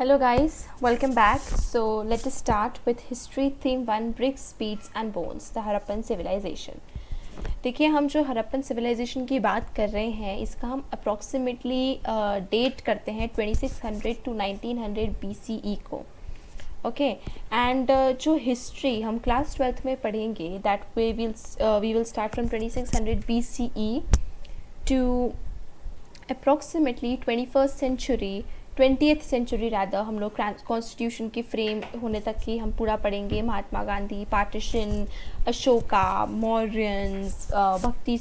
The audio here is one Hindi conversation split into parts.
Hello guys, welcome back. So let us start with history theme 1 bricks, beads and bones, the Harappan civilization. देखिए हम जो हरप्पन सिविलाइजेशन की बात कर रहे हैं इसका हम अप्रॉक्सीमेटली डेट करते हैं 2600 टू 1900 BCE को. ओके एंड जो हिस्ट्री हम क्लास 12th में पढ़ेंगे that we will start from 2600 BCE to approximately 21st century 20th century rather हम लोग कॉन्स्टिट्यूशन की फ्रेम होने तक की हम पूरा पढ़ेंगे. Mahatma Gandhi, partition, Ashoka, Mauryans, bhakti,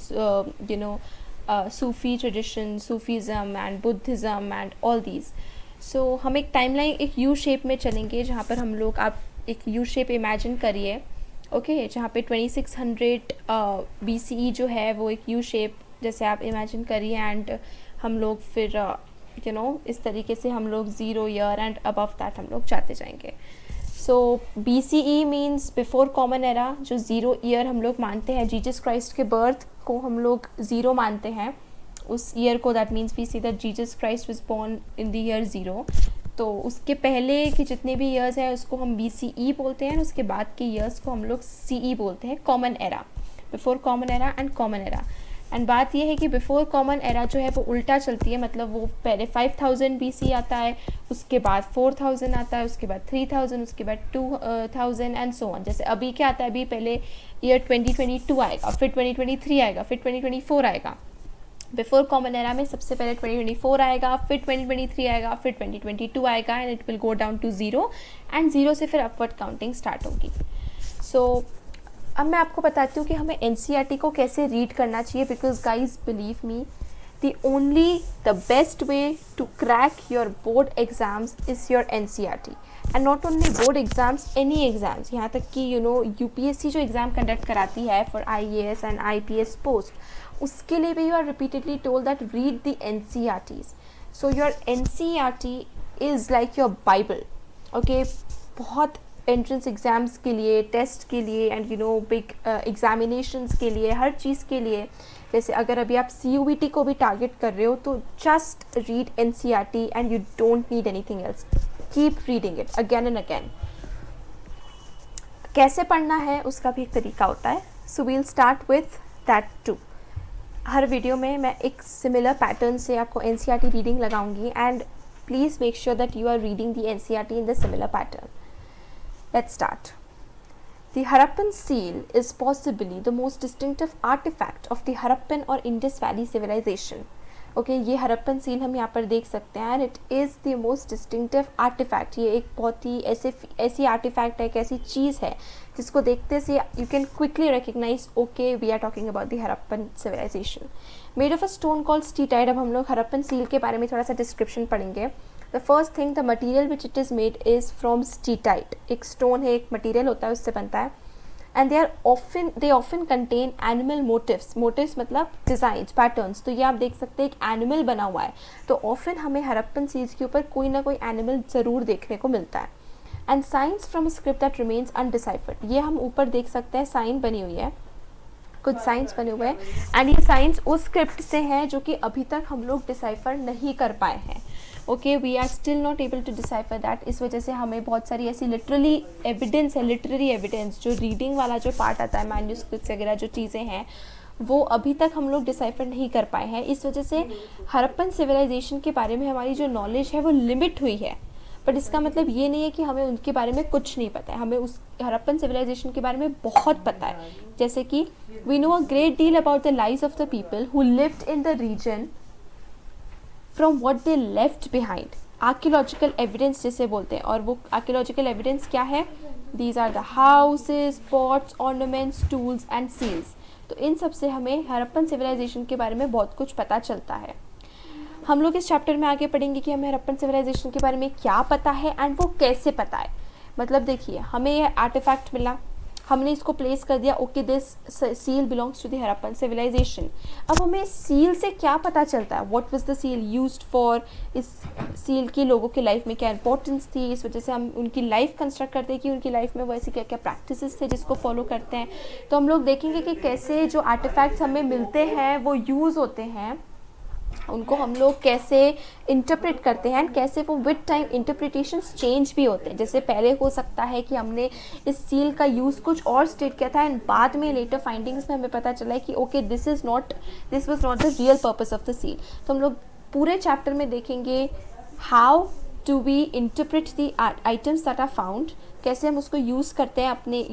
Sufi tradition, Sufism and Buddhism and all these. So हम एक टाइमलाइन एक यू शेप में चलेंगे जहाँ पर हम लोग आप एक यू शेप इमेजिन करिए. ओके जहाँ पे 2600 BCE जो है वो एक यू शेप जैसे आप इमेजिन करिए एंड हम लोग फिर इस तरीके से हम लोग 0 ईयर एंड अबव दैट हम लोग जाते जाएंगे. सो BCE means before common era. जो 0 ईयर हम लोग मानते हैं जीसस क्राइस्ट के बर्थ को हम लोग 0 मानते हैं उस ईयर को. That means we see that Jesus Christ was born in the year 0. तो उसके पहले के जितने भी ईयर्स हैं उसको हम BCE बोलते हैं. उसके बाद के ईयर्स को हम लोग CE बोलते हैं, common era, before common era and common era. And बात यह है कि बिफोर कॉमन एरा जो है वो उल्टा चलती है. मतलब वो पहले 5000 BC आता है, उसके बाद 4000 आता है, उसके बाद 3000, उसके बाद 2000 एंड सो ऑन. जैसे अभी क्या आता है, अभी पहले ईयर 2022 आएगा, फिर 2023 आएगा, फिर 2024 आएगा. बिफोर कॉमन एरा में सबसे पहले 2024 आएगा, फिर 2023 आएगा, फिर 2022 आएगा and it will go down to 0 and 0 से फिर अपवर्ड काउंटिंग स्टार्ट होगी. सो अब मैं आपको बताती हूँ कि हमें NCERT को कैसे रीड करना चाहिए. Because guys believe me, the best way to crack your board exams is your NCERT. And not only board exams, any exams. यहाँ तक कि UPSC जो एग्ज़ाम कंडक्ट कराती है for IAS and IPS post, उसके लिए भी you are repeatedly told that read the NCERTs. So your NCERT is like your Bible. Okay बहुत एंट्रेंस एग्ज़ाम्स के लिए, टेस्ट के लिए एंड बिग एग्जामिनेशंस के लिए, हर चीज़ के लिए. जैसे अगर अभी आप CUET को भी टारगेट कर रहे हो तो just read NCERT and you don't need anything else. Keep reading it again and again. कैसे पढ़ना है उसका भी एक तरीका होता है. So we'll start with that too. हर वीडियो में मैं एक सिमिलर पैटर्न से आपको NCERT रीडिंग लगाऊंगी and please make sure that you are reading the NCERT in the similar pattern. Let's start. The Harappan seal is possibly the most distinctive artifact of the Harappan or Indus Valley civilization. Okay, ये हरप्पन सील हम यहाँ पर देख सकते हैं and it is the most distinctive artifact. ये एक बहुत ही ऐसी आर्टिफैक्ट है, एक ऐसी चीज़ है जिसको देखते से you can quickly recognize okay we are talking about the Harappan civilization. Made of a stone called steatite. अब हम लोग हरप्पन सील के बारे में थोड़ा सा डिस्क्रिप्शन पढ़ेंगे. The first thing, the material which it is made is from steatite. एक stone है, एक material होता है, उससे बनता है. And they often contain animal motifs. Motifs मतलब designs, patterns. तो ये आप देख सकते हैं एक animal बना हुआ है. तो often हमें हरप्पन सील्स के ऊपर कोई ना कोई animal ज़रूर देखने को मिलता है. And signs from a script that remains undeciphered. ये हम ऊपर देख सकते हैं, साइन बनी हुई है, कुछ साइंस बने हुए हैं एंड ये साइंस उस स्क्रिप्ट से हैं जो कि अभी तक हम लोग डिसाइफर नहीं कर पाए हैं. Okay we are still not able to decipher that. इस वजह से हमें बहुत सारी ऐसी लिटररी एविडेंस जो रीडिंग वाला जो पार्ट आता है, मैन्यूस्क्रिप्ट्स वगैरह जो चीज़ें हैं वो अभी तक हम लोग डिसाइफर नहीं कर पाए हैं. इस वजह से हरप्पन सिविलाइजेशन के बारे में हमारी जो नॉलेज है वो लिमिट हुई है. बट इसका मतलब ये नहीं है कि हमें उनके बारे में कुछ नहीं पता है. हमें उस हरप्पन सिविलाइजेशन के बारे में बहुत पता है. जैसे कि we know a great deal about the lives of the people who lived in the region from what they left behind. Archaeological evidence जिसे बोलते हैं. और वो आर्कियोलॉजिकल एविडेंस क्या है? These are the houses, pots, ornaments, tools and seals. तो इन सब से हमें हरप्पन सिविलाइजेशन के बारे में बहुत कुछ पता चलता है. हम लोग इस चैप्टर में आगे पढ़ेंगे कि हमें हरप्पन सिविलाइजेशन के बारे में क्या पता है एंड वो कैसे पता है. मतलब देखिए हमें ये आर्टिफैक्ट मिला, हमने इसको प्लेस कर दिया, okay this seal belongs to the Harappan civilisation. अब हमें सील से क्या पता चलता है? What was the seal used for? इस सील की लोगों की लाइफ में क्या इंपॉर्टेंस थी? इस वजह से हम उनकी लाइफ कंस्ट्रक्ट करते हैं कि उनकी लाइफ में वो ऐसी क्या क्या प्रैक्टिसेस थे जिसको फॉलो करते हैं. तो हम लोग देखेंगे कि कैसे जो आर्टिफैक्ट्स हमें मिलते हैं वो यूज़ होते हैं उनको हम लोग कैसे इंटरप्रेट करते हैं एंड कैसे वो विद टाइम इंटरप्रिटेशंस चेंज भी होते हैं। जैसे पहले हो सकता है कि हमने इस सील का यूज़ कुछ और स्टेट किया था एंड बाद में लेटर फाइंडिंग्स में हमें पता चला है कि okay this was not the real purpose of the seal. तो हम लोग पूरे चैप्टर में देखेंगे how to we interpret the items that are found, कैसे हम उसको यूज़ करते हैं अपने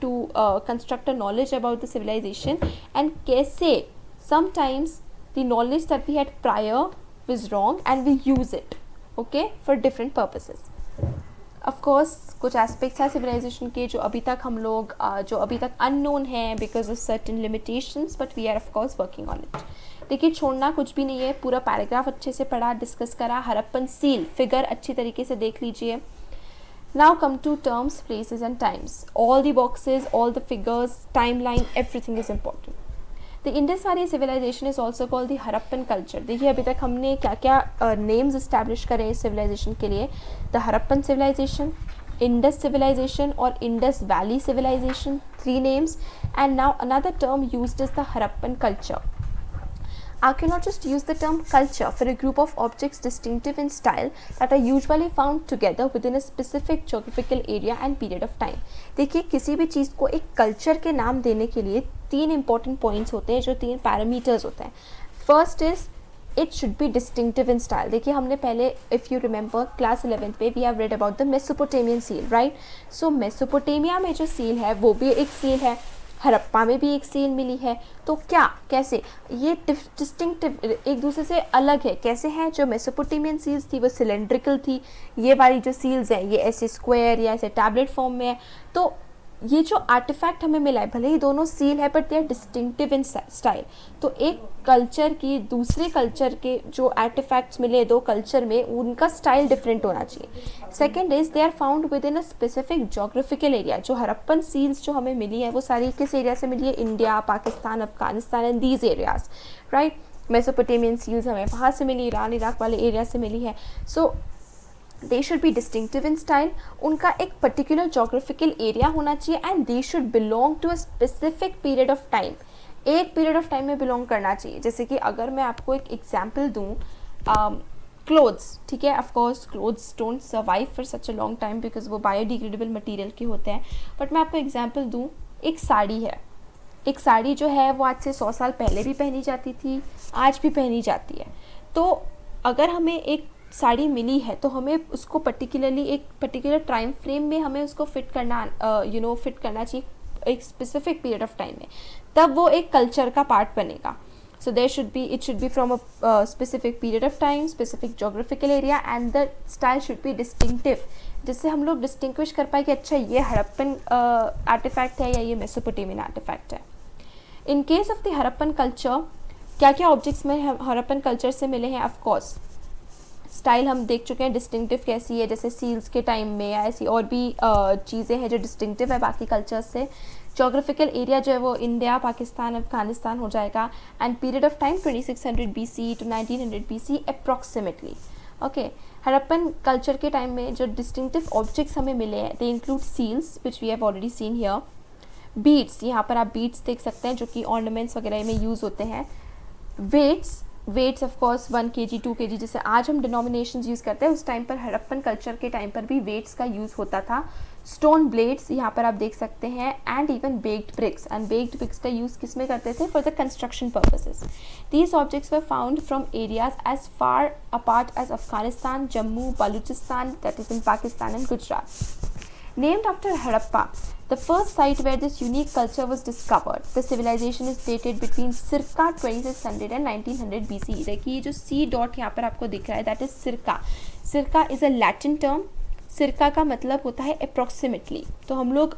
to construct a knowledge about the civilisation, and कैसे sometimes the knowledge that we had prior was wrong and we use it, okay, for different purposes. Of course कुछ aspects हैं civilization के जो अभी तक हम लोग जो अभी तक unknown हैं because of certain limitations, but we are of course working on it. देखिए छोड़ना कुछ भी नहीं है, पूरा पैराग्राफ अच्छे से पढ़ा, डिस्कस करा, हड़प्पन सील फिगर अच्छी तरीके से देख लीजिए. Now come to terms, places and times. All the boxes, all the figures, timeline, everything is important. The Indus Valley civilization is also called the Harappan culture. देखिए अभी तक हमने क्या क्या नेम्स इस्टेब्लिश करे इस civilization के लिए. The Harappan civilization, Indus civilization और Indus Valley civilization, 3 names. And now another term used is the Harappan culture. Archaeologists use the term culture for a group of objects distinctive in style that are usually found together within a specific geographical area and period of time. देखिए किसी भी चीज़ को एक कल्चर के नाम देने के लिए 3 इंपॉर्टेंट पॉइंट्स होते हैं, जो 3 पैरामीटर्स होते हैं. First is it should be distinctive in style. देखिए हमने पहले if you remember class 11th पे we have read about the Mesopotamian seal, right. So Mesopotamia में जो सील है वो भी एक सील है, हड़प्पा में भी एक सील मिली है. तो क्या कैसे ये डिस्टिंक्टिव एक दूसरे से अलग है, कैसे हैं? जो मेसोपोटेमियन सील्स थी वो सिलेंड्रिकल थी, ये वाली जो सील्स हैं ये ऐसे स्क्वायर या ऐसे टैबलेट फॉर्म में है. तो ये जो आर्टिफैक्ट हमें मिला है भले ही दोनों सील है but they are distinctive in style. तो एक कल्चर की दूसरे कल्चर के जो आर्टिफैक्ट्स मिले दो कल्चर में उनका स्टाइल डिफरेंट होना चाहिए. Second is they are found within a specific geographical area. जो हड़प्पन सील्स जो हमें मिली है वो सारी किस एरिया से मिली है? India, Pakistan, Afghanistan and these areas, right. Mesopotamian seals हमें वहाँ से मिली, ईरान इराक वाले एरिया से मिली है. सो they should be distinctive in style. उनका एक particular geographical area होना चाहिए and they should belong to a specific period of time. एक period of time में belong करना चाहिए. जैसे कि अगर मैं आपको एक example दूँ, clothes, ठीक है, of course clothes don't survive for such a long time because वो biodegradable material के होते हैं. but मैं आपको example दूँ, एक साड़ी है. एक साड़ी जो है वो आज से 100 साल पहले भी पहनी जाती थी, आज भी पहनी जाती है. तो अगर हमें एक साड़ी मिली है तो हमें उसको पर्टिकुलरली एक पर्टिकुलर टाइम फ्रेम में हमें उसको फिट करना फिट करना चाहिए एक स्पेसिफिक पीरियड ऑफ टाइम में, तब वो एक कल्चर का पार्ट बनेगा. So there should be it should be from a specific period of time, specific geographical area and the style should be distinctive, जिससे हम लोग डिस्टिंग्विश कर पाए कि अच्छा ये हड़प्पन आर्टिफैक्ट है या ये मेसोपोटेमियन आर्टिफैक्ट है. In case of the Harappan culture क्या क्या ऑब्जेक्ट्स में हड़प्पन कल्चर से मिले हैं? ऑफकोर्स स्टाइल हम देख चुके हैं डिस्टिंक्टिव कैसी है, जैसे सील्स के टाइम में या ऐसी और भी चीज़ें हैं जो डिस्टिंक्टिव है बाकी कल्चर्स से. जोग्राफिकल एरिया जो है वो इंडिया, पाकिस्तान, अफगानिस्तान हो जाएगा. And period of time 2600 BC to 1900 BC approximately. Okay, Harappan culture के टाइम में जो डिस्टिंक्टिव ऑब्जेक्ट्स हमें मिले हैं they include seals which we have already seen here, beads, यहाँ पर आप बीड्स देख सकते हैं जो कि ऑर्नामेंट्स वगैरह में यूज़ होते हैं. Weights of course 1 kg 2 kg जैसे आज हम डिनोमिनेशंस यूज़ करते हैं, उस टाइम पर हड़प्पन कल्चर के टाइम पर भी वेट्स का यूज़ होता था. स्टोन ब्लेड्स यहाँ पर आप देख सकते हैं and even baked bricks. And baked bricks का यूज़ किस में करते थे? For the construction purposes. These objects were found from areas as far apart as Afghanistan, Jammu, Baluchistan, that is in Pakistan and Gujarat. Named after Harappa, the first site where this unique culture was discovered. The civilization is dated between circa 2600 and 1900 BC. देखिए ये जो C डॉट यहाँ पर आपको दिख रहा है that is circa. Circa is a Latin term. Circa का मतलब होता है approximately. तो हम लोग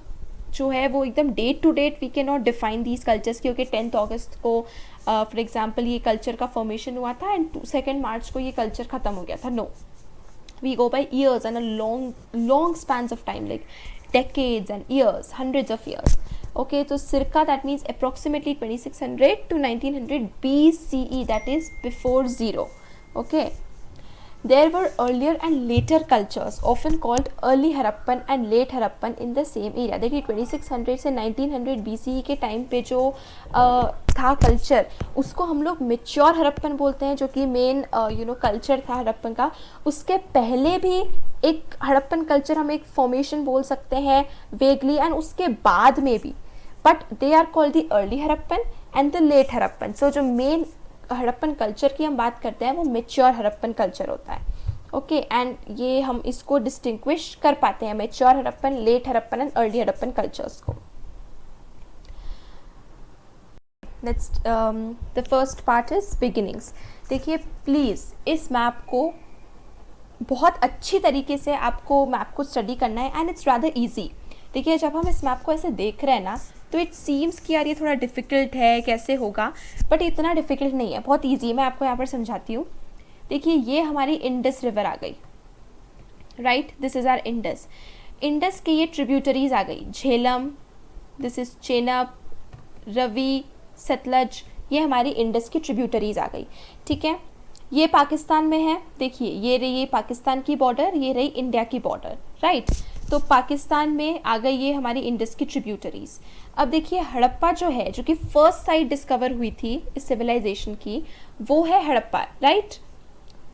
जो है वो एकदम date to date we can not define these cultures, क्योंकि 10 अगस्त को फॉर एग्जाम्पल ये कल्चर का फॉर्मेशन हुआ था एंड 2 मार्च को ये कल्चर ख़त्म हो गया था. No, we go by years and a long spans of time, like decades and years, hundreds of years. Okay, so circa that means approximately 2600 to 1900 BCE, that is before zero. Okay, There were earlier and later cultures, often called early Harappan and late Harappan in the same area. देखिए 2600 से 1900 BCE के टाइम पे जो था कल्चर, उसको हम लोग मेच्योर हड़प्पन बोलते हैं, जो कि मेन कल्चर था हड़प्पन का. उसके पहले भी एक हड़प्पन कल्चर हम एक फॉर्मेशन बोल सकते हैं वेगली, एंड उसके बाद में भी, but they are called the early Harappan and the late Harappan. So जो मेन हड़प्पन कल्चर की हम बात करते हैं वो मेच्योर हड़प्पन कल्चर होता है. ओके, एंड ये हम इसको डिस्टिंग्विश कर पाते हैं mature Harappan, late Harappan and early Harappan cultures को. Next the first part is beginnings. देखिए प्लीज़ इस मैप को बहुत अच्छी तरीके से आपको मैप को स्टडी करना है, एंड इट्स रादर ईजी. देखिए जब हम इस मैप को ऐसे देख रहे हैं ना, तो इट सीम्स कि यार ये थोड़ा डिफ़िकल्ट है, कैसे होगा, बट इतना डिफ़िकल्ट नहीं है, बहुत ईजी है. मैं आपको यहाँ पर समझाती हूँ. देखिए ये हमारी इंडस रिवर आ गई, right, this is our Indus. Indus के ये ट्रिब्यूटरीज आ गई, झेलम, दिस इज़ चेनाब, रवि, सतलज, ये हमारी इंडस की ट्रिब्यूटरीज आ गई. ठीक है, ये पाकिस्तान में है. देखिए ये रही ये पाकिस्तान की बॉर्डर, ये रही इंडिया की बॉर्डर, राइट. तो पाकिस्तान में आ गई ये हमारी इंडस की ट्रिब्यूटरीज. अब देखिए हड़प्पा जो है, जो कि फर्स्ट साइट डिस्कवर हुई थी इस सिविलाइजेशन की, वो है हड़प्पा, राइट.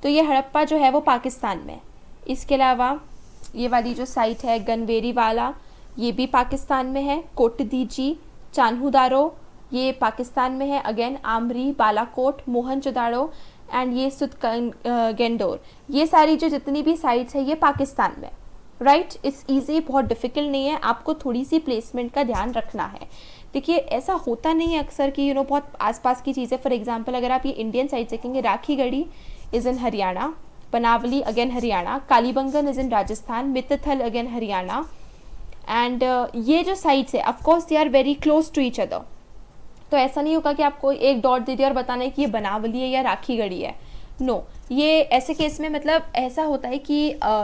तो ये हड़प्पा जो है वो पाकिस्तान में. इसके अलावा ये वाली जो साइट है गनवेरी वाला, ये भी पाकिस्तान में है. कोटदीजी, चान्हूदारो, ये पाकिस्तान में है अगेन. आमरी, बालाकोट, मोहनजोदाड़ो एंड ये सुतगेंडोर, ये सारी जो जितनी भी साइट्स है ये पाकिस्तान में, राइट. इट्स ईजी, बहुत डिफ़िकल्ट नहीं है. आपको थोड़ी सी प्लेसमेंट का ध्यान रखना है. देखिए ऐसा होता नहीं है अक्सर कि बहुत आसपास की चीज़ें. फॉर एग्जांपल अगर आप ये इंडियन साइड देखेंगे, Rakhigarhi is in Haryana, Banawali again Haryana, Kalibangan is in Rajasthan, Mitathal again Haryana, and ये जो साइट्स है of course they are very close to each other. तो ऐसा नहीं होगा कि आपको एक डॉट दे दिया और बताना है कि ये बनावली है या राखीगढ़ी है. नो, ये ऐसे केस में मतलब ऐसा होता है कि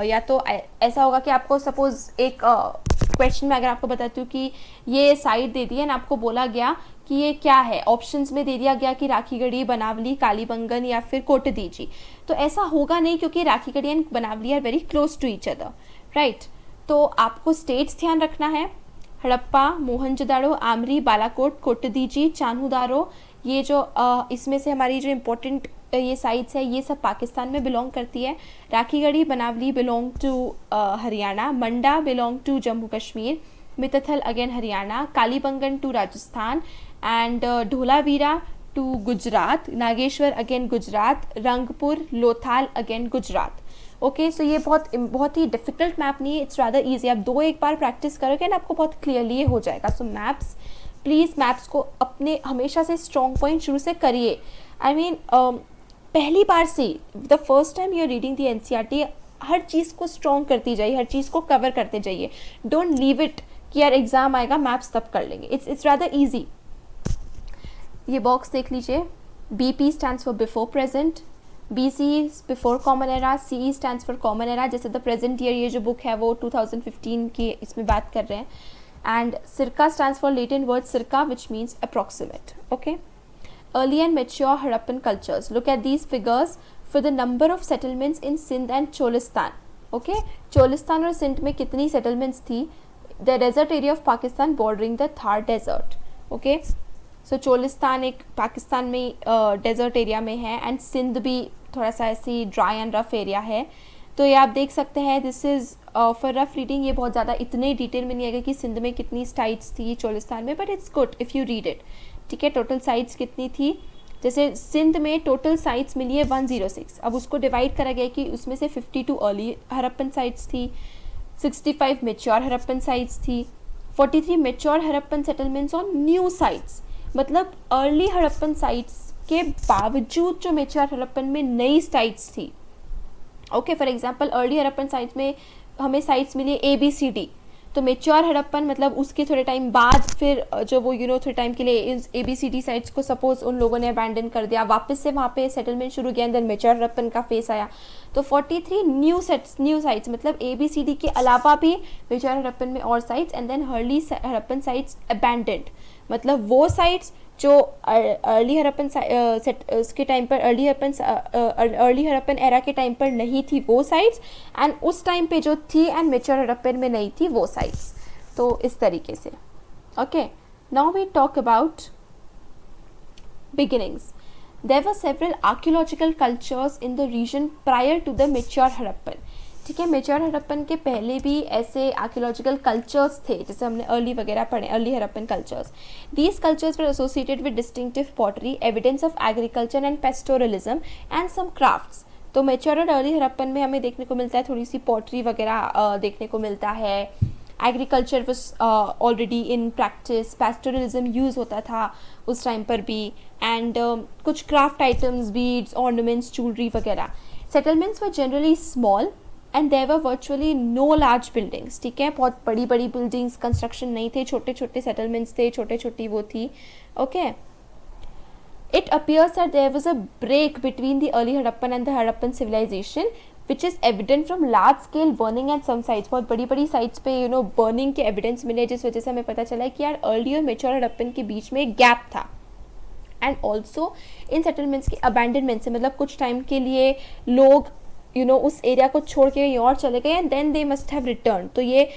या तो ऐसा होगा कि आपको सपोज एक क्वेश्चन में अगर आपको बताती हूँ कि ये साइट दे दी है, ना आपको बोला गया कि ये क्या है, ऑप्शंस में दे दिया गया कि राखीगढ़ी, बनावली, कालीबंगन या फिर कोटदीजी, तो ऐसा होगा नहीं, क्योंकि Rakhigarhi and Banawali are very close to each other, right. तो आपको स्टेट्स ध्यान रखना है. हड़प्पा, मोहनजोदाड़ो, आमरी, बालाकोट, कोटदीजी, चान्हूदारो, ये जो इसमें से हमारी जो इम्पोर्टेंट ये साइट्स है ये सब पाकिस्तान में बिलोंग करती है. Rakhigarhi, Banawali belong to Haryana, Manda belong to Jammu Kashmir, Mitathal again Haryana, Kalibangan to Rajasthan and Dholavira to Gujarat, Nageshwar again Gujarat, Rangpur, Lothal again Gujarat. Okay, so ये बहुत ही डिफिकल्ट मैप नहीं है, इट्स रादर ईजी. आप एक बार प्रैक्टिस करोगे ना आपको बहुत क्लियरली हो जाएगा. सो मैप्स, प्लीज़ मैप्स को अपने हमेशा से स्ट्रॉन्ग पॉइंट शुरू से करिए. आई मीन पहली बार से the first time you are reading the NCERT, हर चीज़ को स्ट्रॉन्ग करती जाइए, हर चीज़ को कवर करते जाइए. डोंट लीव इट कि यार एग्जाम आएगा मैप्स तब कर लेंगे. It's rather easy. ये बॉक्स देख लीजिए. BP stands for before present, BC before common era, CE stands for common era. जैसे द प्रेजेंट ईयर, ये जो बुक है वो 2015 की इसमें बात कर रहे हैं. एंड सिरका स्टैंड्स फॉर लेटेंट वर्ड सिरका which means approximate. Okay, early and mature Harappan cultures. Look at these figures for the number of settlements in Sindh and Cholistan. Okay, Cholistan और सिंध में कितनी settlements थी? The desert area of Pakistan bordering the Thar desert. Okay, so Cholistan एक पाकिस्तान में desert area में है, and सिंध भी थोड़ा सा ऐसी dry and rough area है. तो ये आप देख सकते हैं. This is for rough reading. ये बहुत ज़्यादा इतने डिटेल में नहीं आएगा कि सिंध में कितनी साइट्स थी, चोलिस्तान में, but it's good if you read it. ठीक है, टोटल साइट्स कितनी थी? जैसे सिंध में टोटल साइट्स मिली है 106. अब उसको डिवाइड करा गया कि उसमें से 52 अर्ली हड़प्पन साइट्स थी, 65 मेच्योर हड़प्पन साइट्स थी, 43 mature Harappan settlements on new sites. मतलब अर्ली हड़प्पन साइट्स के बावजूद जो मेच्योर हड़प्पन में नई साइट्स थी. Okay, for example early Harappan sites में हमें साइट्स मिली ABCD, तो मेच्योर हड़प्पन मतलब उसके थोड़े टाइम बाद फिर जो वो थोड़े टाइम के लिए ABCD साइट्स को सपोज उन लोगों ने अबैंडन कर दिया, वापस से वहाँ पे सेटलमेंट शुरू किया, देन मेच्योर हड़प्पन का फेस आया. तो 43 न्यू साइट्स मतलब ABCD के अलावा भी मेच्योर हड़प्पन में और sites, and then early Harappan sites abandoned, मतलब वो साइट्स जो अर्ली हड़प्पन उसके टाइम पर अर्ली हड़प्पन एरा के टाइम पर नहीं थी वो साइट्स, एंड उस टाइम पे जो थी एंड मेच्योर हड़प्पन में नहीं थी वो साइट्स। तो इस तरीके से। Okay, now we talk about beginnings. There were several archaeological cultures in the region prior to the mature Harappan. ठीक है, मेच्योर हड़प्पन के पहले भी ऐसे आर्कियोलॉजिकल कल्चर्स थे, जैसे हमने अर्ली वगैरह पढ़े, early Harappan cultures. These cultures were associated with distinctive pottery, evidence of agriculture and pastoralism and some crafts. तो मेच्योर और अर्ली हड़प्पन में हमें देखने को मिलता है थोड़ी सी पॉटरी वगैरह देखने को मिलता है, agriculture was already in practice, pastoralism use होता था उस टाइम पर भी, एंड कुछ craft items, beads, ornaments, jewellery वगैरह। Settlements were generally small and there were virtually no large buildings. ठीक है, बहुत बड़ी बड़ी बिल्डिंग्स कंस्ट्रक्शन नहीं थे, छोटे छोटे सेटलमेंट्स थे, छोटे छोटी वो थी। Okay, it appears that there was a break between the early Harappan and the Harappan civilization, which is evident from large scale burning at some sites। बहुत बड़ी बड़ी sites पे burning के evidence मिले, जिस वजह से हमें पता चला है कि यार early और mature हड़प्पन के बीच में एक gap था। एंड ऑल्सो इन सेटलमेंट्स के अबैंडनमेंट से, मतलब कुछ टाइम के लिए लोग उस एरिया को छोड़ के कहीं और चले गए and then they must have return. तो ये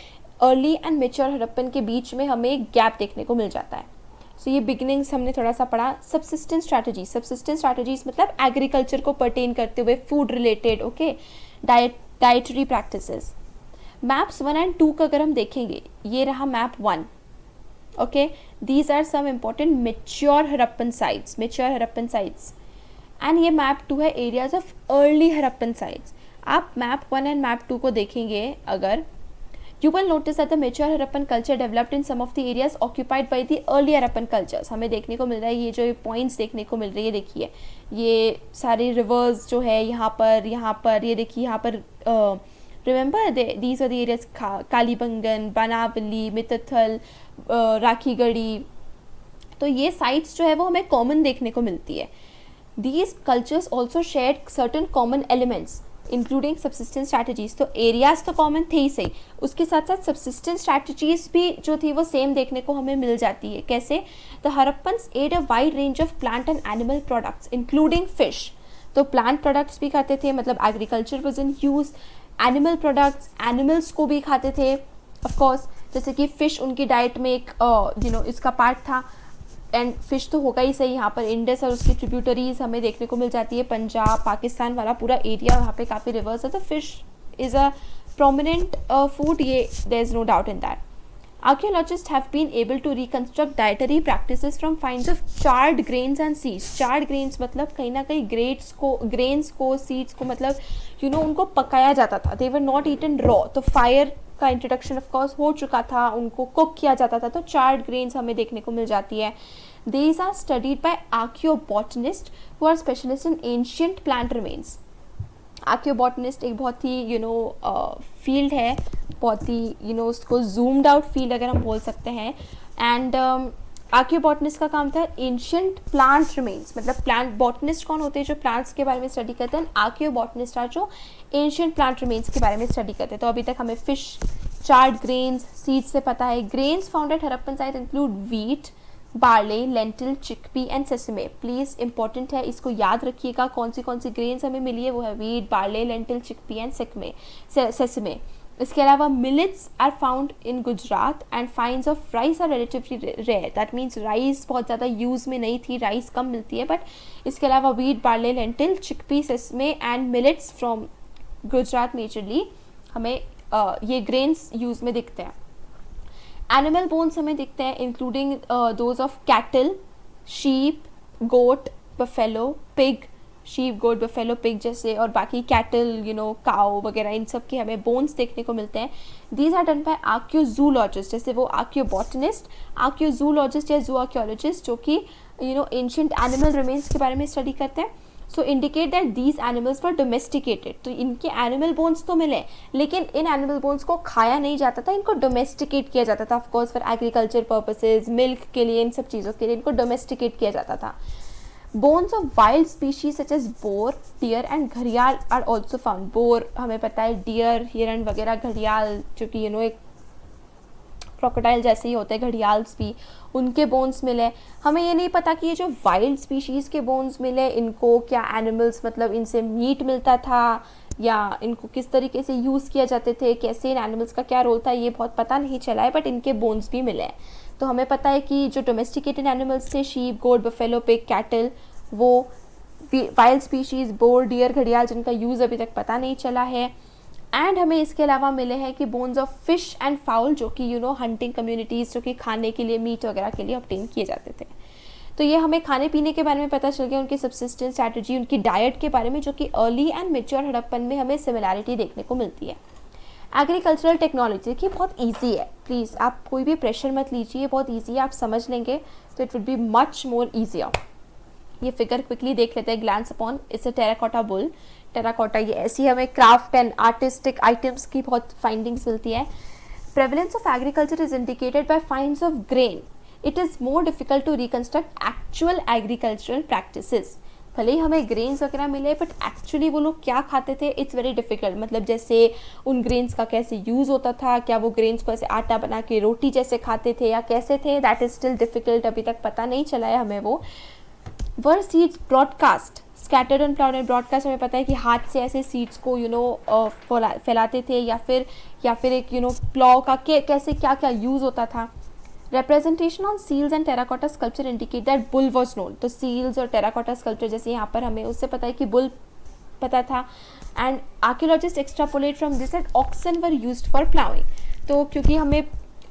अर्ली एंड मेच्योर हड़प्पन के बीच में हमें एक गैप देखने को मिल जाता है। सो ये बिगिनिंग्स हमने थोड़ा सा पढ़ा। सब्सिस्टेंस स्ट्रैटेजीज मतलब एग्रीकल्चर को पर्टेन करते हुए food related, okay, dietary practices. Maps 1 and 2 का अगर हम देखेंगे, ये रहा map 1। Okay, these are some important mature Harappan sites and ये मैप 2 है areas of early Harappan sites. आप मैप 1 एंड मैप 2 को देखेंगे अगर, you will notice that the mature Harappan culture developed in some of the areas occupied by the early Harappan cultures। हमें देखने को मिल रहा है ये जो पॉइंट्स देखने को मिल रही है, देखिए ये सारे रिवर्स जो है यहाँ पर ये देखिए यहाँ पर remember these are the areas Kalibangan, Banawali, Mitathal, Rakhigarhi. तो ये साइट्स जो है वो हमें कॉमन देखने को मिलती है। These cultures also share certain common elements including subsistence strategies. तो एरियाज तो कॉमन थे ही सही, उसके साथ साथ सब्सिस्टेंस स्ट्रैटेजीज भी जो थी वो सेम देखने को हमें मिल जाती है। कैसे? The Harappans had a wide range of plant and animal products including fish. तो प्लांट प्रोडक्ट्स भी खाते थे, मतलब agriculture was in use. Animal products, animals को भी खाते थे ऑफ कोर्स, जैसे कि फिश उनकी डाइट में एक इसका पार्ट था। एंड फिश तो होगा ही सही, यहाँ पर इंडस और उसकी ट्रिब्यूटरीज हमें देखने को मिल जाती है, पंजाब पाकिस्तान वाला पूरा एरिया, वहाँ पे काफ़ी रिवर्स है, तो fish is a prominent food, ये there is no doubt in that. Archaeologists have been able to reconstruct dietary practices from finds of charred grains and seeds। charred grains मतलब कहीं ना कहीं grains को seeds को मतलब उनको पकाया जाता था। they were not eaten raw। तो फायर का इंट्रोडक्शन ऑफ कोर्स हो चुका था, उनको कुक किया जाता था, तो चार्ड ग्रेन्स हमें देखने को मिल जाती है। These are studied by archaeobotanists who are specialists in ancient plant remains। आर्कियोबॉटनिस्ट एक बहुत ही फील्ड है, बहुत ही उसको जूम्ड आउट फील्ड अगर हम बोल सकते हैं। एंड आर्कियोबॉटनिस्ट का काम था एंशियंट प्लांट रिमेन्स, मतलब प्लांट बॉटनिस्ट कौन होते हैं जो प्लांट्स के बारे में स्टडी करते हैं, आर्कियोबॉटनिस्ट आर जो एंशियंट प्लांट रिमेन्स के बारे में स्टडी करते हैं। तो अभी तक हमें फिश, चार्ड ग्रेन्स, सीड्स से पता है। Grains found at Harappan site include wheat, barley, lentil, chickpea and sesame. Please important है, इसको याद रखिएगा कौन सी ग्रेन्स हमें मिली है, वो है wheat, barley, lentil, chickpea and sesame. इसके अलावा millets are found in Gujarat and finds of rice are relatively rare. That means rice बहुत ज़्यादा यूज़ में नहीं थी, राइस कम मिलती है, बट इसके अलावा wheat, barley, lentil, chickpea, sesame and millets from Gujarat majorly हमें ये ग्रेन्स यूज़ में दिखते हैं। एनिमल बोन्स हमें दिखते हैं including those of cattle, sheep, goat, buffalo, pig, sheep, goat, buffalo, pig जैसे, और बाकी कैटल काउ वगैरह, इन सब के हमें बोन्स देखने को मिलते हैं। दीज आर डन बाय आर्कियोजूलॉजिस्ट, जैसे वो आर्कियोबॉटनिस्ट, आर्कियोजूलॉजिस्ट या जू आर्कियोलॉजिस्ट जो कि एंशिएंट एनिमल रिमेन्स के बारे में स्टडी करते हैं। So indicate that these animals were domesticated. तो इनके एनिमल बोन्स तो मिले, लेकिन इन एनिमल बोन्स को खाया नहीं जाता था, इनको डोमेस्टिकेट किया जाता था। Of course for agriculture purposes, milk के लिए, इन सब चीज़ों के लिए इनको डोमेस्टिकेट किया जाता था। Bones of wild species such as boar, deer and घड़ियाल आर ऑल्सो फाउंड। बोर हमें पता है, डियर, हिरन वगैरह, घड़ियाल जो कि एक क्रोकोडाइल जैसे ही होते हैं, घड़ियाल्स भी, उनके बोन्स मिले। हमें ये नहीं पता कि ये जो वाइल्ड स्पीशीज़ के बोन्स मिले, इनको क्या एनिमल्स मतलब इनसे मीट मिलता था या इनको किस तरीके से यूज़ किया जाते थे, कैसे इन एनिमल्स का क्या रोल था, ये बहुत पता नहीं चला है, बट इनके बोन्स भी मिले हैं। तो हमें पता है कि जो डोमेस्टिकेटेड एनिमल्स थे, sheep, goat, buffalo, pig, cattle, वो वाइल्ड स्पीशीज़, बोर, डियर, घड़ियाल, जिनका यूज़ अभी तक पता नहीं चला है। एंड हमें इसके अलावा मिले हैं कि bones of fish and foul, जो कि हंटिंग कम्युनिटीज़, जो कि खाने के लिए मीट वगैरह के लिए ऑब्टेन किए जाते थे। तो ये हमें खाने पीने के बारे में पता चल गया, उनकी सब्सिस्टेंस स्ट्रैटेजी, उनकी डाइट के बारे में, जो कि अर्ली एंड मेच्योर हड़प्पन में हमें सिमिलैरिटी देखने को मिलती है। एग्रीकल्चरल टेक्नोलॉजी देखिए बहुत ईजी है, प्लीज़ आप कोई भी प्रेशर मत लीजिए, बहुत ईजी है, आप समझ लेंगे तो it would be much more easier. ये फिगर क्विकली देख लेते हैं, glance upon, it's a terracotta bull. Terracotta, ये ऐसी हमें क्राफ्ट एंड आर्टिस्टिक आइटम्स की बहुत फाइंडिंग्स मिलती है। Prevalence of agriculture is indicated by finds of grain. It is more difficult to reconstruct actual agricultural practices. भले ही हमें ग्रेन्स वगैरह मिले, बट एक्चुअली वो लोग क्या खाते थे, इट्स वेरी डिफिकल्ट। मतलब जैसे उन ग्रेन्स का कैसे यूज़ होता था, क्या वो ग्रेन्स को ऐसे आटा बना के रोटी जैसे खाते थे या कैसे थे, दैट इज़ स्टिल डिफिकल्ट, अभी तक पता नहीं चला है हमें वो। Were seeds broadcast scattered on ploughed. Broadcast हमें पता है कि हाथ से ऐसे सीड्स को फैलाते थे, या फिर एक प्लाव का कैसे क्या क्या यूज़ होता था। representation on seals and terracotta sculpture indicate that bull was known। तो seals और terracotta sculpture जैसे यहाँ पर हमें उससे पता है कि bull पता था। and archaeologists extrapolate from this that oxen were used for plowing। तो क्योंकि हमें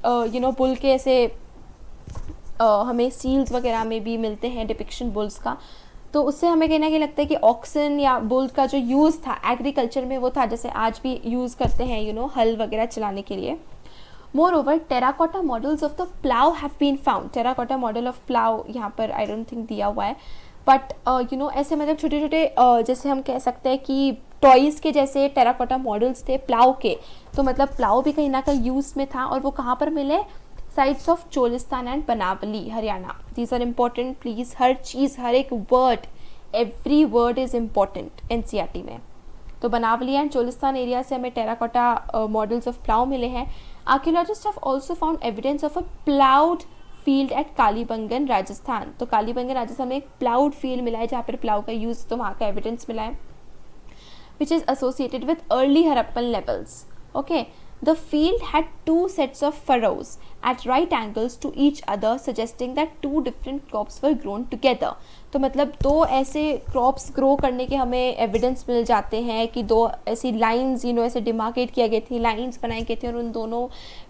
bull के ऐसे हमें seals वगैरह में भी मिलते हैं डिपिक्शन bulls का, तो उससे हमें कहना कि लगता है कि ऑक्सन या बुल का जो यूज़ था एग्रीकल्चर में वो था, जैसे आज भी यूज़ करते हैं हल वगैरह चलाने के लिए। Moreover, terracotta models of the plow have been found। terracotta model of plow यहाँ पर I don't think दिया हुआ है, बट ऐसे मतलब छोटे छोटे जैसे हम कह सकते हैं कि टॉयज़ के जैसे टेराकोटा मॉडल्स थे प्लाव के। तो मतलब प्लाव भी कहीं ना कहीं यूज़ में था, और वो कहाँ पर मिले, sites of Cholistan and Banawali, Haryana. These are important, please हर चीज़, हर एक word, every word is important NCERT में। तो बनावली एंड चोलिस्तान एरिया से हमें टेराकोटा मॉडल्स ऑफ प्लाव मिले हैं। Archaeologist have also found evidence of a ploughed field at Kalibangan Rajasthan. तो कालीबंगन राजस्थान में एक प्लाउड फील्ड मिला है जहाँ पर प्लाव का यूज़, तो वहाँ का एविडेंस मिला है, which is associated with early Harappan levels. Okay, the field had two sets of furrows at right angles to each other, suggesting that two different crops were grown together। तो मतलब दो ऐसे क्रॉप्स ग्रो करने के हमें एविडेंस मिल जाते हैं कि दो ऐसी लाइंस ऐसे डिमार्केट किया गई थी, लाइंस बनाई गई थी, और उन दोनों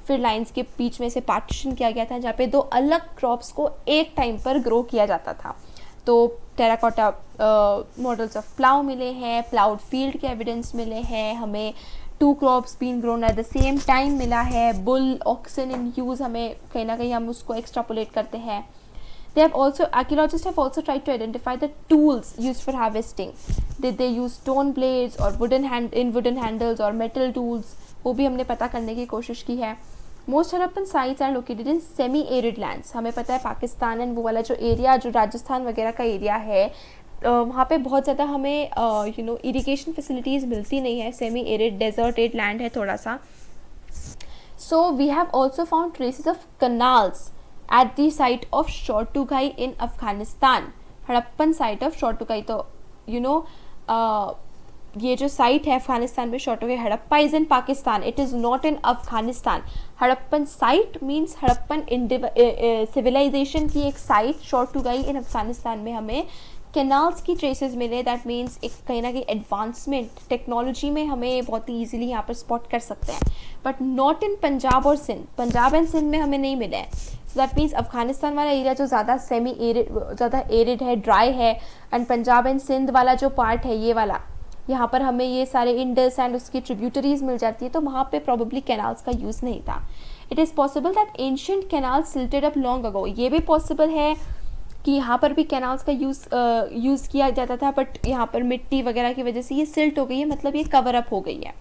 फिर लाइंस के बीच में से पार्टीशन किया गया था जहाँ पे दो अलग क्रॉप्स को एक टाइम पर ग्रो किया जाता था। तो टेराकोटा मॉडल्स ऑफ प्लाव मिले हैं, प्लाउड फील्ड के एविडेंस मिले हैं, हमें two crops been grown at the same time मिला है, बुल ऑक्सन इन यूज़, हमें कहीं ना कहीं हम उसको एक्सट्रापोलेट करते हैं। They have also, archaeologists have also tried to identify the tools used for harvesting। Did they use stone blades or wooden handles or metal tools? वो भी हमने पता करने की कोशिश की है। Most Harappan sites are located in semi-arid lands। हमें पता है पाकिस्तान एंड वो वाला जो एरिया, जो राजस्थान वगैरह का एरिया है, वहाँ पे बहुत ज़्यादा हमें इरिगेशन फैसिलिटीज़ मिलती नहीं है, सेमी एरिड डेजर्टेड लैंड है थोड़ा सा। So we have also found traces of canals at the site of Shortugai in Afghanistan. Harappan site of Shortugai, तो ये जो साइट है अफगानिस्तान में, Shortugai Harappa is in Pakistan, it is not in Afghanistan. Harappan site means Harappan civilisation की एक साइट, शोरटुगाई इन अफगानिस्तान में हमें कैनाल्स की ट्रेसेस मिले। दैट मीन्स एक कहीं ना कहीं एडवांसमेंट टेक्नोलॉजी में हमें बहुत ही ईजिली यहाँ पर स्पॉट कर सकते हैं, बट नॉट इन पंजाब और सिंध। पंजाब एंड सिंध में हमें नहीं मिले हैं। सो दैट मीन्स अफगानिस्तान वाला एरिया जो ज़्यादा सेमी एरिड, ज़्यादा एरिड है, ड्राई है, एंड पंजाब एंड सिंध वाला जो पार्ट है ये वाला, यहाँ पर हमें ये सारे इंडस एंड उसकी ट्रिब्यूटरीज मिल जाती है, तो वहाँ पे प्रॉबेबली कैनाल्स का यूज़ नहीं था। It is possible that ancient canals silted up long ago. ये भी पॉसिबल है कि यहाँ पर भी कैनाल्स का यूज़ किया जाता था, बट यहाँ पर मिट्टी वगैरह की वजह से ये सिल्ट हो गई है, मतलब ये कवर अप हो गई है।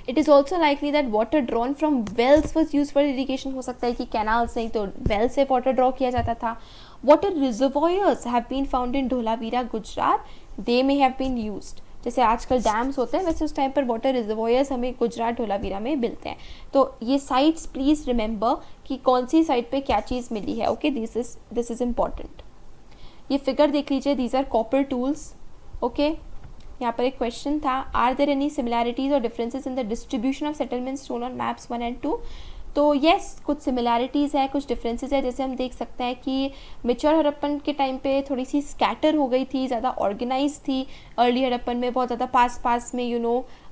It is also likely that water drawn from wells was use for irrigation. हो सकता है कि कैनाल्स नहीं तो वेल से वाटर ड्रॉ किया जाता था। Water reservoirs have been found in Dholavira Gujarat, they may have been used. जैसे आजकल डैम्स होते हैं वैसे उस टाइम पर वाटर रिजर्वॉयर्स हमें गुजरात धोलावीरा में मिलते हैं. तो ये साइट्स प्लीज़ रिमेंबर कि कौन सी साइट पे क्या चीज़ मिली है. Okay, this is important. ये फिगर देख लीजिए, these are copper tools. Okay, यहाँ पर एक क्वेश्चन था, are there any similarities or differences in the distribution of settlements shown on maps 1 and 2. तो येस, कुछ सिमिलैरिटीज़ है, कुछ डिफरेंसेस है. जैसे हम देख सकते हैं कि मेच्योर हड़प्पन के टाइम पे थोड़ी सी स्कैटर हो गई थी, ज़्यादा ऑर्गेनाइज थी. अर्ली हड़प्पन में बहुत ज़्यादा पास में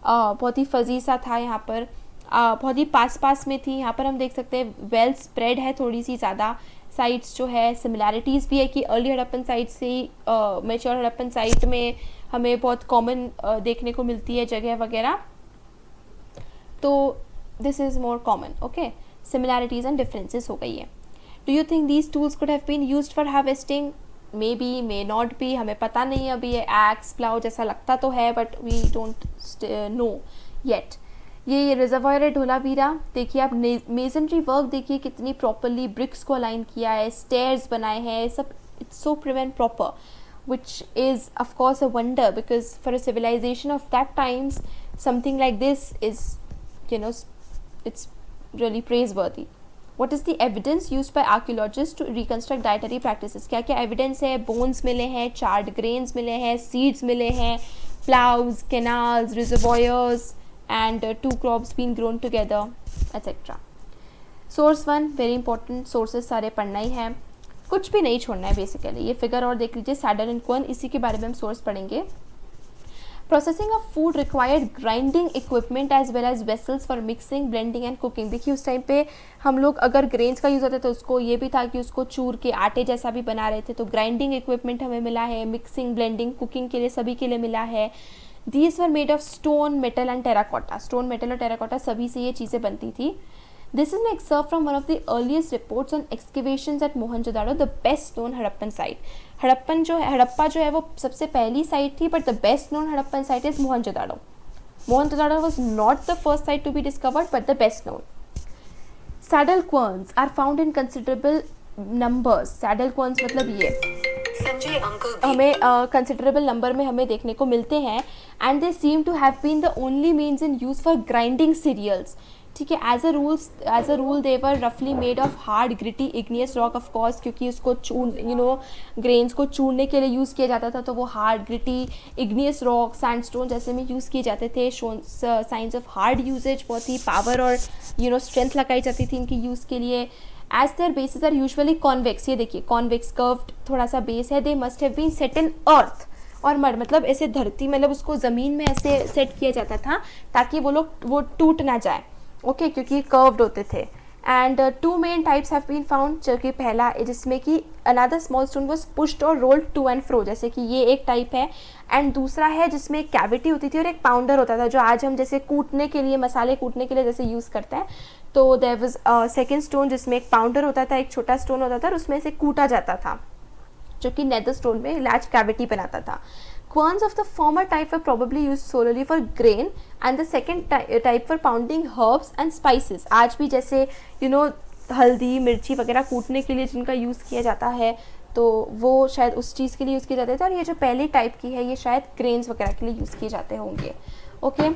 बहुत ही फजी सा था. यहाँ पर बहुत ही पास में थी. यहाँ पर हम देख सकते हैं वेल स्प्रेड है थोड़ी सी ज़्यादा. साइट्स जो है सिमिलैरिटीज़ भी है कि अर्ली हड़प्पन साइट से ही मेच्योर हड़प्पन साइट में हमें बहुत कॉमन देखने को मिलती है जगह वगैरह. तो this is more common. Okay, similarities and differences हो गई है. Do you think these tools could have been used for harvesting? May be, may not be, हमें पता नहीं. अभी ये एक्स प्लाउ जैसा लगता तो है but we don't know yet. ये रिजर्वायर है धोलावीरा. देखिए आप मेजनरी वर्क देखिए कितनी प्रॉपरली ब्रिक्स को अलाइन किया है, स्टेयर्स बनाए हैं, सब it's so prim and proper, which is of course a wonder because for a civilization of that times something like this is, it's really praiseworthy. What is the evidence used by archaeologists to reconstruct dietary practices? क्या क्या evidence है? bones मिले हैं, charred grains मिले हैं, seeds मिले हैं, plows, canals, reservoirs and 2 crops being grown together, etc. source 1 very important. sources सारे पढ़ना ही है, कुछ भी नहीं छोड़ना है बेसिकली. ये फिगर और देख लीजिए, सैडल एंड क्वन, इसी के बारे में हम सोर्स पढ़ेंगे. Processing of food required grinding equipment as well as vessels for mixing, blending and cooking. देखिए उस टाइम पे हम लोग अगर ग्रेन्स का यूज़ होता है तो उसको ये भी था कि उसको चूर के आटे जैसा भी बना रहे थे. तो ग्राइंडिंग इक्विपमेंट हमें मिला है, मिक्सिंग, ब्लेंडिंग, कुकिंग के लिए सभी के लिए मिला है. These were made of stone, metal and terracotta. Stone, metal और टेराकोटा सभी से ये चीज़ें बनती थी. This is an excerpt from one of the earliest reports on excavations at Mohenjo-daro, the best known Harappan site. Harappa जो है वो सबसे पहली साइट थी, but the best known Harappan site is Mohenjo-daro. Mohenjo-daro was not the first site to be discovered, but the best known. Saddle querns are found in considerable numbers. Saddle querns मतलब ये संजय अंकल हमें considerable number में हमें देखने को मिलते हैं, and they seem to have been the only means in use for grinding cereals. ठीक है, एज अ रूल दे वर रफली made of hard gritty igneous rock. Of course क्योंकि उसको ग्रेन्स को चूरने के लिए यूज़ किया जाता था, तो वो hard gritty igneous rock, sandstone जैसे में यूज़ किए जाते थे. साइंस ऑफ हार्ड यूजेज, बहुत ही पावर और स्ट्रेंथ लगाई जाती थी इनकी यूज़ के लिए. As their bases are usually convex. ये देखिए कॉन्वेक्स कर्व्ड थोड़ा सा बेस है. They must have been set in earth और मड, मतलब ऐसे धरती, मतलब उसको ज़मीन में ऐसे सेट किया जाता था ताकि वो टूट ना जाए. ओके, क्योंकि कर्व्ड होते थे. And 2 main types have been found, जो कि पहला जिसमें कि another small stone was pushed or rolled to and fro, जैसे कि ये एक टाइप है. एंड दूसरा है जिसमें एक कैविटी होती थी और एक पाउंडर होता था, जो आज हम जैसे कूटने के लिए, मसाले कूटने के लिए जैसे यूज़ करते हैं. तो देयर वाज सेकेंड स्टोन जिसमें एक पाउंडर होता था, एक छोटा स्टोन होता था और उसमें से कूटा जाता था, जो कि नेदर स्टोन में लार्ज कैविटी बनाता था. Querns of the former type were probably used solely for grain and the second type for pounding herbs and spices. आज भी जैसे हल्दी, मिर्ची वगैरह कूटने के लिए जिनका यूज़ किया जाता है, तो वो शायद उस चीज़ के लिए यूज़ किए जाते थे. और ये जो पहली टाइप की है ये शायद ग्रेन्स वगैरह के लिए यूज़ किए जाते होंगे. Okay,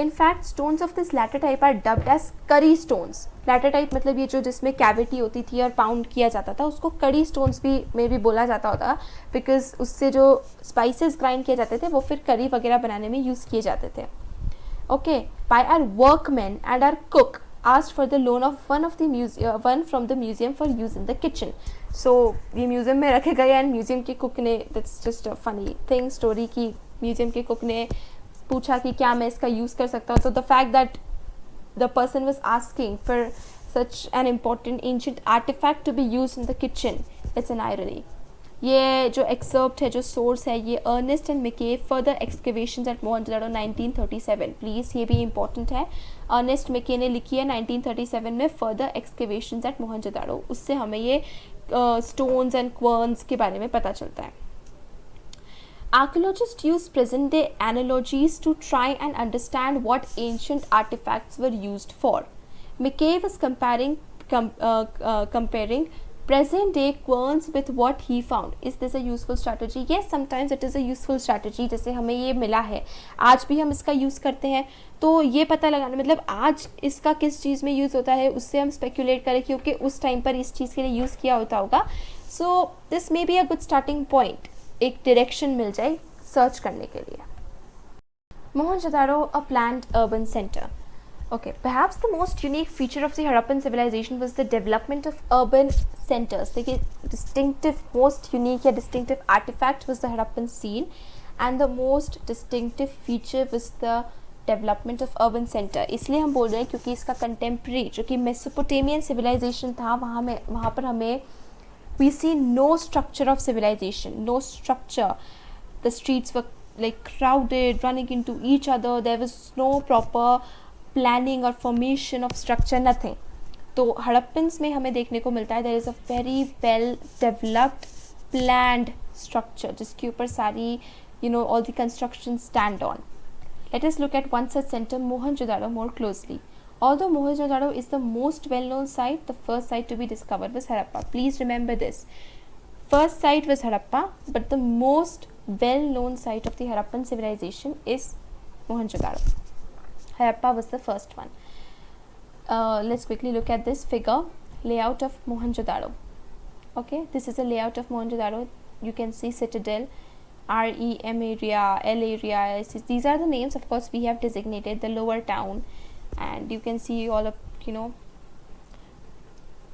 in fact stones of this latter type are dubbed as curry stones. Latter type मतलब ये जो जिसमें कैविटी होती थी और पाउंड किया जाता था, उसको कड़ी स्टोन्स भी बोला जाता होता, बिकॉज उससे जो स्पाइसेस ग्राइंड किए जाते थे वो फिर करी वगैरह बनाने में यूज़ किए जाते थे. Okay, by our workman and our cook asked for the loan of one from the museum for use in the kitchen. So ये म्यूज़ियम में रखे गए एंड म्यूज़ियम के कुक ने, that's just a funny thing story कि म्यूज़ियम के कुक ने पूछा कि क्या मैं इसका यूज़ कर सकता हूँ. तो the fact that the person was asking for such an important ancient artifact to be used in the kitchen, it's an irony. ये जो excerpt है, जो source है, ये Ernest and Mackay further excavations at Mohenjo-daro 1937. Please ये भी important है. Ernest Mackay ने लिखी है 1937 में further excavations at Mohenjo-daro. उससे हमें ये stones and querns के बारे में पता चलता है. Archaeologists use present-day analogies to try and understand what ancient artifacts were used for. Mackay was comparing present day querns with what he found. Is this a useful strategy? Yes, sometimes it is a useful strategy. जैसे हमें ये मिला है, आज भी हम इसका यूज़ करते हैं, तो ये पता लगाना, मतलब आज इसका किस चीज़ में यूज़ होता है, उससे हम स्पेकुलेट करें क्योंकि उस टाइम पर इस चीज़ के लिए यूज़ किया होता होगा. So this may be a good starting point, एक डायरेक्शन मिल जाए सर्च करने के लिए. Mohenjo-daro, a planned urban center. Okay, perhaps the most unique feature of the Harappan civilization was the development of urban centers. The distinctive, most unique या distinctive artifact was the Harappan scene, and the most distinctive feature was the development of urban center. इसलिए हम बोल रहे हैं क्योंकि इसका contemporary जो कि Mesopotamian civilization था, वहाँ पर हमें we see no structure of civilization, no structure. The streets were like crowded, running into each other. There was no proper planning or formation of structure, nothing. तो हड़प्पन्स में हमें देखने को मिलता है there is a very well developed planned structure जिसके ऊपर सारी all the constructions stand on. Let us look at one such center, Mohenjo-daro, more closely. Although Mohenjo-daro is the most well-known site, the first site to be discovered was Harappa. Please remember this. First site was Harappa, but the most well-known site of the Harappan civilization is Mohenjo-daro. Harappa was the first one. Let's quickly look at this figure, layout of Mohenjo-daro. Okay, this is a layout of Mohenjo-daro. You can see citadel, REM area, L area. These are the names, of course, we have designated the lower town, and you can see all of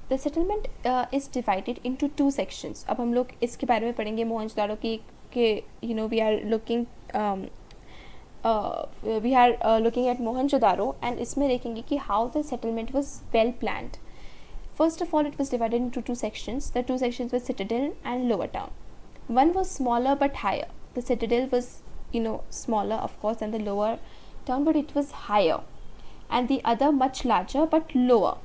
the settlement is divided into two sections. अब हम लोग इसके बारे में पढ़ेंगे मोहनजोदारो की we are looking at Mohenjo-daro, and इसमें देखेंगे कि how the settlement was well planned. First of all, it was divided into two sections. The two sections were citadel and lower town. One was smaller but higher. The citadel was smaller, of course, than the lower town, but it was higher, and the other much larger but lower.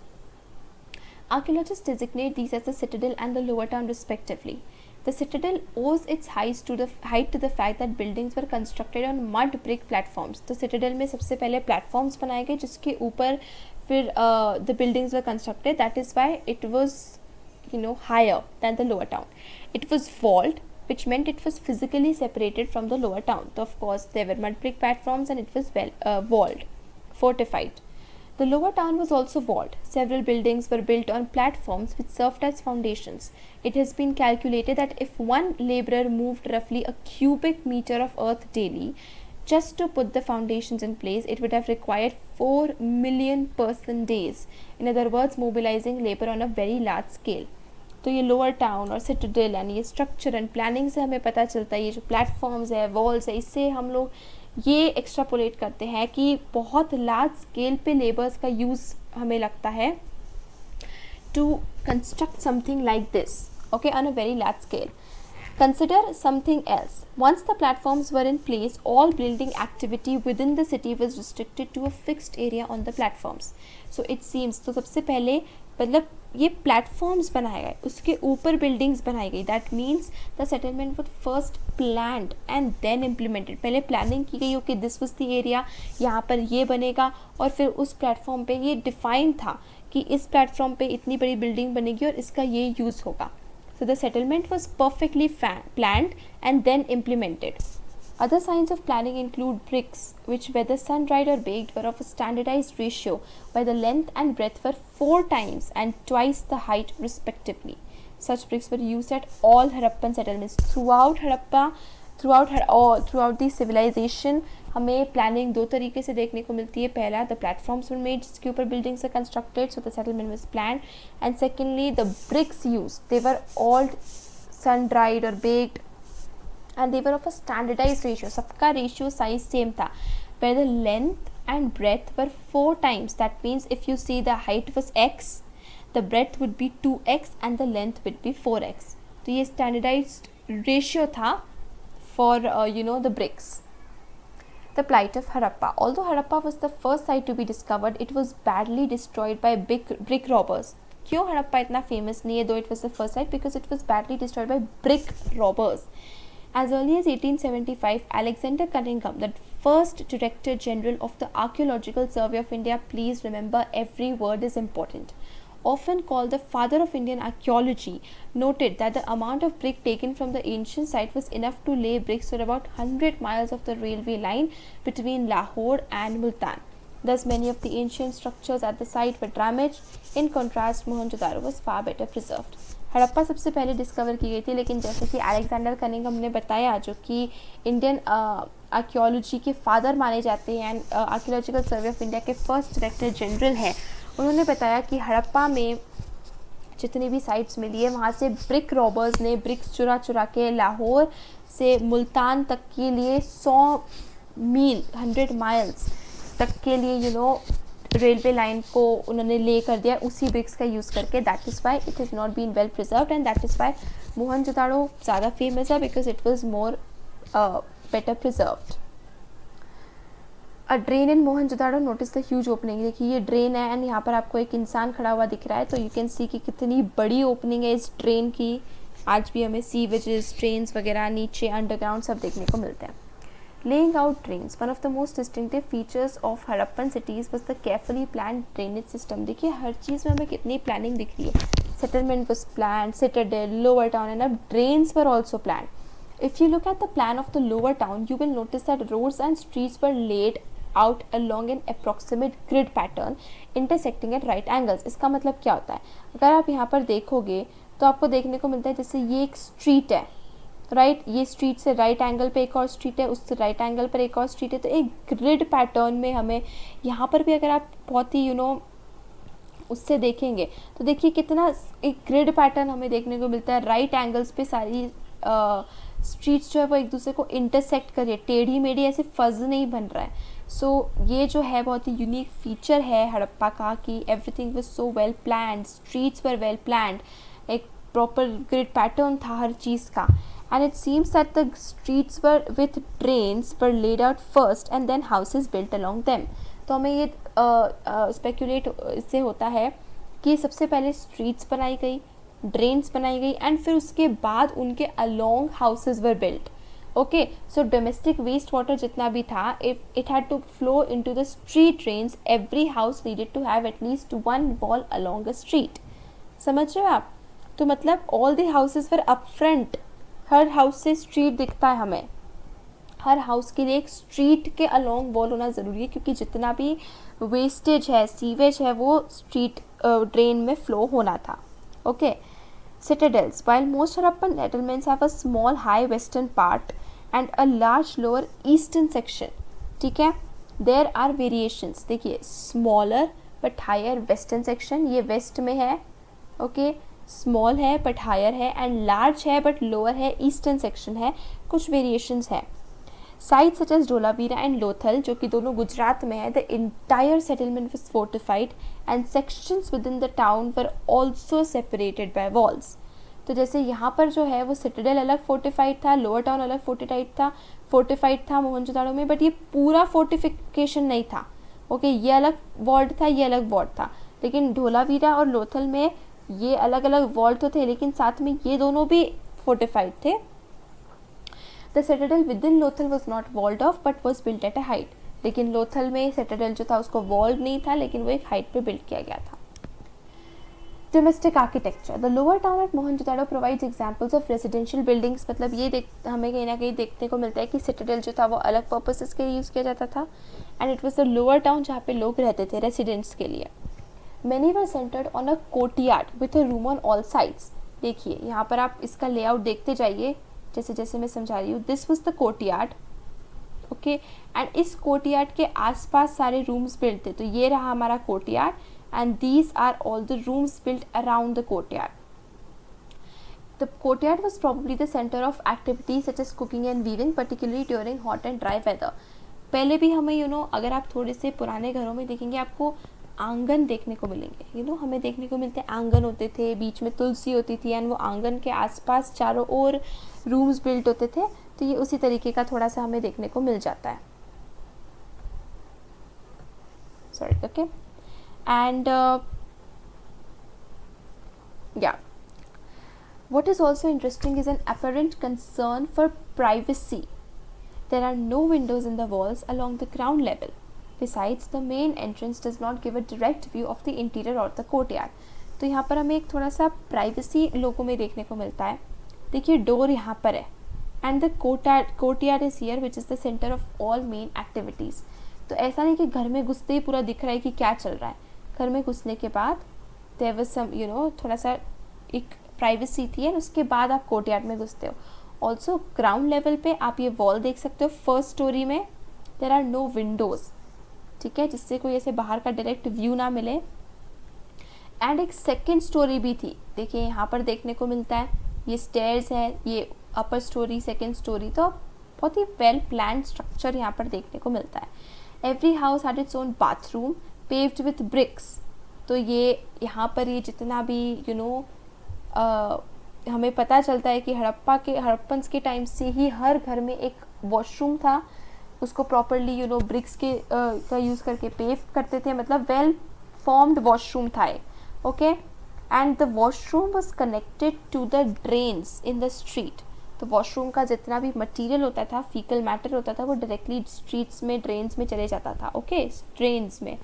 Archaeologists designate these as the citadel and the lower town respectively. The citadel owes its height to the fact that buildings were constructed on mud brick platforms. तो citadel में सबसे पहले platforms बनाए गए जिसके ऊपर फिर the buildings were constructed. That is why it was higher than the lower town. It was walled, which meant it was physically separated from the lower town. So of course there were mud brick platforms and it was walled, fortified. The lower town was also walled. Several buildings were built on platforms which served as foundations. It has been calculated that if one laborer moved roughly a cubic meter of earth daily just to put the foundations in place, it would have required 4 million person days. In other words, mobilizing labor on a very large scale. तो ये लोअर टाउन और सिटाडेल यानी ये स्ट्रक्चर एंड प्लानिंग से हमें पता चलता है, ये जो प्लेटफॉर्म्स है, वॉल्स है, इससे हम लोग ये एक्स्ट्रापोलेट करते हैं कि बहुत लार्ज स्केल पे लेबर्स का यूज़ हमें लगता है to construct something like this, okay, on a very large scale. Consider something else. Once the platforms were in place, all building activity within the city was restricted to a fixed area on the platforms. So it seems, तो सबसे पहले मतलब ये प्लेटफॉर्म्स बनाए गए, उसके ऊपर बिल्डिंग्स बनाई गई. That means the settlement was first planned and then implemented. पहले प्लानिंग की गई, okay this was the area, यहाँ पर ये बनेगा, और फिर उस प्लेटफॉर्म पे ये डिफाइन था कि इस प्लेटफॉर्म पे इतनी बड़ी बिल्डिंग बनेगी और इसका ये यूज़ होगा. So the settlement was perfectly planned and then implemented. Other signs of planning include bricks, which whether sun-dried or baked were of a standardized ratio, where the length and breadth were 4 times and twice the height respectively. Such bricks were used at all Harappan settlements. Throughout Harappa, throughout the civilization, हमें प्लानिंग दो तरीके से देखने को मिलती है. पहला, द प्लेटफॉर्म्स वर मेड जिसके ऊपर buildings are constructed, so the settlement was planned. And secondly, the bricks used, they were all sun dried or baked and they were of a standardised ratio. सबका रेशियो साइज सेम था. Where the length and breadth were 4 times. That means if you see the height was x, the breadth would be 2x and the length would be 4x. तो ये स्टैंडर्डाइज्ड रेशियो था for the bricks. The plight of Harappa. Although Harappa was the first site to be discovered, it was badly destroyed by brick robbers. क्यों हड़प्पा इतना फेमस नहीं है, though it was the first site? Because it was badly destroyed by brick robbers. As early as 1875, Alexander Cunningham, the first Director General of the Archaeological Survey of India, please remember every word is important, often called the father of Indian archaeology, noted that the amount of brick taken from the ancient site was enough to lay bricks for about 100 miles of the railway line between Lahore and Multan. Thus, many of the ancient structures at the site were damaged. In contrast, Mohenjo-daro was far better preserved. Harappa सबसे पहले डिस्कवर की गई थी, लेकिन जैसे कि अलेक्जेंडर कनिंघम ने बताया, जो कि इंडियन आर्कियोलॉजी के फादर माने जाते हैं and archaeological Survey of India के फर्स्ट डायरेक्टर जनरल हैं, उन्होंने बताया कि हड़प्पा में जितनी भी साइट्स मिली है वहाँ से ब्रिक रॉबर्स ने ब्रिक्स चुरा चुरा के लाहौर से मुल्तान तक के लिए 100 मील 100 माइल्स तक के लिए रेलवे लाइन को उन्होंने ले कर दिया उसी ब्रिक्स का यूज़ करके. That is why it is not been well preserved and that is why Mohenjodaro ज़्यादा फेमस है, because it was more better preserved. A drain in Mohenjodaro, notice the huge opening. देखिए ये ड्रेन है एंड यहाँ पर आपको एक इंसान खड़ा हुआ दिख रहा है, तो यू कैन सी कि कितनी बड़ी ओपनिंग है इस ड्रेन की. आज भी हमें सीवेजेस, ट्रेन्स वगैरह नीचे अंडरग्राउंड सब देखने को मिलते हैं. Laying out drains, one of the most distinctive features of Harappan cities was the carefully planned drainage system. देखिए हर चीज़ में हमें कितनी प्लानिंग दिख रही है. Settlement was planned, citadel, lower town, and अब drains were also planned. If you look at the plan of the lower town, you will notice that roads and streets were laid out along an approximate grid pattern, intersecting at right angles. इसका मतलब क्या होता है? अगर आप यहाँ पर देखोगे तो आपको देखने को मिलता है जैसे ये एक स्ट्रीट है, राइट, ये स्ट्रीट से राइट एंगल पे एक और स्ट्रीट है, उससे राइट एंगल पर एक और स्ट्रीट है, तो एक ग्रिड पैटर्न में हमें यहाँ पर भी अगर आप बहुत ही उससे देखेंगे तो देखिए कितना एक ग्रिड पैटर्न हमें देखने को मिलता है. राइट एंगल्स पे सारी स्ट्रीट्स जो है वो एक दूसरे को इंटरसेक्ट कर रही है, टेढ़ी मेढ़ी ऐसे फज नहीं बन रहा है. सो ये जो है बहुत ही यूनिक फीचर है हड़प्पा का कि everything was so well planned, streets were well planned, एक प्रॉपर ग्रिड पैटर्न था हर चीज़ का. And it seems that the streets were with drains were laid out first and then houses built along them. तो हमें ये स्पेकुलेट इससे होता है कि सबसे पहले स्ट्रीट्स बनाई गई, ड्रेन्स बनाई गई एंड फिर उसके बाद उनके along houses were built. Okay, so domestic waste water जितना भी था, if it had to flow into the street drains, every house needed to have at least one wall along a street. समझ रहे हो आप? तो मतलब all the houses were up front. हर हाउस से स्ट्रीट दिखता है हमें, हर हाउस के लिए एक स्ट्रीट के अलोंग वॉल होना ज़रूरी है, क्योंकि जितना भी वेस्टेज है, सीवेज है, वो स्ट्रीट ड्रेन में फ्लो होना था. Okay, citadels. While most Harappan settlements have a small high western part and a large lower eastern section. ठीक है, देयर आर वेरिएशंस. देखिए smaller but higher western section, ये वेस्ट में है. ओके, स्मॉल है बट हायर है, एंड लार्ज है बट लोअर है, ईस्टर्न सेक्शन है. कुछ वेरिएशंस है. Sites such as Dholavira and Lothal, जो कि दोनों गुजरात में है, the entire settlement was fortified and sections with in the town were also separated by walls. तो जैसे यहाँ पर जो है वो सिटाडेल अलग फोर्टिफाइड था, लोअर टाउन अलग फोर्टिफाइड था मोहनजोदाड़ो में, बट ये पूरा फोर्टिफिकेशन नहीं था. ओके, ये अलग वॉल्ड था, ये अलग वॉर्ड था. लेकिन ढोलावीरा और लोथल में ये अलग अलग वॉल तो थे, लेकिन साथ में ये दोनों भी फोर्टिफाइड थे. The citadel within Lothal was not walled off but was built at a height. लेकिन लोथल में सेटाडेल जो था उसको वॉल्ड नहीं था, लेकिन वो एक हाइट पे बिल्ट किया गया था. Domestic architecture. The lower town eight Mohenjodaro provides examples of residential buildings. मतलब ये हमें कहीं ना कहीं देखने को मिलता है कि सिटाडेल जो था वो अलग पर्पसेस के लिए यूज़ किया जाता था, and it was the lower town जहाँ पे लोग रहते थे रेसिडेंट्स के लिए. Many were centered on a courtyard with a room on all sides. देखिए यहाँ पर आप इसका लेआउट देखते जाइए जैसे जैसे मैं समझा रही हूँ. This was the courtyard. Okay, and इस कोर्टयार्ड के आसपास सारे रूम्स बिल्ट थे. तो ये रहा हमारा courtyard and these are all the rooms built around the courtyard. The courtyard was probably the center of activities such as cooking and weaving, particularly during hot and dry weather. पहले भी हमें अगर आप थोड़े से पुराने घरों में देखेंगे आपको आंगन देखने को मिलेंगे. हमें देखने को मिलते हैं आंगन होते थे, बीच में तुलसी होती थी, एंड वो आंगन के आसपास चारों ओर रूम्स बिल्ट होते थे. तो ये उसी तरीके का थोड़ा सा हमें देखने को मिल जाता है. सॉरी. ओके, एंड या what is also interesting is an apparent concern for privacy. There are no windows in the walls along the ground level. Besides, the main entrance does not give a direct view of the interior or the courtyard. तो यहाँ पर हमें एक थोड़ा सा प्राइवेसी लोगों में देखने को मिलता है. देखिए डोर यहाँ पर है and the courtyard is here which is the centre of all main activities. तो ऐसा नहीं कि घर में घुसते ही पूरा दिख रहा है कि क्या चल रहा है. घर में घुसने के बाद देयर वाज सम थोड़ा सा एक प्राइवेसी थी एंड उसके बाद आप कोर्टयार्ड में घुसते हो. ऑल्सो ग्राउंड लेवल पे आप ये वॉल देख सकते हो. फर्स्ट स्टोरी में देर आर नो विंडोज़, ठीक है, जिससे कोई ऐसे बाहर का डायरेक्ट व्यू ना मिले. एंड एक सेकेंड स्टोरी भी थी. देखिए यहाँ पर देखने को मिलता है ये स्टेयर्स है, ये अपर स्टोरी, सेकेंड स्टोरी. तो बहुत ही वेल प्लान स्ट्रक्चर यहाँ पर देखने को मिलता है. Every house had its own bathroom paved with bricks. तो ये यहाँ पर ये जितना भी हमें पता चलता है कि हड़प्पन्स के टाइम से ही हर घर में एक वॉशरूम था. उसको प्रॉपरली ब्रिक्स के का यूज़ करके पेव करते थे. मतलब वेल फॉर्म्ड वॉशरूम था ये. Okay. And the washroom was connected to the drains in the street. तो वॉशरूम का जितना भी मटेरियल होता था, फीकल मैटर होता था, वो डायरेक्टली स्ट्रीट्स में, ड्रेन्स में चले जाता था. ओके, ड्रेन्स में.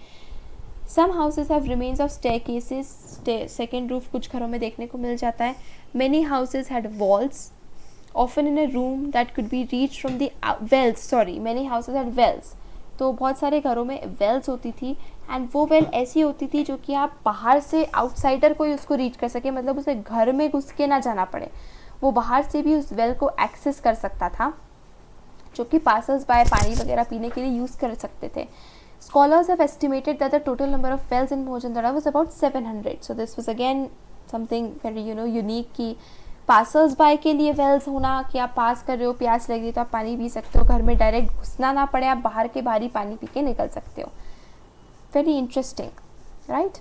Some houses have remains of staircases. Second roof कुछ घरों में देखने को मिल जाता है. Many houses had walls often in a room that could be reached from the wells. Many houses had wells. तो बहुत सारे घरों में वेल्स होती थी एंड वो वेल ऐसी होती थी जो कि आप बाहर से आउटसाइडर कोई उसको रीच कर सके. मतलब उसे घर में घुस के ना जाना पड़े, वो बाहर से भी उस वेल को एक्सेस कर सकता था, जो कि पासर्स बाय पानी वगैरह पीने के लिए यूज़ कर सकते थे. Scholars have estimated that the total number of wells in Mohenjo-daro was about 700. So this was again something very unique कि पासर्स बाय के लिए वेल्स होना, कि आप पास कर रहे हो, प्यास लगी तो आप पानी पी सकते हो, घर में डायरेक्ट घुसना ना पड़े, आप बाहर के बाहर ही पानी पी के निकल सकते हो. Very interesting, right.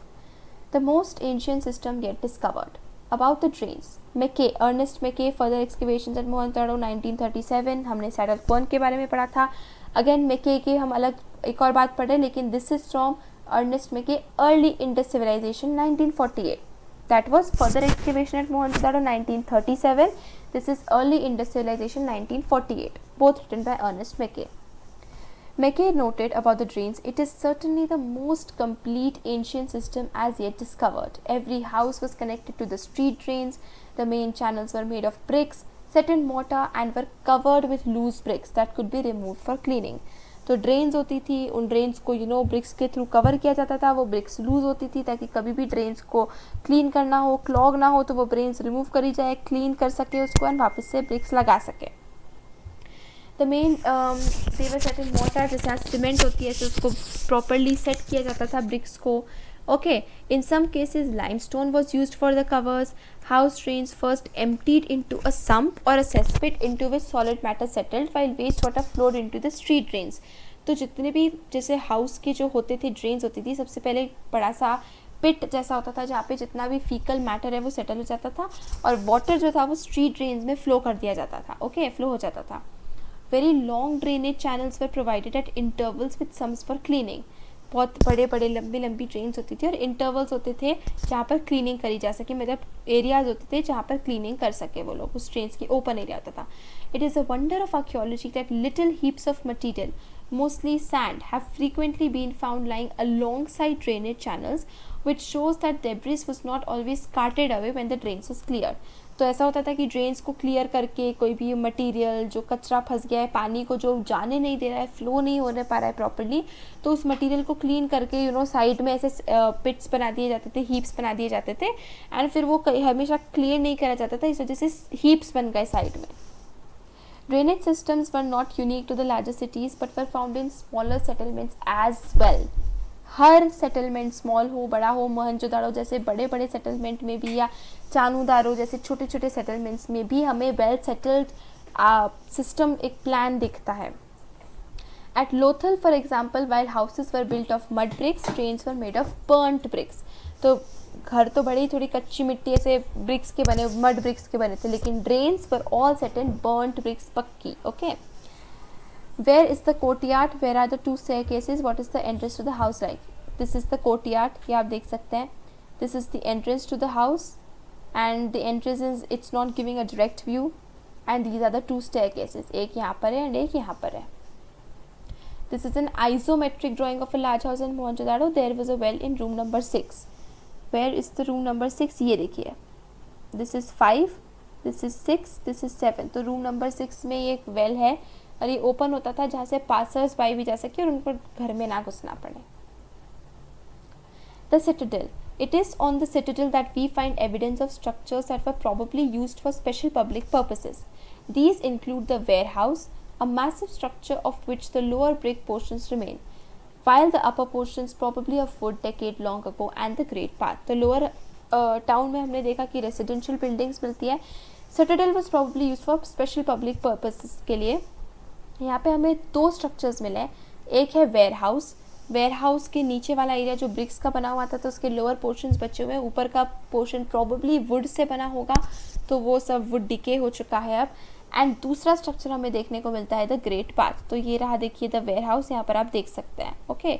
The most ancient system get discovered. About the drains. Mackay, Ernest Mackay, further excavations at Mohenjodaro 1937. हमने सैडल पॉइंट के बारे में पढ़ा था. अगेन मैके के हम अलग एक और बात पढ़ रहे हैं, लेकिन this is from Ernest Mackay, early Indus civilisation 1948. That was further excavation at Mohenjo-daro 1937. This is early Indus civilization 1948. Both written by Ernest Mackay. Mackay noted about the drains, it is certainly the most complete ancient system as yet discovered. Every house was connected to the street drains. The main channels were made of bricks, set in mortar and were covered with loose bricks that could be removed for cleaning. तो ड्रेन्स होती थी, उन ड्रेन्स को ब्रिक्स के थ्रू कवर किया जाता था. वो ब्रिक्स लूज होती थी ताकि कभी भी ड्रेन्स को क्लीन करना हो, क्लॉग ना हो, तो वो ड्रेन्स रिमूव करी जाए, क्लीन कर सके उसको एंड वापस से ब्रिक्स लगा सके. द मेन देवर सेट इन मोर्टार, जैसे आज सीमेंट होती है, ऐसे उसको प्रॉपरली सेट किया जाता था ब्रिक्स को. Okay, in some cases limestone was used for the covers. House drains first emptied into a sump or a cesspit into which solid matter settled while wastewater flowed into the street drains. तो जितने भी जैसे हाउस के जो होते थे ड्रेन्स होती थी, सबसे पहले बड़ा सा पिट जैसा होता था जहाँ पे जितना भी फीकल मैटर है वो सेटल हो जाता था और वाटर जो था वो स्ट्रीट ड्रेन्स में फ्लो कर दिया जाता था. ओके, फ्लो हो जाता था. Very long drainage channels were provided eight intervals with sums for cleaning. बहुत बड़े बड़े लंबी ड्रेन्स होती थी और इंटरवल्स होते थे जहाँ पर क्लीनिंग करी जा सके. मतलब एरियाज होते थे जहाँ पर क्लीनिंग कर सके वो लोग. उस ड्रेन्स की ओपन एरिया होता था. It is a wonder of archaeology that little heaps of material, mostly sand, have frequently been found lying alongside drainage channels, which shows that debris was not always carted away when the drains was cleared. तो ऐसा होता था कि ड्रेन्स को क्लियर करके कोई भी मटेरियल जो कचरा फंस गया है, पानी को जो जाने नहीं दे रहा है, फ्लो नहीं होने पा रहा है प्रॉपर्ली, तो उस मटेरियल को क्लीन करके साइड में ऐसे पिट्स बना दिए जाते थे, हीप्स बना दिए जाते थे एंड फिर वो हमेशा क्लियर नहीं करा जाता था, इस वजह से हीप्स बन गए साइड में. Drainage systems were not unique to the larger cities but were found in smaller settlements as well. Her settlement, small हो बड़ा हो, मोहनजोदाड़ो जैसे बड़े बड़े सेटलमेंट में भी या चानूदारो जैसे छोटे छोटे सेटलमेंट्स में भी हमें वेल सेटल्ड सिस्टम, एक प्लान दिखता है. At Lothal, for example, while houses were built of mud bricks, drains were made of burnt bricks. तो घर तो बड़ी थोड़ी कच्ची मिट्टी ऐसे ब्रिक्स के बने, मड ब्रिक्स के बने थे, लेकिन drains were all set in burnt bricks, पक्की. Okay. Where is the courtyard, where are the two staircases, what is the entrance to the house like. This is the courtyard, ये आप देख सकते हैं. This is the entrance to the house and the entrance is, it's not giving a direct view and these are the two staircases. एक यहाँ पर है एंड एक यहाँ पर है. This is an isometric drawing of a large house in Mohenjo-daro. There was a well in room number 6. Where is the room number 6, ये देखिए, this is 5, this is 6, this is 7। तो रूम नंबर 6 में ये एक वेल है और ये ओपन होता था जहाँ से पासर्स बाई भी जा सके और उनको घर में ना घुसना पड़े। The citadel. It is on the citadel that we find evidence of structures that were probably used for special public purposes. These include the warehouse, a massive structure of which the lower brick portions remain, while the upper portions probably of wood decade long ago, and the Great Path. The lower town में हमने देखा कि residential buildings मिलती है. Citadel was probably used for special public purposes के लिए. यहाँ पे हमें 2 स्ट्रक्चर्स मिले हैं. एक है वेयरहाउस के नीचे वाला एरिया जो ब्रिक्स का बना हुआ था, तो उसके लोअर पोर्शंस बचे हुए हैं, ऊपर का पोर्शन प्रॉबेबली वुड से बना होगा, तो वो सब वुड डिके हो चुका है अब. एंड दूसरा स्ट्रक्चर हमें देखने को मिलता है द ग्रेट पाथ. तो ये रहा, देखिए द वेयरहाउस, यहाँ पर आप देख सकते हैं. Okay,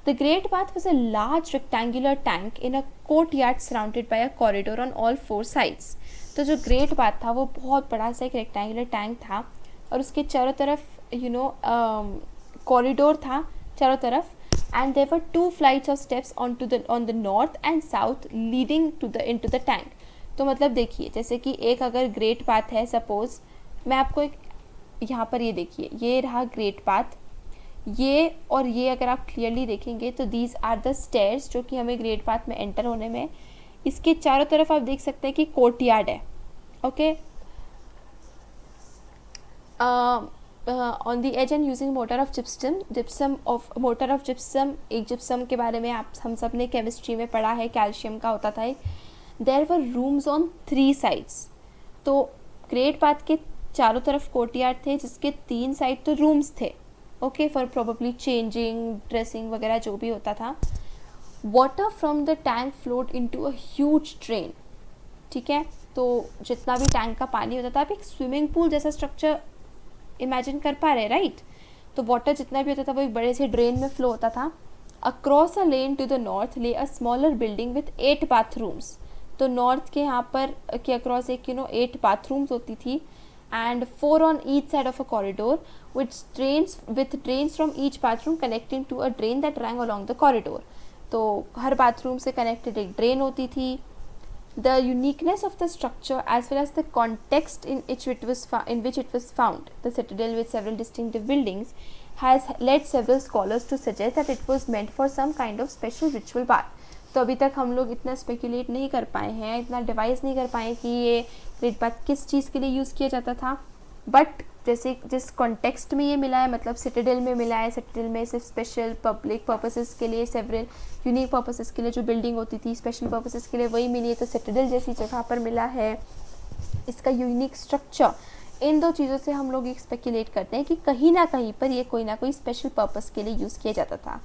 the great path was a large rectangular tank in a court yard surrounded by a corridor on all 4 sides. तो जो ग्रेट पाथ था वो बहुत बड़ा सा एक रेक्टेंगुलर टैंक था और उसके चारों तरफ कॉरिडोर था चारों तरफ. And there were 2 flights of steps on the north and south leading into the tank. तो मतलब देखिए, जैसे कि एक अगर ग्रेट पाथ है, सपोज मैं आपको एक यहाँ पर ये देखिए, ये रहा ग्रेट पाथ, ये और ये अगर आप क्लियरली देखेंगे तो दीज आर द स्टेयर्स जो कि हमें ग्रेट पाथ में एंटर होने में. इसके चारों तरफ आप देख सकते हैं कि कोर्टयार्ड है. Okay, on the edge and using mortar of gypsum. एक जिप्सम के बारे में हम सब ने केमिस्ट्री में पढ़ा है, कैल्शियम का होता था. There were rooms on 3 sides. तो ग्रेट पाथ के चारों तरफ कोर्टयार्ड थे जिसके 3 साइड तो रूम्स थे. Okay, for probably changing, dressing वगैरह जो भी होता था. Water from the tank flowed into a huge drain. ठीक है, तो जितना भी टैंक का पानी होता था, आप एक स्विमिंग पूल जैसा स्ट्रक्चर इमेजिन कर पा रहे हैं, राइट? तो वाटर जितना भी होता था वो एक बड़े से ड्रेन में फ्लो होता था. Across a lane to the north lay a smaller building with 8 bathrooms. तो नॉर्थ के यहाँ पर के अक्रॉस एक 8 बाथरूम्स होती थी. And 4 on each side of a corridor which drains from each bathroom connecting to a drain that rang along the corridor. तो हर बाथरूम से कनेक्टेड एक ड्रेन होती थी. The uniqueness of the structure as well as the context in which it was found, the citadel with several distinctive buildings, has led several scholars to suggest that it was meant for some kind of special ritual bath. तो अभी तक हम लोग इतना स्पेकुलेट नहीं कर पाए हैं, इतना डिवाइस नहीं कर पाए कि ये ग्रेट बाथ किस चीज़ के लिए यूज़ किया जाता था. बट जैसे जिस कॉन्टेक्स्ट में ये मिला है, मतलब सिटाडेल में मिला है, सिटाडेल में सिर्फ स्पेशल पब्लिक पर्पसेस के लिए, सेवरल यूनिक पर्पसेस के लिए जो बिल्डिंग होती थी स्पेशल पर्पसेस के लिए वही मिली है. तो सिटाडेल जैसी जगह पर मिला है, इसका यूनिक स्ट्रक्चर, इन 2 चीज़ों से हम लोग एक स्पेकुलेट करते हैं कि कहीं ना कहीं पर ये कोई ना कोई स्पेशल पर्पस के लिए यूज़ किया जाता था.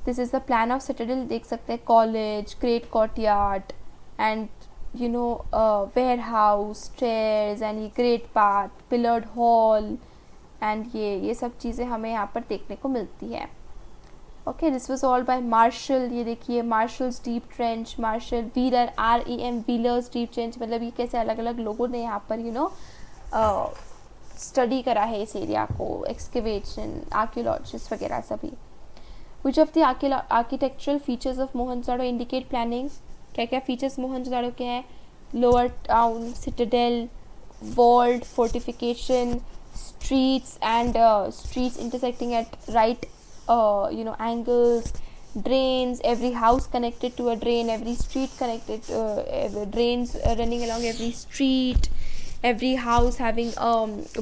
This is the plan of Citadel. देख सकते हैं college, great courtyard and warehouse, stairs and ये great path, pillared hall and ये सब चीज़ें हमें यहाँ पर देखने को मिलती है. Okay, this was all by Marshall. ये देखिए Marshall's deep trench, Marshall Wheeler, REM Wheeler's deep trench. मतलब ये कैसे अलग अलग लोगों ने यहाँ पर स्टडी करा है इस एरिया को, एक्सकेवेशन, आर्कियोलॉजिस्ट वगैरह सभी. Which of the architectural features of Mohenjodaro indicate planning. क्या क्या फीचर्स मोहनजोदड़ो के हैं? Lower town, citadel, walled, fortification, streets and streets intersecting at right angles, drains, every house connected to a drain, every street connected, drains running along every street, every house having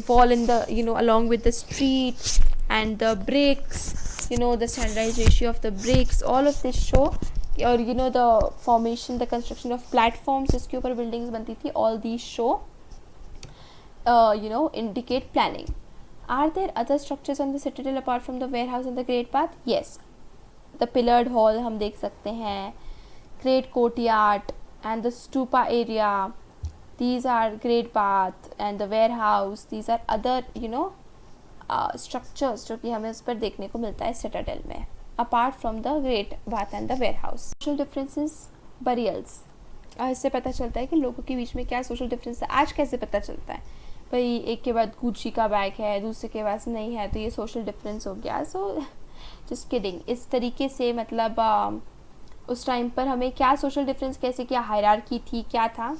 wall in the along with the street, and the bricks, the standardized ratio of the bricks. All of this show, or the formation, the construction of platforms जिसके ऊपर buildings बनती थी. All these show indicate planning. Are there other structures on the citadel apart from the warehouse and the great path? Yes, the pillared hall हम देख सकते हैं, great courtyard and the stupa area. These are great path and the warehouse. These are other structures जो कि हमें उस पर देखने को मिलता है citadel में, apart from the great bath and the warehouse. Social differences, burials. इससे पता चलता है कि लोगों के बीच में क्या सोशल डिफरेंस है. आज कैसे पता चलता है भाई एक के बाद गुच्ची का बैग है, दूसरे के पास नहीं है, तो ये सोशल डिफरेंस हो गया. So just kidding. इस तरीके से मतलब उस टाइम पर हमें क्या सोशल डिफरेंस, कैसे क्या हायरार्की थी, क्या था।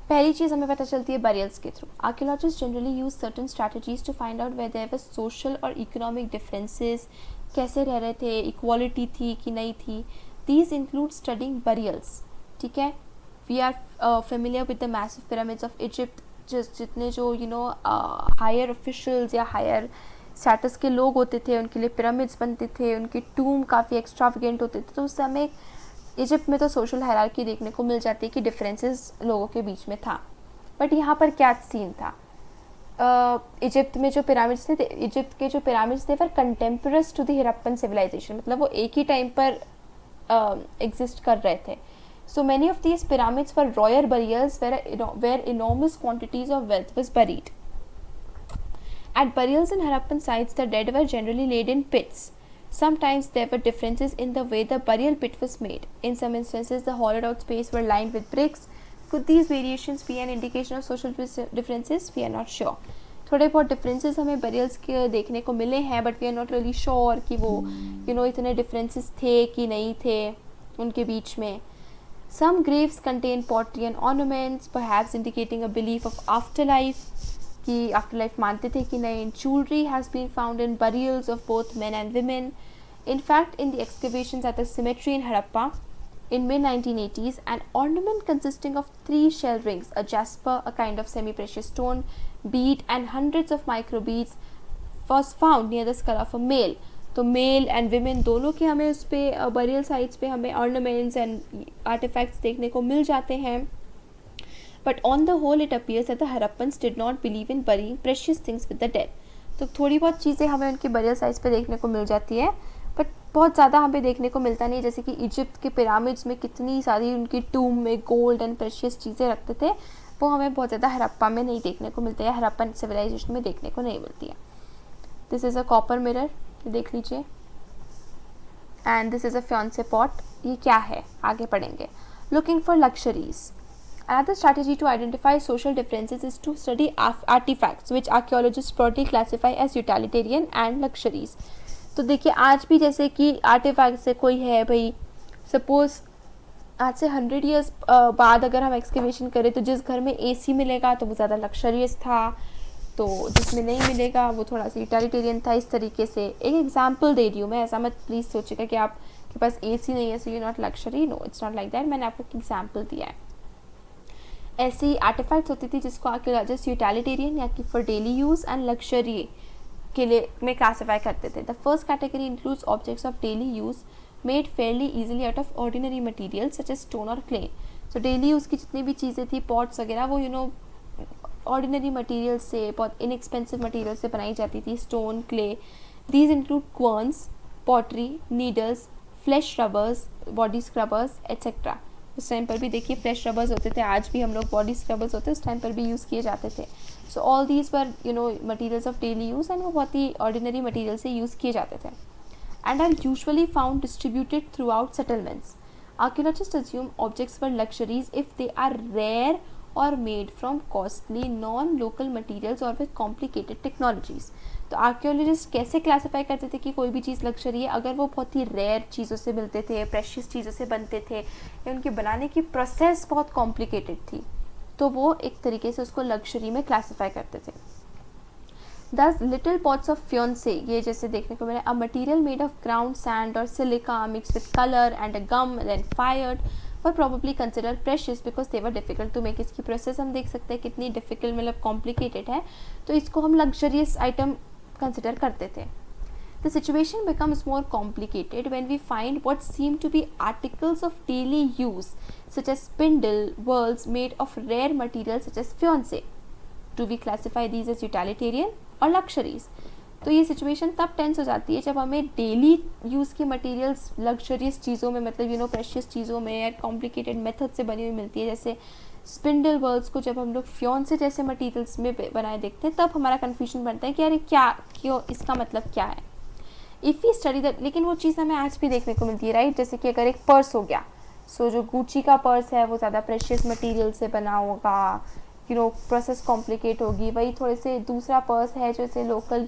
पहली चीज़ हमें पता चलती है बरियल्स के through. Archaeologist generally use certain strategies to find out where there was social और इकोनॉमिक डिफरेंसेस, कैसे रह रहे थे, इक्वालिटी थी कि नहीं थी। दीज इंक्लूड स्टडिंग बरियल्स, ठीक है। We are familiar with the massive pyramids of Egypt, जितने जो हायर ऑफिशियल्स या हायर स्टेटस के लोग होते थे उनके लिए पिरामिड्स बनते थे, उनके टूम काफ़ी एक्स्ट्रावेगेंट होते थे। तो उससे हमें इजिप्ट में तो सोशल हायरार्की देखने को मिल जाती है कि डिफरेंसेस लोगों के बीच में था। बट यहाँ पर क्या सीन था, इजिप्ट में जो पिरामिड्स थे, इजिप्ट के जो पिरामिड्स थे वर कंटेम्परस टू द हड़प्पन सिविलाइजेशन, मतलब वो एक ही टाइम पर एग्जिस्ट कर रहे थे। So many of these pyramids were royal burials where enormous quantities of wealth was buried. At burials in Harappan sites, the dead were generally laid in pits. Sometimes there were differences in the way the burial pit was made. In some instances, the hollowed out space were lined with bricks. Could these variations be an indication of social differences? We are not sure. थोड़े बहुत differences हमें burials के देखने को मिले हैं, but we are not really sure कि वो इतने differences थे कि नहीं थे उनके बीच में. Some graves contain pottery and ornaments, perhaps indicating a belief of afterlife. कि आफ्टर लाइफ मानते थे कि नहीं. Jewelry has been found in burials of both men and women. In fact, in the excavations at the cemetery in Harappa in mid-1980s, an ornament consisting of 3 shell rings, a jasper, a kind of semi-precious stone, bead and hundreds of microbeads was found near the skull of a male. तो मेल एंड विमेन दोनों के हमें उस पर बरियल साइट्स पे हमें ऑर्नामेंट्स एंड आर्टिफैक्ट्स देखने को मिल जाते हैं. But on the whole, it appears that the Harappans did not believe in burying precious things with the dead. तो थोड़ी बहुत चीज़ें हमें उनकी बरियल साइट्स पे देखने को मिल जाती है, बट बहुत ज़्यादा हमें देखने को मिलता नहीं. जैसे कि इजिप्ट के पिरामिड्स में कितनी सारी उनकी टूम में गोल्ड एंड प्रेशियस चीज़ें रखते थे, वो हमें बहुत ज़्यादा हड़प्पा में नहीं देखने को मिलती है, हड़प्पन सिविलाइजेशन में देखने को नहीं मिलती है. This is a copper mirror, देख लीजिए. And this is a faience pot. ये क्या है आगे पढ़ेंगे. Looking for luxuries. Another strategy to identify social differences is to study artifacts, which archaeologists broadly classify as utilitarian and luxuries. तो देखिए आज भी जैसे कि आर्टिफैक्ट से कोई है भाई, सपोज आज से 100 ईयर्स बाद अगर हम एक्सकेवेशन करें तो जिस घर में AC मिलेगा तो वो ज़्यादा लक्शरियस था, तो जिसमें नहीं मिलेगा वो थोड़ा सा यूटिलिटेरियन था. इस तरीके से एक एग्जांपल दे रही हूँ मैं, ऐसा मत प्लीज़ सोचिएगा कि आपके पास AC नहीं है so you not luxury. No, it's not like that. मैंने आपको एक एग्जाम्पल दिया है. ऐसी आर्टिफैक्ट्स होती थी जिसको आर्कियोलॉजिस्ट यूटिलिटेरियन या कि for daily use and luxury के लिए में क्लासीफाई करते थे. The first category includes objects of daily use made fairly easily out of ordinary material such as stone और क्ले. तो डेली यूज़ की जितनी भी चीज़ें थी, पॉट्स वगैरह, वो ऑर्डिनरी मटेरियल से, बहुत इनएक्सपेंसिव मटेरियल से बनाई जाती थी, stone, clay. These include querns, pottery, needles, flesh rubbers, body scrubbers et cetera. उस टाइम पर भी देखिए फ्रेश रबर्स होते थे, आज भी हम लोग बॉडी स्क्रबर्स होते हैं, उस टाइम पर भी यूज़ किए जाते थे. So all these were materials of daily use and वो बहुत ही ऑर्डिनरी मटीरियल से यूज़ किए जाते थे. And are usually found distributed throughout settlements. Archaeologist assume objects were luxuries if they are rare or made from costly non local materials or with complicated technologies. तो आर्कियोलॉजिस्ट कैसे क्लासीफाई करते थे कि कोई भी चीज़ लग्जरी है, अगर वो बहुत ही रेयर चीज़ों से मिलते थे, प्रेशियस चीज़ों से बनते थे, या उनके बनाने की प्रोसेस बहुत कॉम्प्लिकेटेड थी, तो वो एक तरीके से उसको लग्जरी में क्लासीफाई करते थे. दस लिटिल पॉट्स ऑफ फ्योंसे, ये जैसे देखने को मिला, a material made of ground sand or silica mix with colour and a gum then fired were probably considered precious because they were difficult to make. इसकी प्रोसेस हम देख सकते हैं कितनी डिफिकल्ट, मतलब कॉम्प्लिकेटेड है, तो इसको हम लग्जरियस आइटम कंसिडर करते थे. The situation becomes more complicated when we find what seem to be articles of daily use such as spindle whorls made of rare materials such as fiance. Do we classify these as utilitarian or luxuries? तो ये सिचुएशन तब टेंस हो जाती है जब हमें डेली यूज़ की मटेरियल्स लग्जरियस चीज़ों में, मतलब प्रेशियस चीज़ों में या कॉम्प्लिकेटेड मेथड से बनी हुई मिलती है. जैसे स्पिंडल वर्ल्स को जब हम लोग फ्योंसे जैसे मटेरियल्स में बनाए देखते हैं तब हमारा कन्फ्यूजन बनता है कि यार क्या, क्यों, इसका मतलब क्या है. इफ़ वी स्टडी दैट, लेकिन वो चीज़ हमें आज भी देखने को मिलती है, राइट. जैसे कि अगर एक पर्स हो गया, सो जो गुची का पर्स है वो ज़्यादा प्रेशियस मटेरियल से बना होगा, प्रोसेस कॉम्प्लिकेट होगी. वही थोड़े से दूसरा पर्स है जैसे local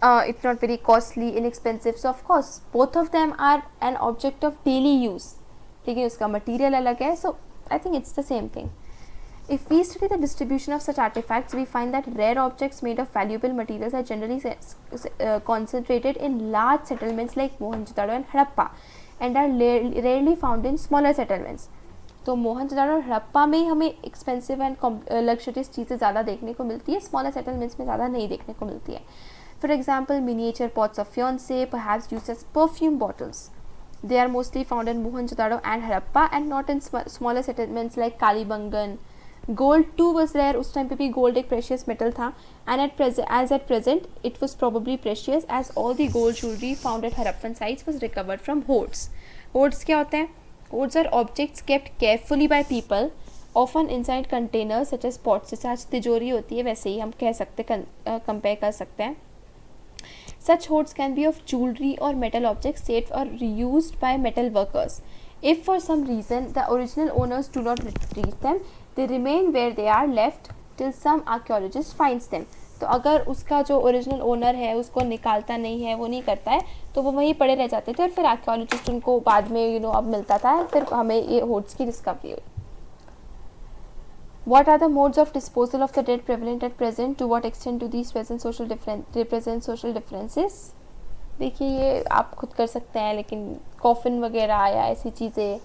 it's not very costly, inexpensive. So of course both of them are an object of daily use. लेकिन उसका material अलग है. So I think it's the same thing. If we study the distribution of such artifacts, we find that rare objects made of valuable materials are generally concentrated in large settlements like Mohenjo-daro and Harappa, and are rarely found in smaller settlements. तो मोहनजोदारो और हड़प्पा में ही हमें एक्सपेंसिव एंड लग्जरियस चीज़ें ज़्यादा देखने को मिलती है, स्मॉलर सेटलमेंट्स में ज़्यादा नहीं देखने को मिलती है. For example miniature pots of fiancé, perhaps used as perfume bottles. They are mostly found in Mohenjo-daro and Harappa and not in smaller settlements like Kalibangan. Gold too was rare. उस टाइम पे भी गोल्ड एक प्रेशियस मेटल था, and at present it was probably precious as all the gold jewelry found at Harappan sites was recovered from hoards. Hoards क्या होते हैं? Hoards are objects kept carefully by people, often inside containers such as pots. जैसे आज तिजोरी होती है वैसे ही हम कह सकते कंपेयर कर सकते हैं. Such hoards can be of jewelry or metal objects saved or reused by metal workers. If for some reason the original owners do not retrieve them, they remain where they are left till some archaeologist finds them. तो अगर उसका जो ओरिजिनल ओनर है उसको निकालता नहीं है, वो नहीं करता है, तो वो वहीं पड़े रह जाते थे और फिर आर्कियोलॉजिस्ट उनको बाद में अब मिलता था, फिर हमें ये होर्ड्स की डिस्कवरी हुई. What are the modes of disposal of the dead prevalent at present? To what extent do these represent social differences? देखिए ये आप खुद कर सकते हैं, लेकिन कॉफिन वगैरह या ऐसी चीज़ें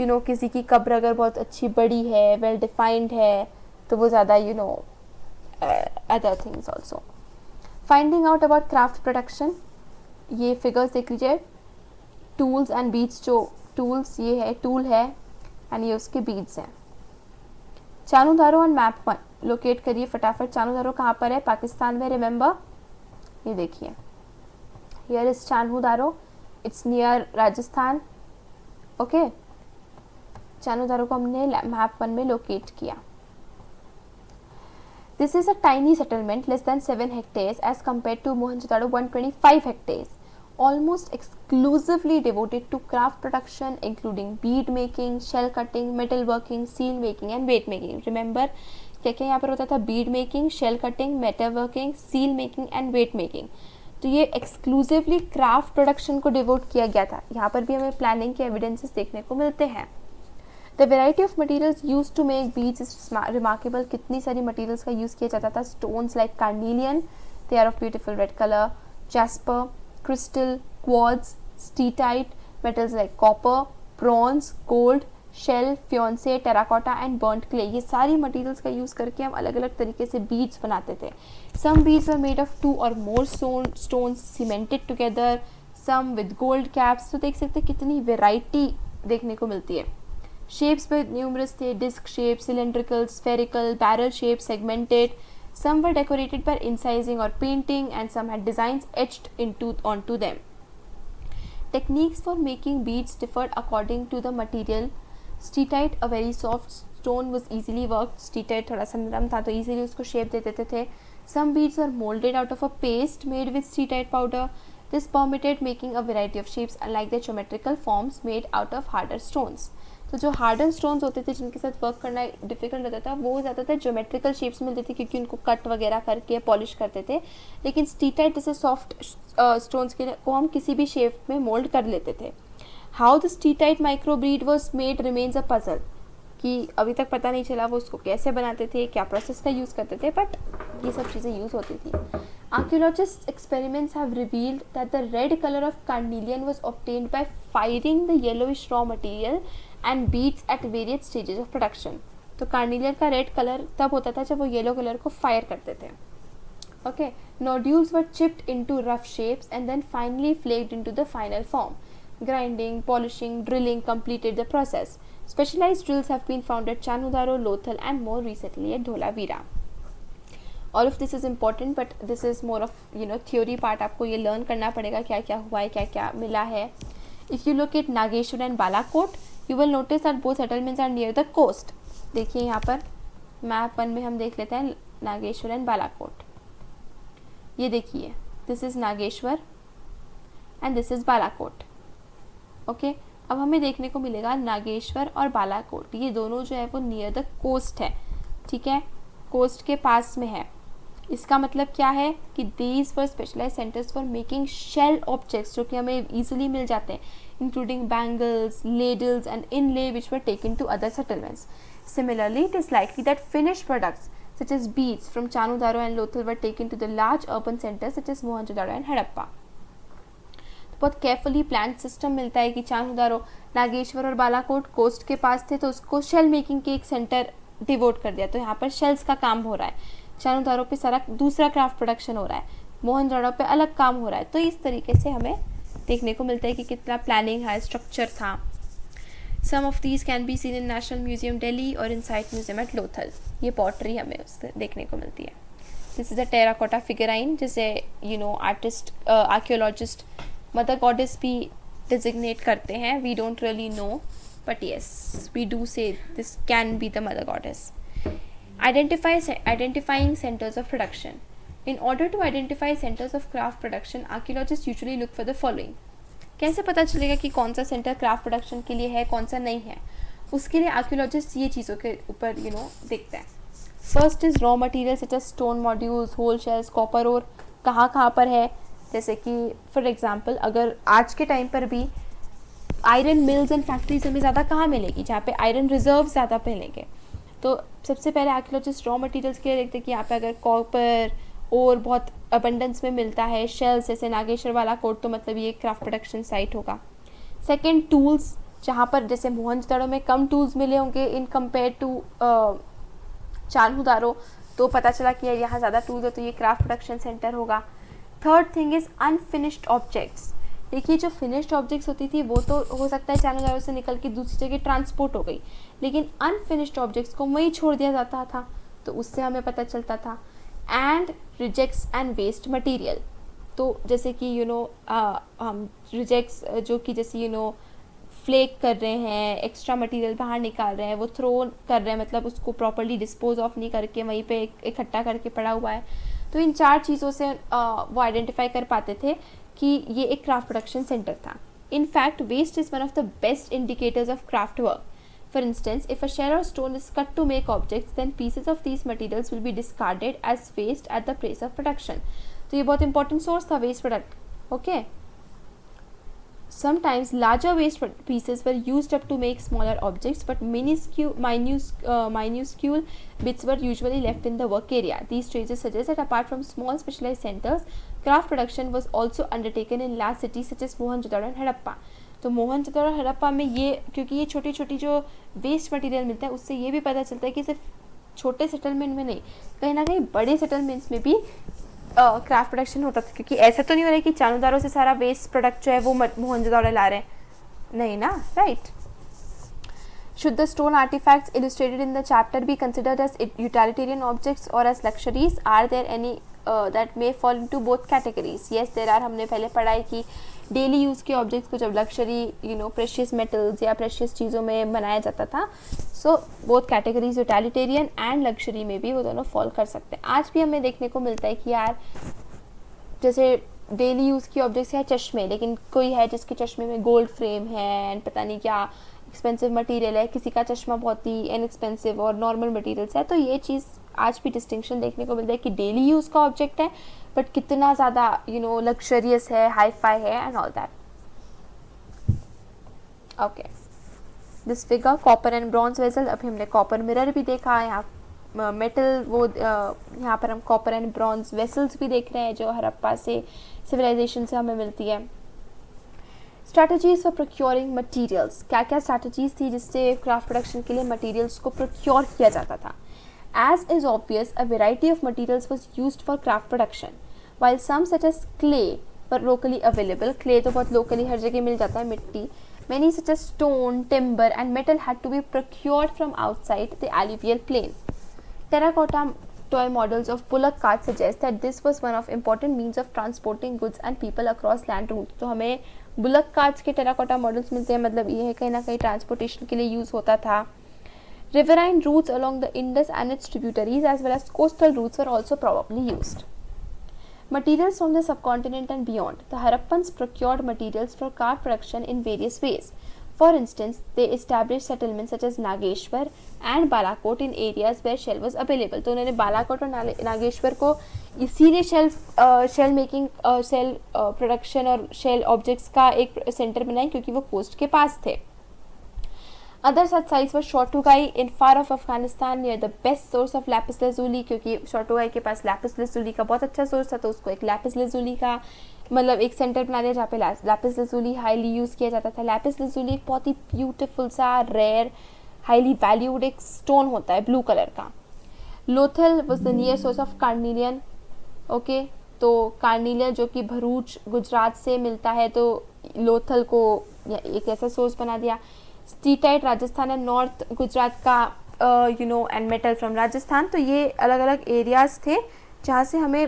किसी की कब्र अगर बहुत अच्छी बड़ी है, वेल डिफाइंड है, तो वो ज़्यादा other things also. Finding out about craft production, ये फिगर्स देख लीजिए. टूल्स एंड बीड्स, जो टूल्स ये है, टूल है एंड ये उसके बीड्स हैं. चानूदारो ऑन मैप 1 लोकेट करिए फटाफट. चानूदारो कहाँ पर है? पाकिस्तान में. रिमेंबर, ये देखिए, here is Chanhudaro, it's near Rajasthan. Okay, Chanhudaro को हमने मैप 1 में लोकेट किया. This is a tiny settlement, less than 7 hectares as compared to Mohenjo-daro 125 hectares, almost exclusively devoted to craft production including bead making, shell cutting, metal working, seal making and weight making. Remember क्या क्या यहाँ पर होता था? bead making, shell cutting, metal working, seal making and weight making. तो ये एक्सक्लूसिवली क्राफ्ट प्रोडक्शन को डिवोट किया गया था. यहाँ पर भी हमें प्लानिंग के एविडेंसेस देखने को मिलते हैं. The variety of materials used to make beads is remarkable. कितनी सारी मटीरियल्स का यूज़ किया जाता था. Stones like carnelian, they are of beautiful red colour. Jasper, crystal, quartz, steatite, metals like copper, bronze, gold, shell, faience, terracotta and burnt clay, ये सारी मटेरियल्स का यूज़ करके हम अलग अलग तरीके से बीड्स बनाते थे. Some beads are made of 2 or more stones cemented together, some with gold caps. तो देख सकते हैं कितनी वेराइटी देखने को मिलती है. शेप्स में न्यूमरस थे. Disc shape, cylindrical, spherical, barrel shape, segmented. Some were decorated by incising or painting and some had designs etched onto them. Techniques for making beads differed according to the material. Steatite, a very soft stone, was easily worked. Steatite थोड़ा सा नरम था तो easily उसको shape दे देते थे. Some beads were molded out of a paste made with steatite powder. This permitted making a variety of shapes unlike the geometrical forms made out of harder stones. तो जो हार्डन स्टोन्स होते थे जिनके साथ वर्क करना डिफिकल्ट रहता था, वो ज़्यादातर ज्योमेट्रिकल शेप्स मिलते थे क्योंकि उनको कट वगैरह करके पॉलिश करते थे. लेकिन स्टीटाइट जैसे सॉफ्ट स्टोन्स को हम किसी भी शेप में मोल्ड कर लेते थे. How the steatite micro breed was made remains a puzzle, कि अभी तक पता नहीं चला वो उसको कैसे बनाते थे, क्या प्रोसेस का यूज़ करते थे, बट ये सब चीज़ें यूज़ होती थी. Archaeologists' experiments have revealed that the red color of carnelian was obtained by firing the yellowish raw material and beads at various stages of production. तो कार्निलियन का रेड कलर तब होता था जब वो येलो कलर को फायर करते थे. Okay, nodules were chipped into rough shapes and then finally flaked into the final form. Grinding, polishing, drilling completed the process. Specialized drills have been found at Chanudaro, Lothal and more recently at Dholavira. All of this is important, but this is more of theory part. आपको ये learn करना पड़ेगा क्या क्या हुआ है, क्या क्या मिला है. If you look at Nageshwar and Balakot, you will notice that both settlements are near the coast. देखिए यहाँ पर मैप 1 में हम देख लेते हैं नागेश्वर एंड बालाकोट. ये देखिए, this is Nageshwar and this is Balakot. Okay, अब हमें देखने को मिलेगा नागेश्वर और बालाकोट, ये दोनों जो है वो नियर द कोस्ट है. ठीक है, कोस्ट के पास में है. इसका मतलब क्या है कि these were specialized centers for making shell objects जो कि हमें easily मिल जाते हैं, including bangles, ladles and inlay which were taken to other settlements. Similarly, it is likely that finished products such as beads from Chanudaro and Lothal were taken to the large urban centers such as Mohenjo-daro and Harappa. बहुत केयरफुली प्लान सिस्टम मिलता है कि चांगुदारो, नागेश्वर और बालाकोट कोस्ट के पास थे तो उसको शेल मेकिंग के एक सेंटर डिवोट कर दिया, तो यहाँ पर शेल्स का काम हो रहा है, चांगुदारो पे सारा दूसरा क्राफ्ट प्रोडक्शन हो रहा है, मोहनजोदड़ो पे अलग काम हो रहा है। तो इस तरीके से हमें देखने को मिलता है कि कितना प्लानिंग है, स्ट्रक्चर था। Some of these can be seen in national museum Delhi और in site museum at Lothal. ये पॉटरी हमें उससे देखने को मिलती है। This is a terracotta figurine जिसे आर्टिस्ट आर्कियोलॉजिस्ट मदर गॉडेस भी डिजिग्नेट करते हैं। We don't really know but yes we do say this can be the mother goddess. Identifying centers of production. In order to identify centers of craft production, archaeologists usually look for the following. कैसे पता चलेगा कि कौन सा सेंटर क्राफ्ट प्रोडक्शन के लिए है, कौन सा नहीं है? उसके लिए आर्कियोलॉजिस्ट ये चीज़ों के ऊपर देखते हैं। First is raw material such as stone modules, whole shells, copper और कहाँ पर है। जैसे कि फॉर एग्जांपल अगर आज के टाइम पर भी आयरन मिल्स एंड फैक्ट्रीज हमें ज़्यादा कहाँ मिलेगी, जहाँ पे आयरन रिजर्व ज़्यादा मिलेंगे, तो सबसे पहले आर्कियोलॉजिस्ट रॉ मटेरियल्स के लिए देखते हैं कि यहाँ पे अगर कॉपर और बहुत अबंडेंस में मिलता है, शेल्स जैसे नागेश्वर वाला कोट, तो मतलब ये क्राफ्ट प्रोडक्शन साइट होगा। सेकेंड, टूल्स, जहाँ पर जैसे मोहनजोदड़ो में कम टूल्स मिले होंगे इन कंपेयर टू चान्होदारो, तो पता चला कि यहाँ ज़्यादा टूल्स है तो ये क्राफ्ट प्रोडक्शन सेंटर होगा। Third thing is unfinished objects. देखिए जो फिनिश्ड ऑब्जेक्ट्स होती थी वो तो हो सकता है चान्होदारो से निकल के दूसरी जगह ट्रांसपोर्ट हो गई, लेकिन अनफिनिश्ड ऑब्जेक्ट्स को वहीं छोड़ दिया जाता था, तो उससे हमें पता चलता था। And rejects and waste material, तो जैसे कि हम रिजेक्ट्स जो कि जैसे फ्लेक कर रहे हैं, एक्स्ट्रा मटेरियल बाहर निकाल रहे हैं, वो थ्रो कर रहे हैं, मतलब उसको प्रॉपर्ली डिस्पोज ऑफ नहीं करके वहीं पे इकट्ठा करके पड़ा हुआ है। तो इन चार चीज़ों से वो आइडेंटिफाई कर पाते थे कि ये एक क्राफ्ट प्रोडक्शन सेंटर था। In fact waste is one of the best indicators of craft work. For instance, if a shell or stone is cut to make objects, then pieces of these materials will be discarded as waste at the place of production. तो ये बहुत important source था waste product. Okay. Sometimes larger waste pieces were used up to make smaller objects, but minuscule bits were usually left in the work area. These traces suggest that apart from small specialized centers, craft production was also undertaken in large cities such as Mohenjo-daro and Harappa. तो मोहनजोदड़ो और हड़प्पा में ये, क्योंकि ये छोटी छोटी जो वेस्ट मटेरियल मिलता है उससे ये भी पता चलता है कि सिर्फ छोटे सेटलमेंट में नहीं, कहीं ना कहीं बड़े सेटलमेंट्स में भी क्राफ्ट प्रोडक्शन होता था। क्योंकि ऐसा तो नहीं हो रहा है कि चान्होदारो से सारा वेस्ट प्रोडक्ट जो है वो मोहनजोदड़ो ला रहे हैं, नहीं ना, right. Should the stone artifacts illustrated in the chapter be considered as utilitarian objects or as luxuries? Are there any that may fall into both categories? Yes, there are. हमने पहले पढ़ा है कि डेली यूज़ के ऑब्जेक्ट्स को जब लक्शरी प्रेशियस मेटल्स या प्रेशियस चीज़ों में बनाया जाता था, so both categories utilitarian and luxury में भी वो दोनों फॉल कर सकते हैं। आज भी हमें देखने को मिलता है कि यार जैसे डेली यूज़ की ऑब्जेक्ट्स है चश्मे, लेकिन कोई है जिसके चश्मे में गोल्ड फ्रेम है एंड पता नहीं क्या एक्सपेंसिव मटेरियल है, किसी का चश्मा बहुत ही इनएक्सपेंसिव और नॉर्मल मटेरियल्स है। तो ये चीज़ आज भी डिस्टिंक्शन देखने को मिलता है कि डेली यूज़ का ऑब्जेक्ट है बट कितना ज़्यादा लग्जरियस है, हाई फाई है and all that. Okay, this figure copper and bronze vessel. अभी हमने कॉपर मिरर भी देखा, यहाँ मेटल वो यहाँ पर हम कॉपर एंड ब्रॉन्ज वेसल्स भी देख रहे हैं जो हड़प्पा से सिविलाइजेशन से हमें मिलती है। स्ट्रैटेजीज फॉर प्रोक्योरिंग मटीरियल्स, क्या क्या स्ट्रैटेजीज थी जिससे क्राफ्ट प्रोडक्शन के लिए मटीरियल्स को प्रोक्योर किया जाता था। As is obvious, a variety of materials was used for craft production. While some such as clay were locally available, clay तो बहुत locally हर जगह मिल जाता है, मिट्टी, many such as stone, timber and metal had to be procured from outside the alluvial plain. Terracotta toy models of bullock carts suggest that this was one of important means of transporting goods and people across land routes. तो हमें bullock carts के terracotta models मिलते हैं, मतलब ये है कहीं ना कहीं transportation के लिए यूज़ होता था। Riverine routes along the Indus and its tributaries as well as coastal routes were also probably used. Materials from the subcontinent and beyond. The Harappans procured materials for craft production in various ways. For instance, they established settlements such as Nageshwar and Balakot in areas where shell was available. तो उन्होंने बालाकोट और नागेश्वर को इसीलिए शेल मेकिंग, शेल प्रोडक्शन और शेल ऑब्जेक्ट्स का एक सेंटर बनाया क्योंकि वो कोस्ट के पास थे. Other such sites were Shotugai in far off Afghanistan near the best source of lapis lazuli, क्योंकि शोटुगाई के पास लैपिस lazuli का बहुत अच्छा सोर्स था, तो उसको एक लैपिस lazuli का मतलब एक सेंटर बना दिया जहाँ पे लैपिस lazuli हाईली यूज़ किया जाता था. लैपिस lazuli एक बहुत ही ब्यूटीफुल सा रेयर हाईली वैल्यूड एक स्टोन होता है ब्लू कलर का. Lothal was the near source of carnelian. Okay, तो कार्निलियन जो कि भरूच गुजरात से मिलता है, तो लोथल को एक ऐसा सोर्स बना दिया. Steatite Rajasthan and north Gujarat का एंड मेटल फ्रॉम राजस्थान. तो ये अलग अलग एरियाज थे जहाँ से हमें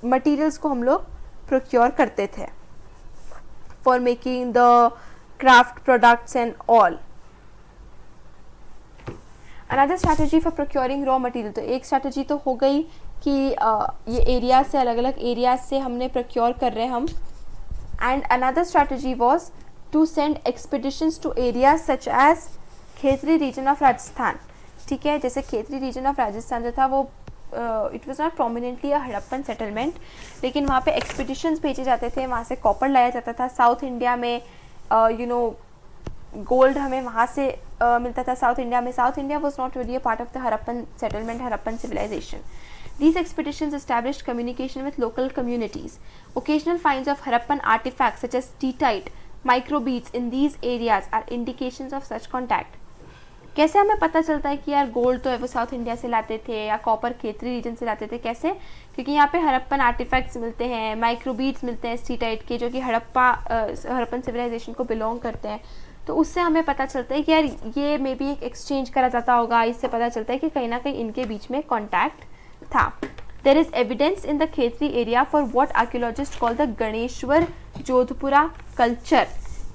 मटेरियल्स को हम लोग प्रोक्योर करते थे for making the craft products and all. Another strategy for procuring raw material, तो एक स्ट्रैटेजी तो हो गई कि ये एरियाज से अलग अलग एरियाज से हमने प्रोक्योर कर रहे हैं हम. And another strategy was to send expeditions to areas such as Khetri region of Rajasthan. ठीक है, जैसे खेतरी रीजन ऑफ राजस्थान जो था वो it was not prominently a Harappan settlement, लेकिन वहाँ पे एक्सपीडिशंस भेजे जाते थे, वहाँ से कॉपर लाया जाता था. साउथ इंडिया में गोल्ड हमें वहाँ से मिलता था. South India was not really a part of the Harappan settlement, Harappan civilisation. These expeditions established communication with local communities. Occasional finds of Harappan artifacts such as steatite, microbeads in these areas are indications of such contact. कैसे हमें पता चलता है कि यार गोल्ड तो है वो साउथ इंडिया से लाते थे या कॉपर खेतरी रीजन से लाते थे? कैसे? क्योंकि यहाँ पे हड़प्पन आर्टिफैक्ट्स मिलते हैं, माइक्रोबीड्स मिलते हैं स्टीटाइट के, जो कि हड़प्पन सिविलाइजेशन को बिलोंग करते हैं. तो उससे हमें पता चलता है कि यार ये मे बी एक एक्सचेंज करा जाता होगा. इससे पता चलता है कि कहीं ना कहीं इनके बीच में कॉन्टैक्ट था. There is evidence in the Khetri area for what archaeologists call the Ganeshwar Jodhpura culture.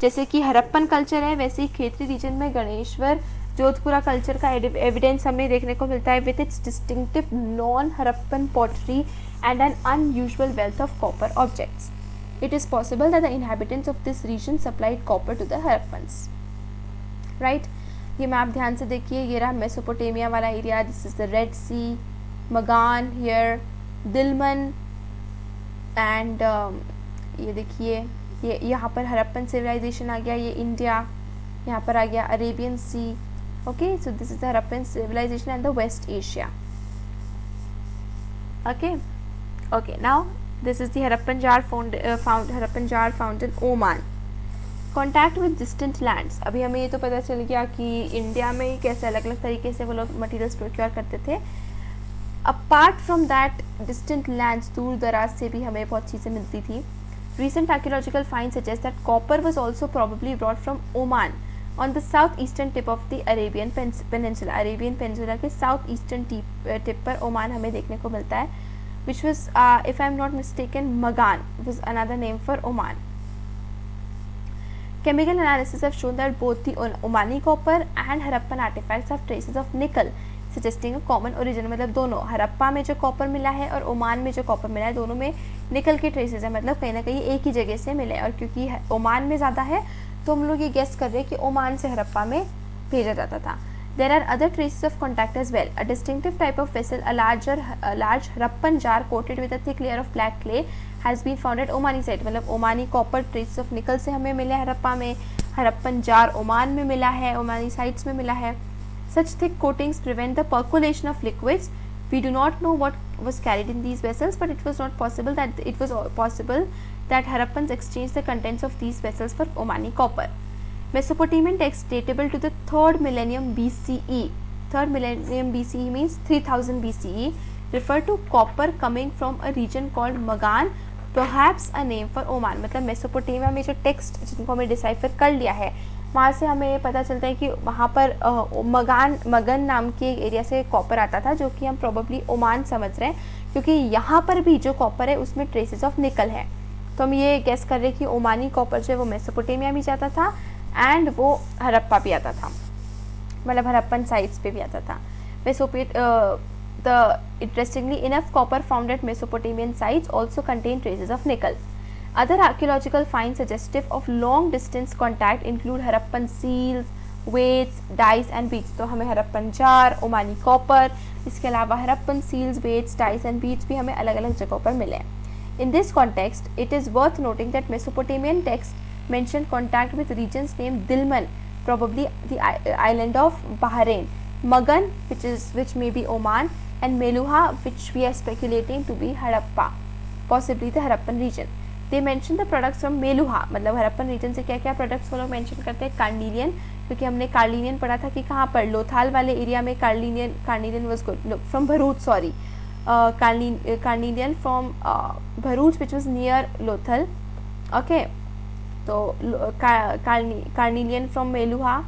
जैसे कि हड़प्पन कल्चर है, वैसे ही खेतरी रीजन में गणेश्वर जोधपुरा कल्चर का एविडेंस हमें देखने को मिलता है with its distinctive non Harappan pottery and N unusual wealth of copper objects. It is possible that the inhabitants of this region supplied copper to the Harappans. Right? ये मैप ध्यान से देखिए, ये रहा मेसोपोटामिया वाला area. This is the red sea, Magan here, Dilmun and ये देखिए ये यहाँ पर हड़प्पन सिविलाइजेशन आ गया. ये इंडिया, यहाँ पर आ गया Arabian Sea. Okay, so this is the Harappan civilisation and the West Asia. Okay, now this is the Harappan jar found in Oman. Contact with distant lands. अभी हमें ये तो पता चल गया कि इंडिया में कैसे अलग अलग तरीके से वो लोग मटेरियल्स प्रोक्योर करते थे. Apart from that distant lands, दूर दराज से भी हमें बहुत चीज़ें मिलती थी. Recent archaeological finds suggest that copper was also probably brought from Oman on the southeastern tip of the Arabian Peninsula. Arabian peninsula के साउथ ईस्टर्न टिप पर ओमान हमें देखने को मिलता है. Which was, if I am not mistaken, Magan was another name for Oman. Chemical analysis have shown that both the Omani copper and Harappan artifacts have traces of nickel, suggesting a common origin. मतलब दोनों हड़प्पा में जो कॉपर मिला है और ओमान में जो कॉपर मिला है, दोनों में निकल के ट्रेसेस है. मतलब कहीं ना कहीं एक ही जगह से मिले. और क्योंकि ओमान में ज़्यादा है तो हम लोग ये गेस कर रहे हैं कि ओमान से हड़प्पा में भेजा जाता था. There are other traces of contact as well. A distinctive type of vessel, a large Harappan jar coated with a thick layer of black clay, has been found at Omani site. मतलब ओमानी कॉपर ट्रेसेस ऑफ निकल से हमें मिले हड़प्पा में. हड़प्पन जार ओमान में मिला है, ओमानी साइट्स में मिला है. Such thick coatings prevent the percolation of liquids. We do not know what was carried in these vessels, but it was possible that Harappans exchanged the contents of these vessels for Omani copper. Mesopotamian texts datable to the 3rd millennium BCE. 3rd millennium BCE means 3000 BCE. Refer to copper coming from a region called Magan, perhaps a name for Oman. मतलब मेसोपोटामिया में जो टेक्स्ट जिनको हमें डिसाइफर कर लिया है, वहाँ से हमें ये पता चलता है कि वहाँ पर मगन नाम के एरिया से कॉपर आता था, जो कि हम प्रोबेबली ओमान समझ रहे हैं, क्योंकि यहाँ पर भी जो कॉपर है उसमें ट्रेसेस ऑफ निकल है. तो हम ये गेस कर रहे हैं कि ओमानी कॉपर जो है वो मेसोपोटामिया भी जाता था एंड वो हड़प्पा भी आता था, मतलब हड़प्पन साइट्स पे भी आता था. Interestingly enough, copper found at Mesopotamian sites also contain traces of nickel. Other archaeological finds suggestive of long distance contact include Harappan seals, weights, dice and beads. तो हमें हरप्पन जार, ओमानी कॉपर, इसके अलावा Harappan seals, weights, dice and beads भी हमें अलग अलग जगहों पर मिले हैं. In this context, it is worth noting that Mesopotamian texts mention contact with regions named Dilmun, probably the island of Bahrain, Magan, which may be Oman, and Meluha, which we are speculating to be Harappa, possibly the Harappan region. They mention the products from Meluha, मतलब हरप्पन रीजन से क्या क्या प्रोडक्ट्स वो लोग मेंशन करते हैं. कार्निलियन, क्योंकि हमने कार्लिनियन पढ़ा था कि कहाँ पर लोथाल वाले एरिया में carnelian was good from Bharuch, sorry, carnelian from Bharuch which was near Lothal. Okay, तो कार्निलियन फ्रॉम मेलुहा,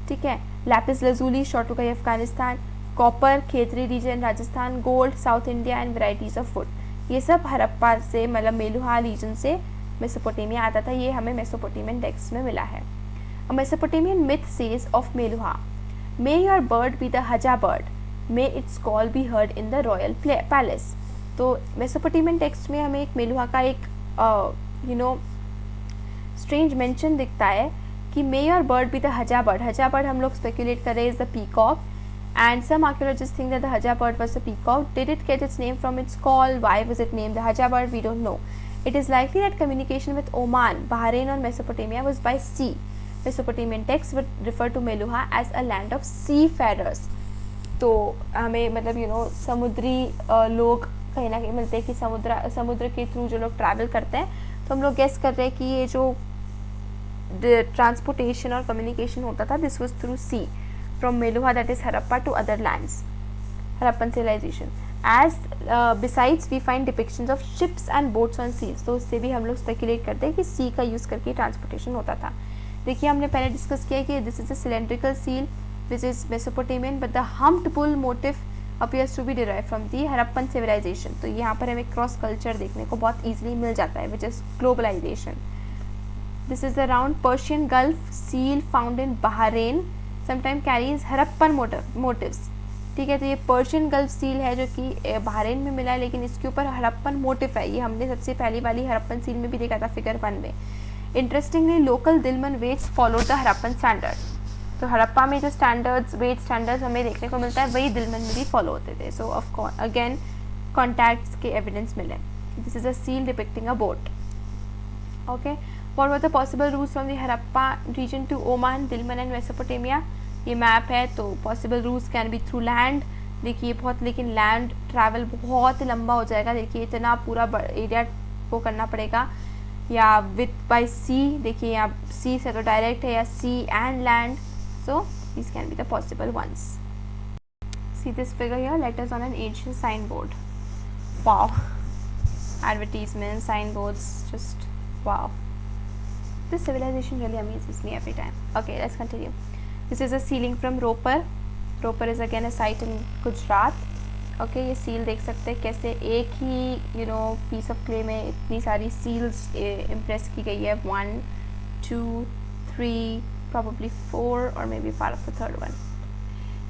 ठीक है. Lapis lazuli, Shortughai Afghanistan, copper Khetri region Rajasthan, gold south India and varieties of wood. ये सब हरप्पा से, मतलब मेलुहा रीजन से मेसोपोटामिया आता था. ये हमें मेसोपोटामियन टेक्स्ट में मिला है. A Mesopotamian myth says of Meluha, may your bird be the Haja bird, may its call be heard in the royal palace. तो मेसोपोटामियन टेक्स्ट में हमें एक मेलुहा का एक स्ट्रेंज मेंशन दिखता है कि मे योर बर्ड बी द हजा बर्ड. हजा बर्ड हम लोग स्पेकुलेट कर रहे हैं is the peacock, and some archaeologists think that the Haja bird was a peacock. Did it get its name from its call? Why was it named the Haja bird? We don't know. It is likely that communication with Oman, Bahrain or Mesopotamia was by sea. Mesopotamian texts would refer to Meluha as a land of seafarers. तो हमें मतलब समुद्री लोग कहीं ना कहीं मिलते हैं कि समुद्र के थ्रू जो लोग ट्रैवल करते हैं. तो हम लोग गेस कर रहे हैं कि ये जो ट्रांसपोर्टेशन और कम्युनिकेशन होता था, this was through sea from Meluha, that is Harappa, to other lands, Harappan civilisation. As besides we find depictions of ships and boats on seas. तो उससे भी हम लोग स्पेकुलेट करते हैं कि सी का यूज़ करके ट्रांसपोर्टेशन होता था. देखिए, हमने पहले डिस्कस किया कि this is a cylindrical seal which is Mesopotamian, but the humped bull motif appears to be derive from the Harappan civilisation. तो यहाँ पर हमें क्रॉस कल्चर देखने को बहुत ईजिली मिल जाता है, which is globalisation. This is the round Persian Gulf seal found in Bahrain, sometime carries Harappan motifs. ठीक है, तो ये पर्शियन गल्फ सील है जो कि बहरीन में मिला है, लेकिन इसके ऊपर हरप्पन मोटिव है. ये हमने सबसे पहली वाली हरप्पन सील में भी देखा था, फिगर 1 में. Interestingly local Dilmun weights follow the Harappan standard. तो हरप्पा में जो स्टैंडर्ड्स, वेट स्टैंडर्ड्स हमें देखने को मिलता है, वही दिलमन में भी फॉलो होते थे. सो ऑफ अगेन कॉन्टैक्ट्स के एविडेंस मिले. This is a seal depicting a boat. Okay, what were the possible routes from the Harappa region to Oman, Dilmun and Mesopotamia. ये मैप है, तो possible routes can be through land. देखिए बहुत, लेकिन लैंड ट्रैवल बहुत लंबा हो जाएगा. देखिए इतना पूरा एरिया को करना पड़ेगा, या विथ बाय सी. देखिए यहाँ सी से तो डायरेक्ट है, या sea and land. So this can be the possible ones. See this figure here, letters on an ancient sign board. Wow, advertisement, sign boards, just wow. This civilization really amazes me every time. Okay, let's continue. This is a sealing from Ropar. Ropar is again a site in Gujarat. Okay, ये सील देख सकते हैं कैसे एक ही पीस ऑफ क्ले में इतनी सारी सील्स इम्प्रेस की गई है. 1, 2, 3, probably 4 or maybe part of the third one.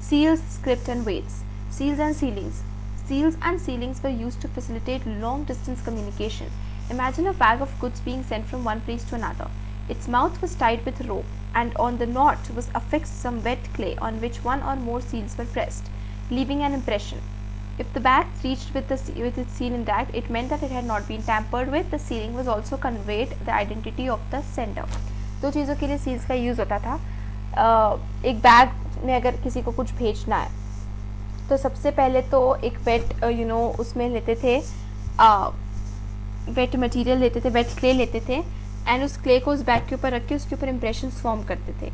Seals, script and weights. Seals and sealings. Seals and sealings were used to facilitate long distance communication. Imagine a bag of goods being sent from one place to another. Its mouth was tied with rope, and on the knot was affixed some wet clay on which one or more seals were pressed, leaving an impression. If the bag reached with its seal intact, it meant that it had not been tampered with. The sealing was also conveyed the identity of the sender. दो चीज़ों के लिए सील्स का यूज़ होता था. एक बैग में अगर किसी को कुछ भेजना है, तो सबसे पहले तो एक वेट उसमें लेते थे, वेट मटेरियल लेते थे, वेट क्ले लेते थे, एंड उस क्ले को उस बैग के ऊपर रख के उसके ऊपर इंप्रेशंस फॉर्म करते थे.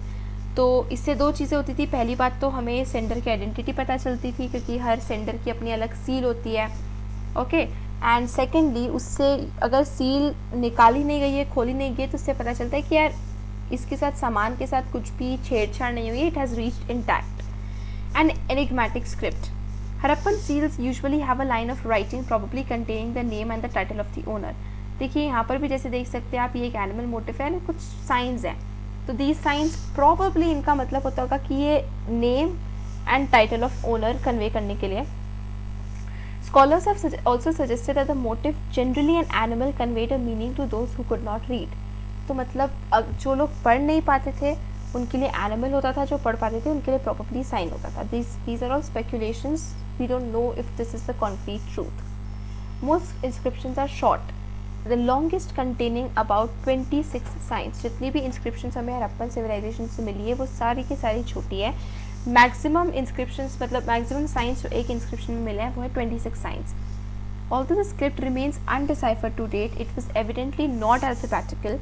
तो इससे दो चीज़ें होती थी. पहली बात तो हमें सेंडर की आइडेंटिटी पता चलती थी, क्योंकि हर सेंडर की अपनी अलग सील होती है. ओके, एंड सेकेंडली उससे अगर सील निकाली नहीं गई है, खोली नहीं गई, तो उससे पता चलता है कि यार इसके साथ सामान के साथ कुछ भी छेड़छाड़ नहीं हुई, it has reached intact. And enigmatic script. Harappan seals usually have a line of writing probably containing the name and the title of the owner. देखिए यहाँ पर भी जैसे देख सकते हैं आप, ये एक एनिमल मोटिव है, कुछ साइंस हैं. तो दीज साइंस प्रॉबली इनका मतलब होता होगा कि ये name and title of owner convey करने के लिए. Scholars have also suggested that the motif generally an animal conveyed a meaning to those who could not read. तो मतलब जो लोग पढ़ नहीं पाते थे उनके लिए एनिमल होता था, जो पढ़ पाते थे उनके लिए प्रॉपर्ली साइन होता था. These are all speculations. We don't know if this is the concrete truth. Most inscriptions are short. The longest containing about 26 signs. जितनी भी inscriptions हमें हड़प्पन civilization से मिली है वो सारी की सारी छोटी है. मैक्सिमम इंस्क्रिप्शंस मतलब मैक्सिमम साइंस जो एक इंस्क्रिप्शन में मिला है वो है 26 science. Although the script remains undeciphered to date, it was evidently not alphabetical,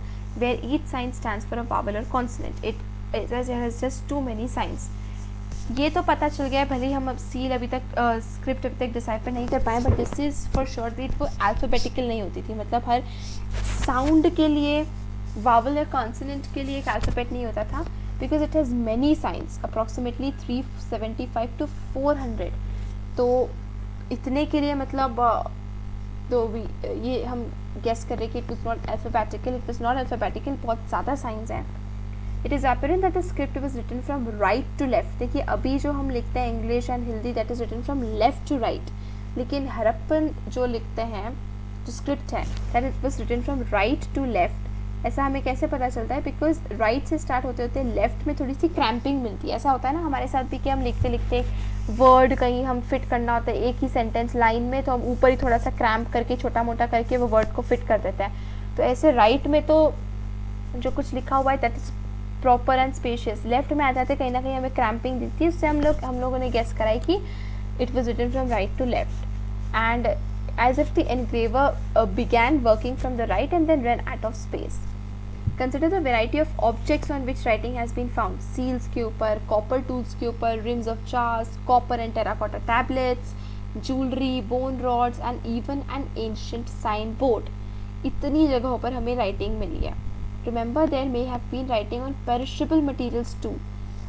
where each sign stands for a vowel or consonant. It has just too many signs. ये तो पता चल गया है, भले ही हम अब सील अभी तक स्क्रिप्ट अभी तक डिसाइफर नहीं कर पाए, but this is for sure that वो अल्फ़ाबेटिकल नहीं होती थी. मतलब हर साउंड के लिए वावल या कॉन्सोनेंट के लिए एक अल्फ़ाबेट नहीं होता था, because it has many science, approximately 375 to 400. तो इतने के लिए मतलब तो ये हम गेस कर रहे कि इट वॉज नॉट अल्फ़ाबेटिकल, बहुत ज़्यादा साइंस हैं. It is apparent that the script was written from right to left. देखिए अभी जो हम लिखते हैं English and Hindi, that is written from left to right, लेकिन हड़प्पन जो लिखते हैं जो स्क्रिप्ट है that it was written from right to left. ऐसा हमें कैसे पता चलता है? बिकॉज राइट से स्टार्ट होते होते लेफ्ट में थोड़ी सी क्रैम्पिंग मिलती है. ऐसा होता है ना हमारे साथ भी कि हम लिखते लिखते वर्ड कहीं हम फिट करना होता है एक ही सेंटेंस लाइन में, तो हम ऊपर ही थोड़ा सा क्रैम्प करके छोटा मोटा करके वो वर्ड को फिट कर देते हैं. तो ऐसे राइट में तो जो कुछ लिखा हुआ है that is proper and spacious. Left में आ जाते कहीं ना कहीं हमें क्रैम्पिंग दिखती है. उससे हम लोगों ने गेस कराई कि it was written from right to left. And as if the engraver began working from the right and then run out of space. Consider the variety of objects on which writing has been found. Seals के ऊपर, copper tools के ऊपर, rims of jars, copper and terracotta tablets, jewelry, bone rods and even an ancient signboard. इतनी जगहों पर हमें writing मिली है. Remember there may have been writing on perishable materials too.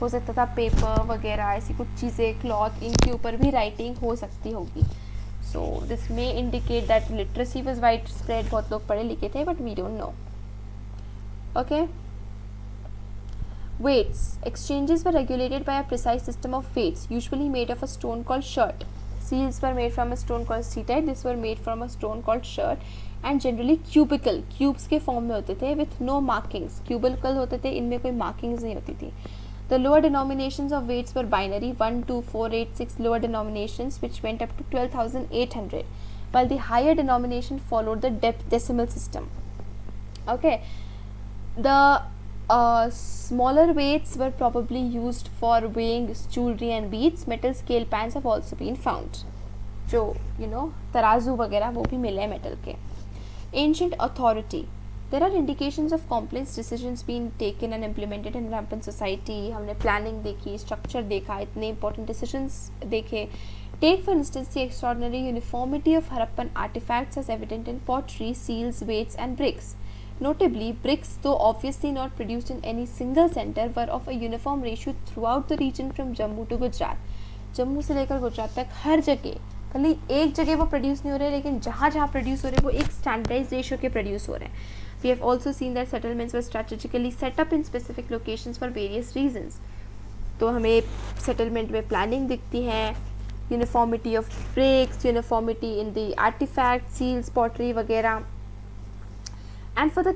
हो सकता था पेपर वगैरह ऐसी कुछ चीज़ें, क्लॉथ, इनके ऊपर भी writing हो सकती होगी. So this may indicate that literacy was widespread. बहुत लोग पढ़े लिखे थे, but we don't know. Okay. Weights. Exchanges were regulated by a precise system of weights, usually made of a stone called shirt. Seals were made from a stone called ceatite. These were made from a stone called shirt, and generally cubical. Cubes के form में होते थे with no markings. Cubical होते थे, इनमें कोई markings नहीं होती थी. The lower denominations of weights were binary 1, 2, 4, 8, 6 lower denominations, which went up to 12,800, while the higher denomination followed the decimal system. Okay. The smaller weights were probably used for weighing jewelry and beads. Metal scale pans have also been found. जो तराजू वगैरह वो भी मिले हैं मेटल के. Ancient authority. There are indications of complex decisions being taken and implemented in rampant society. हमने planning देखी, structure देखा, इतने important decisions देखे. Take for instance the extraordinary uniformity of Harappan artifacts as evident in pottery, seals, weights and bricks. Notably, bricks, though obviously not produced in any single center, were of a uniform ratio throughout the region from Jammu to Gujarat. Jammu से लेकर गुजरात तक हर जगह, खाली एक जगह वो प्रोड्यूस नहीं हो रहे, लेकिन जहाँ जहाँ प्रोड्यूस हो रहे वो एक स्टैंडर्डाइज रेशियो के प्रोड्यूस हो रहे हैं. We have also seen that settlements were strategically set up in specific locations for various reasons. तो हमें सेटलमेंट में प्लानिंग दिखती है, uniformity of bricks, uniformity in the artefact, seals, pottery वगैरह. And for the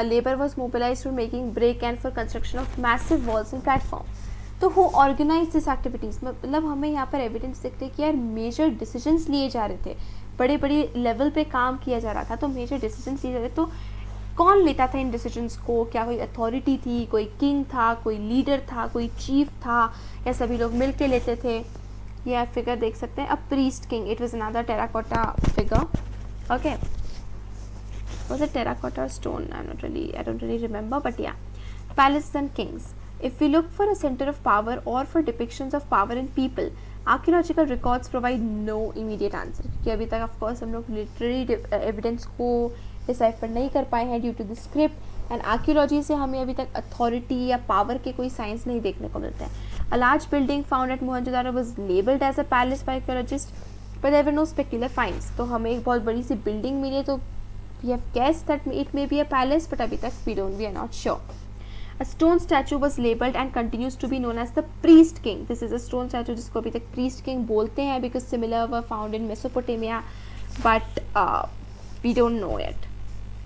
labor was mobilized for making brick and for construction of massive walls and platforms. तो who organized these activities? मतलब हमें यहाँ पर एविडेंस दिखते हैं कि यार मेजर डिसीजंस लिए जा रहे थे, बड़े बड़े लेवल पे काम किया जा रहा था, तो मेजर डिसीजंस लिए जा रहे. तो कौन लेता था इन डिसीजंस को? क्या कोई अथॉरिटी थी, कोई किंग था, कोई लीडर था, कोई चीफ था, या सभी लोग मिल के लेते थे? ये आप फिगर देख सकते हैं. अ priest king. It was another terracotta figure. Okay. Was it terracotta or stone? I don't really remember, but yeah. Palaces and kings. If we look for a center of power or for depictions of power in people, archaeological records provide no immediate answer. क्योंकि अभी तक of course हम लोग literary evidence को decipher नहीं कर पाए हैं due to the script, and archaeology से हमें अभी तक authority या power के कोई signs नहीं देखने को मिलते हैं. A large building found at Mohenjo-daro was labeled as a palace by archaeologists, but there were no specular finds. तो हमें एक बहुत बड़ी सी building मिली, तो we have guessed that it may be a palace, but abhi tak we are not sure. A stone statue was labeled and continues to be known as the priest king. This is a stone statue जिसको अभी तक priest king बोलते हैं because similar were found in Mesopotamia, but we don't know it.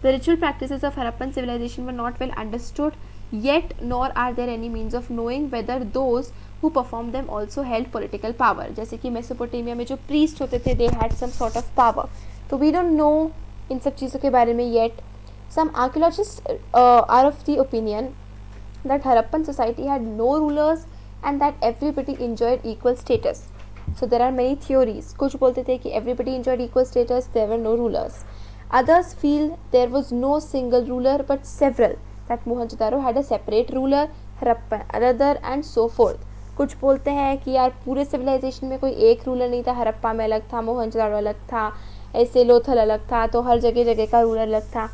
The ritual practices of Harappan civilization were not well understood yet, nor are there any means of knowing whether those who performed them also held political power. जैसे कि मेसोपोटामिया में जो priest होते थे they had some sort of power. तो we don't know इन सब चीज़ों के बारे में yet. Some archaeologists are of the opinion that Harappan society had no rulers and that everybody enjoyed equal status. So there are many theories. कुछ बोलते थे कि everybody enjoyed equal status, there were no rulers. Others feel there was no single ruler but several. That Mohenjo-daro had a separate ruler, Harappan another, and so forth. कुछ बोलते हैं कि यार पूरे सिविलाइजेशन में कोई एक रूलर नहीं था, हरप्पा में अलग था, मोहनजोदारो अलग था, ऐसे लोथल अलग था, तो हर जगह जगह का रूलर अलग था.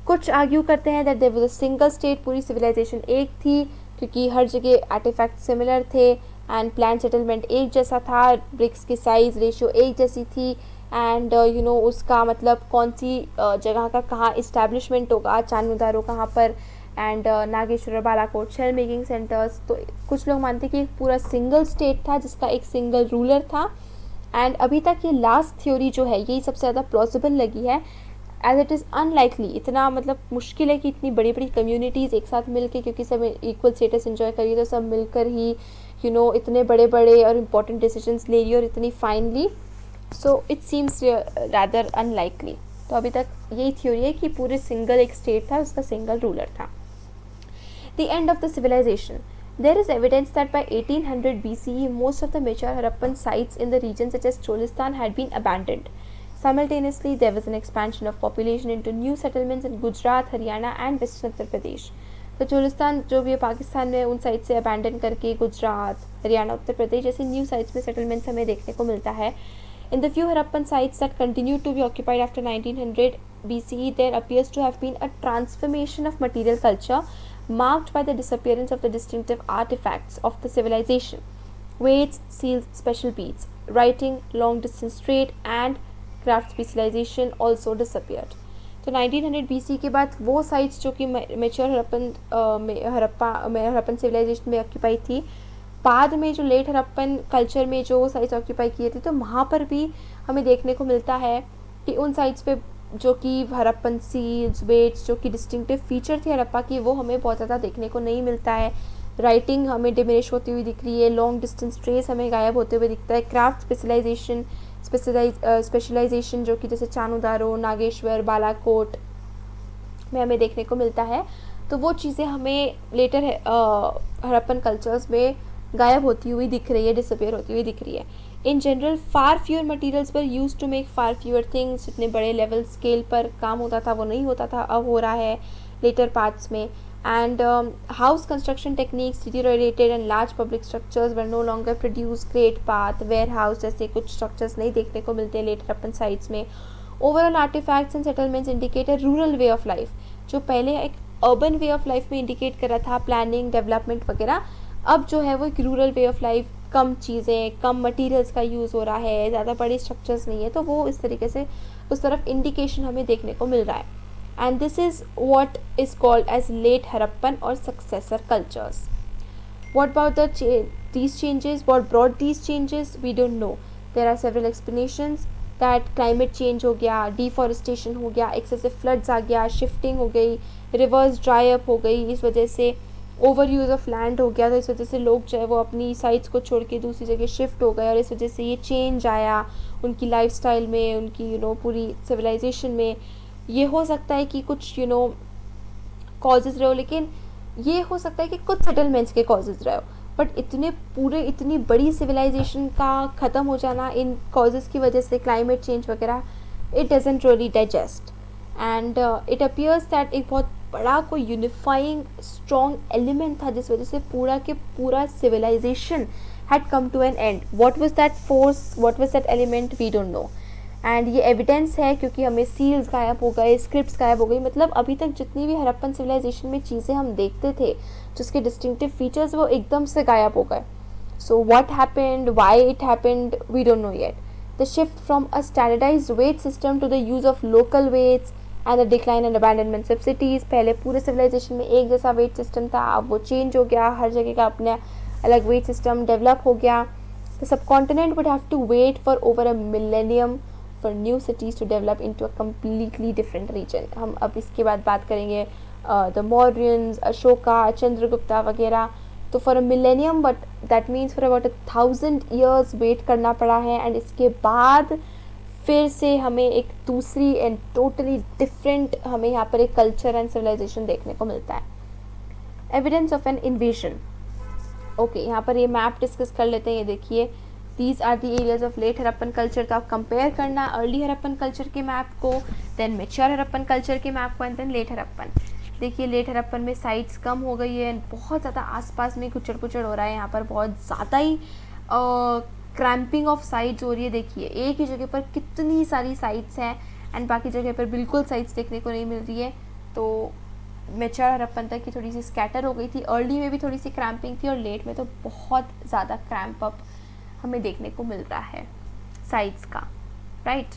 कुछ आर्ग्यू करते हैं that there was a single state, पूरी सिविलाइजेशन एक थी क्योंकि हर जगह आर्टिफैक्ट सिमिलर थे एंड प्लान सेटलमेंट एक जैसा था, ब्रिक्स की साइज रेशियो एक जैसी थी एंड उसका मतलब कौन सी जगह का कहाँ इस्टेब्लिशमेंट होगा, चान्मुदारो कहाँ पर and Nageshwar Balakot shell making centres. तो कुछ लोग मानते कि एक पूरा सिंगल स्टेट था जिसका एक सिंगल रूलर था. एंड अभी तक ये लास्ट थ्योरी जो है यही सबसे ज़्यादा प्लॉसिबल लगी है, एज इट इज़ अनलाइकली. इतना मतलब मुश्किल है कि इतनी बड़ी बड़ी कम्युनिटीज़ एक साथ मिलकर, क्योंकि सब इक्वल स्टेटस एंजॉय करिए तो सब मिलकर ही इतने बड़े बड़े और इम्पोर्टेंट डिसीजंस ले रही है और इतनी finally. So it seems rather unlikely. तो अभी तक यही थ्योरी है कि पूरे सिंगल एक स्टेट था, उसका सिंगल रूलर था. The end of the civilisation. There is evidence that by 1800 BCE, most of the mature Harappan sites in the region such as Cholistan had been abandoned. Simultaneously, there was an expansion of population into new settlements in Gujarat, Haryana and Western Uttar Pradesh. तो चोलिस्तान जो भी है पाकिस्तान में, उन साइट से अबैंडन करके गुजरात, हरियाणा, उत्तर प्रदेश जैसे न्यू साइट्स में सेटलमेंट्स हमें देखने को मिलता है. In the few Harappan sites that continued to be occupied after 1900 BCE, there appears to have been a transformation of material culture marked by the disappearance of the distinctive artifacts of the civilization. Weights, seals, special beads, writing, long distance trade and craft specialization also disappeared. तो 1900 BC के बाद वो साइट्स जो कि मेच्योर हरप्पन सिविलाइजेशन में ऑक्यूपाई थी, बाद में जो लेट हरप्पन कल्चर में जो साइट्स ऑक्यूपाई किए थे, तो वहाँ पर भी हमें देखने को मिलता है कि उन साइट्स पे जो कि हरप्पन सील्स, वेट्स जो कि डिस्टिंक्टिव फीचर थी हरप्पा की, वो हमें बहुत ज़्यादा देखने को नहीं मिलता है. राइटिंग हमें डिमिनिश होती हुई दिख रही है, लॉन्ग डिस्टेंस ट्रेस हमें गायब होते हुए दिखता है. क्राफ्ट स्पेशलाइजेशन जो कि जैसे चान्मुदारो, नागेश्वर, बालाकोट में हमें देखने को मिलता है, तो वो चीज़ें हमें लेटर हरप्पन कल्चर्स में गायब होती हुई दिख रही है, डिसअपियर होती हुई दिख रही है. In general far fewer materials पर used to make far fewer things. जितने बड़े लेवल स्केल पर काम होता था वो नहीं होता था, अब हो रहा है लेटर पार्ट्स में. And house construction techniques deteriorated and large public structures were no longer produce. Great bath, warehouse जैसे कुछ स्ट्रक्चर्स नहीं देखने को मिलते लेटर हरप्पन साइट्स में. Overall artefacts and settlements indicate a rural way of life. जो पहले एक अर्बन वे ऑफ लाइफ में इंडिकेट कर रहा था, प्लानिंग, डेवलपमेंट वगैरह, अब जो है वो एक रूरल वे ऑफ लाइफ, कम चीज़ें, कम मटेरियल्स का यूज़ हो रहा है, ज़्यादा बड़े स्ट्रक्चर्स नहीं है, तो वो इस तरीके से उस तरफ इंडिकेशन हमें देखने को मिल रहा है. And this is what is called as late Harappan or successor cultures. What about these changes, what brought these changes, we don't know. There are several explanations that climate change हो गया, deforestation हो गया, excessive floods आ गया, shifting हो गई, rivers dry up हो गई, इस वजह से ओवर यूज़ ऑफ लैंड हो गया, तो इस वजह से लोग जो है वो अपनी साइट्स को छोड़ के दूसरी जगह शिफ्ट हो गए और इस वजह से ये चेंज आया उनकी लाइफस्टाइल में, उनकी पूरी सिविलाइजेशन में. ये हो सकता है कि कुछ कॉजेज़ रहे हो, लेकिन ये हो सकता है कि कुछ सेटलमेंट्स के कॉजेज़ रहे हो, बट इतनी बड़ी सिविलाइजेशन का ख़त्म हो जाना इन कॉजेज़ की वजह से, क्लाइमेट चेंज वगैरह, it doesn't really digest. And it appears that एक बहुत बड़ा कोई यूनिफाइंग स्ट्रॉन्ग एलिमेंट था जिस वजह से पूरा के पूरा civilisation had come to an end. What was that force, what was that element, we don't know. And ये एविडेंस है क्योंकि हमें सील्स गायब हो गए, स्क्रिप्ट्स गायब हो गई. मतलब अभी तक जितनी भी हरप्पन सिविलाइजेशन में चीज़ें हम देखते थे जिसके डिस्टिंक्टिव फीचर्स, वो एकदम से गायब हो गए. So what happened, why it happened, we don't know yet. The shift from a standardized weight system to the use of local weights, and the decline and abandonment of cities. पहले पूरे सिविलाइजेशन में एक जैसा वेट सिस्टम था, अब वो चेंज हो गया, हर जगह का अपना अलग वेट सिस्टम डेवलप हो गया। The subcontinent would have to wait for over a millennium for new cities to develop into a completely different region. हम अब इसके बाद बात करेंगे द मौर्यंस, अशोका, चंद्रगुप्ता वगैरह। तो for a millennium, but that means for about 1000 years wait करना पड़ा है, एंड इसके बाद फिर से हमें एक दूसरी एंड टोटली डिफरेंट हमें यहाँ पर एक कल्चर एंड सिविलाइजेशन देखने को मिलता है। Evidence of an invasion. Okay, यहाँ पर ये मैप डिस्कस कर लेते हैं। ये देखिए, these are the areas of late Harappan culture. तो आप कंपेयर करना अर्ली हड़प्पन कल्चर के मैप को, देन मेच्योर हड़प्पन कल्चर के मैप को, एंड देन लेट हड़प्पन। देखिए, लेट हड़प्पन में साइट्स कम हो गई है, बहुत ज़्यादा आसपास में कुचड़ कुचड़ हो रहा है, यहाँ पर बहुत ज़्यादा ही क्रैम्पिंग ऑफ साइट्स हो रही है। देखिए, एक ही जगह पर कितनी सारी साइट्स हैं एंड बाकी जगह पर बिल्कुल साइट्स देखने को नहीं मिल रही है। तो मेच्योर हड़प्पन तक की थोड़ी सी स्कैटर हो गई थी, अर्ली में भी थोड़ी सी क्रैम्पिंग थी, और लेट में तो बहुत ज़्यादा क्रैम्प अप हमें देखने को मिल रहा है साइट्स का, right.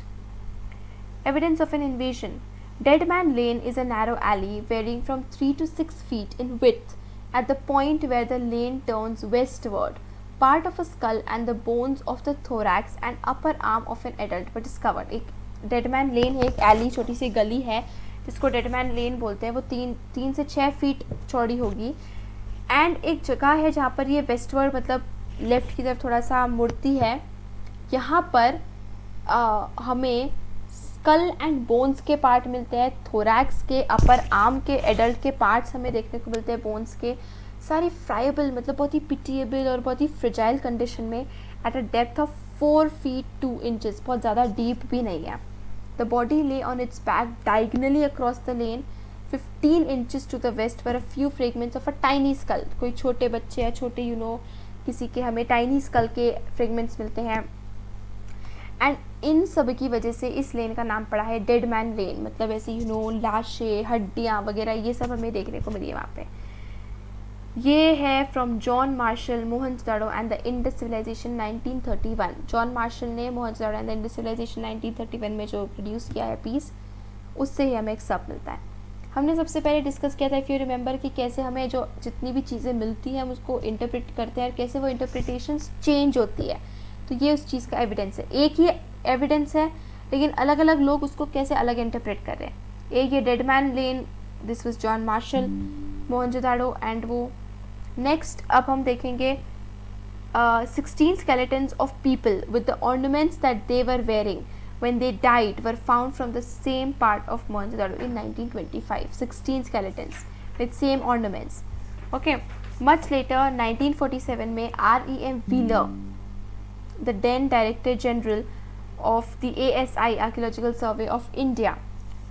Evidence of an invasion. Dead Man Lane is a narrow alley varying from 3 to 6 feet in width at the point where the lane turns westward. Part of a skull and the bones of the thorax and upper arm of an adult were discovered. एक Dead Man Lane है, एक alley, छोटी सी गली है जिसको Dead Man Lane बोलते हैं। वो 3 से 6 फीट चौड़ी होगी, एंड एक जगह है जहाँ पर ये वेस्टवर्ड मतलब लेफ्ट की तरफ थोड़ा सा मुड़ती है। यहाँ पर हमें स्कल एंड बोन्स के पार्ट मिलते हैं, थोरैक्स के, अपर आर्म के, एडल्ट के पार्ट्स हमें देखने को मिलते हैं, बोन्स के, सारी फ्राइबल मतलब बहुत ही पिटिएबल और बहुत ही फ्रिजाइल कंडीशन में, at a depth of 4 feet 2 inches, बहुत ज़्यादा डीप भी नहीं है। The body lay on its back diagonally across the lane 15 inches to the west were a few fragments of a tiny skull. कोई छोटे बच्चे या छोटे किसी के हमें टाइनी स्कल के फ्रेगमेंट्स मिलते हैं, एंड इन सब की वजह से इस लेन का नाम पड़ा है डेड मैन लेन। मतलब ऐसे लाशें, हड्डियाँ वगैरह ये सब हमें देखने को मिली है वहाँ पे। ये है from John Marshall, Mohenjodaro and the Indus civilisation 1931। John Marshall ने Mohenjodaro and the Indus civilisation 1931 में जो प्रोड्यूस किया है पीस, उससे ही हमें एक सब मिलता है। हमने सबसे पहले डिस्कस किया था, इफ़ यू रिमेंबर, कि कैसे हमें जो जितनी भी चीज़ें मिलती हैं हम उसको इंटरप्रेट करते हैं और कैसे वो इंटरप्रिटेशंस चेंज होती है। तो ये उस चीज़ का एविडेंस है। एक ही एविडेंस है लेकिन अलग अलग लोग उसको कैसे अलग इंटरप्रेट कर रहे हैं। एक ये dead man lane, this was John Marshall, Mohenjodaro and वो। नेक्स्ट अब हम देखेंगे 16 skeletons of people with the ornaments that they were wearing when they died were found from the same part of Mohenjo-daro in 1925. 16 skeletons with same ornaments. Okay. Much later, 1947 में R.E.M. Wheeler, the then Director General of the ASI Archaeological Survey of India,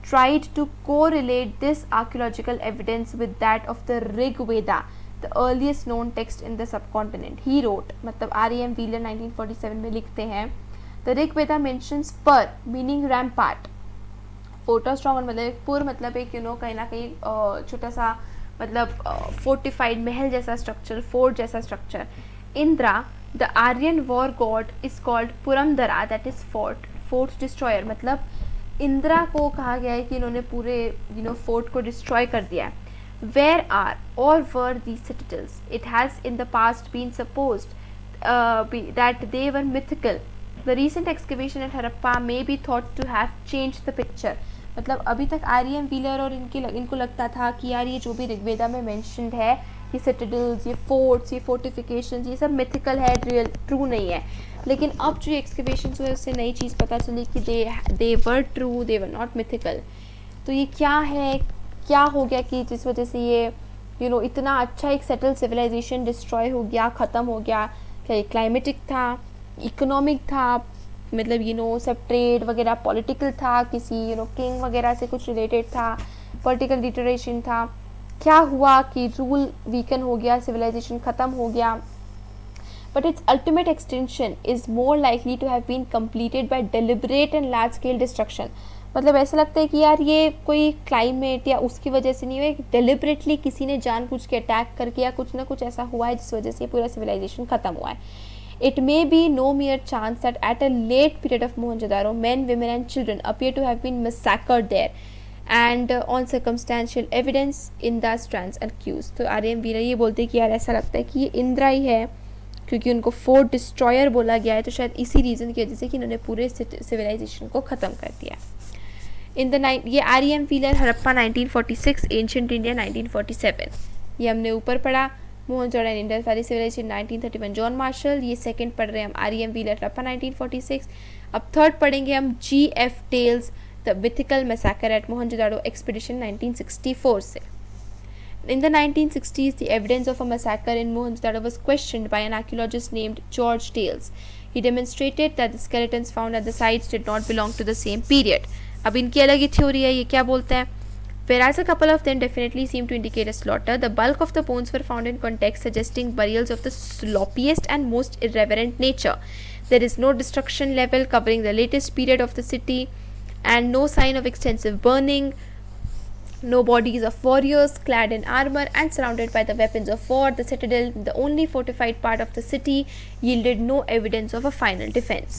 tried to correlate this archaeological evidence with that of the Rig Veda, the earliest known text in the subcontinent. He wrote, मतलब R.E.M. Wheeler 1947 में लिखते हैं, the Rig Veda mentions पर meaning rampart, फोटोस्ट्रॉन मतलब पुर मतलब एक कहीं ना कहीं छोटा सा मतलब फोर्टिफाइड महल जैसा स्ट्रक्चर, फोर्ट जैसा structure. Indra, the Aryan war god, is called Puramdara, that is fort destroyer. मतलब इंद्रा को कहा गया है कि इन्होंने पूरे फोर्ट को डिस्ट्रॉय कर दिया है। Where are or were these citadels? It has in the past been supposed that they were mythical. The recent excavation at Harappa may be thought to have changed the picture. मतलब अभी तक R.E.M. व्हीलर और इनको लगता था कि यार ये जो भी ऋग्वेदा में मेंशन्ड है, ये सिटाडेल्स, ये फोर्ट्स, ये फोर्टिफिकेशंस, ये सब मिथिकल है, रियल ट्रू नहीं है। लेकिन अब जो एक्सकवेशंस हुए उससे नई चीज़ पता चली कि they were true, they were not mythical. तो ये क्या है, क्या हो गया कि जिस वजह से ये इतना अच्छा एक सेटल सिविलाइजेशन डिस्ट्रॉय हो गया, ख़त्म हो गया। क्या ये क्लाइमेटिक था, इकोनॉमिक था, मतलब सब ट्रेड वगैरह, पॉलिटिकल था, किसी किंग वगैरह से कुछ रिलेटेड था, पॉलिटिकल डिटरेशन था, क्या हुआ कि रूल वीकन हो गया, सिविलाइजेशन ख़त्म हो गया। But its ultimate extension is more likely to have been completed by deliberate and large scale destruction. मतलब ऐसा लगता है कि यार ये कोई क्लाइमेट या उसकी वजह से नहीं हुआ, डेलिबरेटली किसी ने जानबूझ के अटैक करके या कुछ ना कुछ ऐसा हुआ है जिस वजह से पूरा सिविलाइजेशन ख़त्म हुआ है। It may be no mere chance that at a late period of Mohenjo-daro, men, women and children appear to have been massacred there. And on circumstantial evidence Indra strands and cues. तो आर्यन व्हीलर ये बोलते हैं कि यार ऐसा लगता है कि ये इंद्रा ही है, क्योंकि उनको फोर्ट डिस्ट्रॉयर बोला गया है, तो शायद इसी रीज़न की वजह से कि इन्होंने पूरे सिविलाइजेशन को ख़त्म कर दिया। ये Aryan Wheeler, Harappa 1946, ancient India 1947, ये हमने ऊपर पढ़ा। Mohenjodaro and Indus Valley civilisation 1931, John Marshall. ये सेकंड पढ़ रहे हैं हम, आर्यन व्हीलर, हड़प्पा 1946। अब थर्ड पढ़ेंगे हम G.F. Dales, the mythical massacre at Mohenjodaro expedition 1964 से। In the 1960s, the evidence of a massacre in Mohenjo-daro was questioned by an archaeologist named George Tales. He demonstrated that the skeletons found at the sites did not belong to the same period. अब इनकी अलग ही थ्योरी है, ये क्या बोलता है? Whereas a couple of them definitely seem to indicate a slaughter, the bulk of the bones were found in context suggesting burials of the sloppiest and most irreverent nature. There is no destruction level covering the latest period of the city and no sign of extensive burning. No bodies of warriors clad in armor and surrounded by the weapons of war. The citadel, the only fortified part of the city, yielded no evidence of a final defense.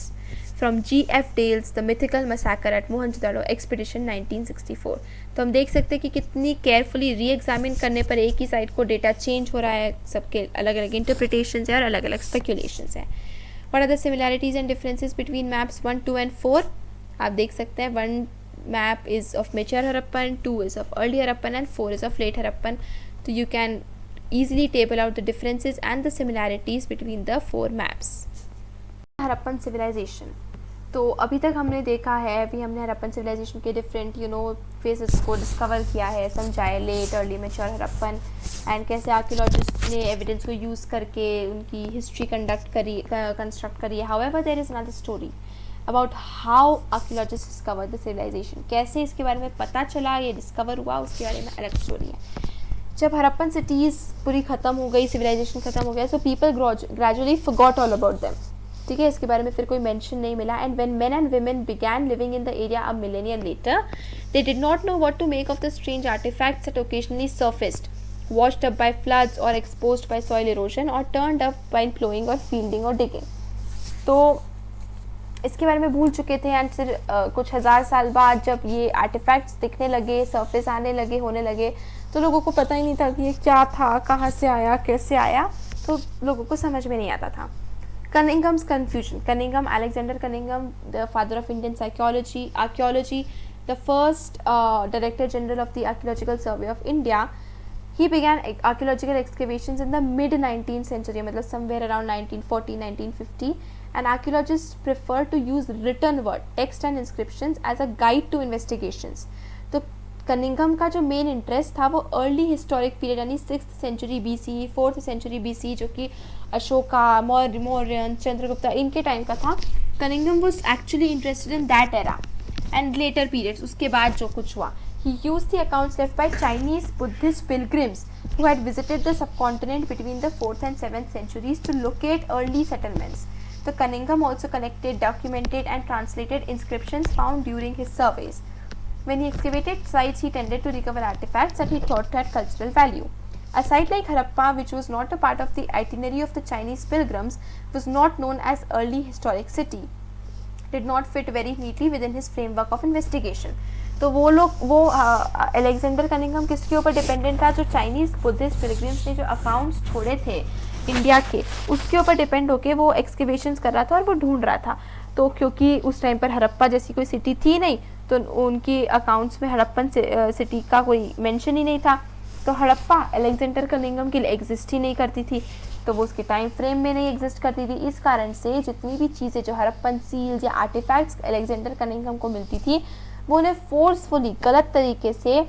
From G.F. Dales, The Mythical Massacre at Mohenjo-daro Expedition 1964. तो हम देख सकते हैं कि कितनी केयरफुली री एग्जामिन करने पर एक ही साइड को डेटा चेंज हो रहा है, सबके अलग अलग इंटरप्रिटेशंस है और अलग अलग स्पेकुलेशंस हैं। What are the similarities and differences between maps 1, 2 and 4? आप देख सकते हैं 1 map is of mature Harappan, 2 is of early Harappan and 4 is of late Harappan. So you can easily table out the differences and the similarities between the 4 maps. Harappan civilization. तो अभी तक हमने देखा है, अभी हमने हरप्पन सिविलाइजेशन के डिफरेंट फेजेस को डिस्कवर किया है, समझाए, late, early, mature Harappan, and कैसे आर्कियोलॉजिस्ट ने एविडेंस को यूज़ करके उनकी हिस्ट्री कंस्ट्रक्ट करी है। However there is another story about how archaeologist discover the civilisation, कैसे इसके बारे में पता चला, ये डिस्कवर हुआ, उसके बारे में अलग स्टोरी है। जब हरप्पन सिटीज़ पूरी ख़त्म हो गई, सिविलाइजेशन ख़त्म हो गया, so people gradually forgot all about them, ठीक है, इसके बारे में फिर कोई मेंशन नहीं मिला। And when men and women began living in the area a millennium later, they did not know what to make of the strange artefacts that occasionally surfaced, washed up by floods or exposed by soil erosion or turned up while plowing or fielding or digging. तो इसके बारे में भूल चुके थे। एंड फिर कुछ हज़ार साल बाद जब ये आर्टिफैक्ट्स दिखने लगे, सरफेस आने लगे, होने लगे, तो लोगों को पता ही नहीं था कि ये क्या था, कहाँ से आया, कैसे आया, तो लोगों को समझ में नहीं आता था। Cunningham's confusion. Cunningham, Alexander Cunningham, the father of Indian archaeology, the first Director General of the Archaeological Survey of India, he began archaeological excavations in the mid-19th century, मतलब somewhere around 1940, 1950, and archaeologists prefer to use written word, text and inscriptions as a guide to investigations. तो कनिंघम का जो मेन इंटरेस्ट था वो अर्ली हिस्टोरिक पीरियड यानी 6th century BC, 4th century BC, जो कि अशोका, मौर्यन, चंद्रगुप्ता, इनके टाइम का था। Cunningham was actually interested in that era and later periods, उसके बाद जो कुछ हुआ। He used the accounts left by Chinese Buddhist pilgrims who had visited the subcontinent between the 4th and 7th centuries to locate early settlements. So Cunningham also collected, documented and translated inscriptions found during his surveys. When he excavated sites, he tended to recover artifacts that he thought had cultural value. A site like Harappa, which was not a part of the itinerary of the Chinese pilgrims, was not known as early historic city, did not fit very neatly within his framework of investigation. तो वो अलेक्जेंडर कनिंघम किसके ऊपर डिपेंडेंट था? जो चाइनीज़ बुद्धिस्ट पिलग्रिम्स ने जो अकाउंट्स छोड़े थे इंडिया के, उसके ऊपर डिपेंड होके वो एक्सकेवेशंस कर रहा था और वो ढूंढ रहा था। तो क्योंकि उस टाइम पर हड़प्पा जैसी कोई सिटी थी नहीं, तो उनकी अकाउंट्स में हड़प्पन सिटी का कोई मेंशन ही नहीं था। तो हड़प्पा अलेक्जेंडर कनिंघम के लिए एग्जिस्ट ही नहीं करती थी, तो वो उसके टाइम फ्रेम में नहीं एग्जिस्ट करती थी। इस कारण से जितनी भी चीज़ें जो हड़प्पन सील्स या आर्टिफैक्ट्स अलेक्जेंडर कनिंघम को मिलती थी, वो उन्हें फोर्सफुली गलत तरीके से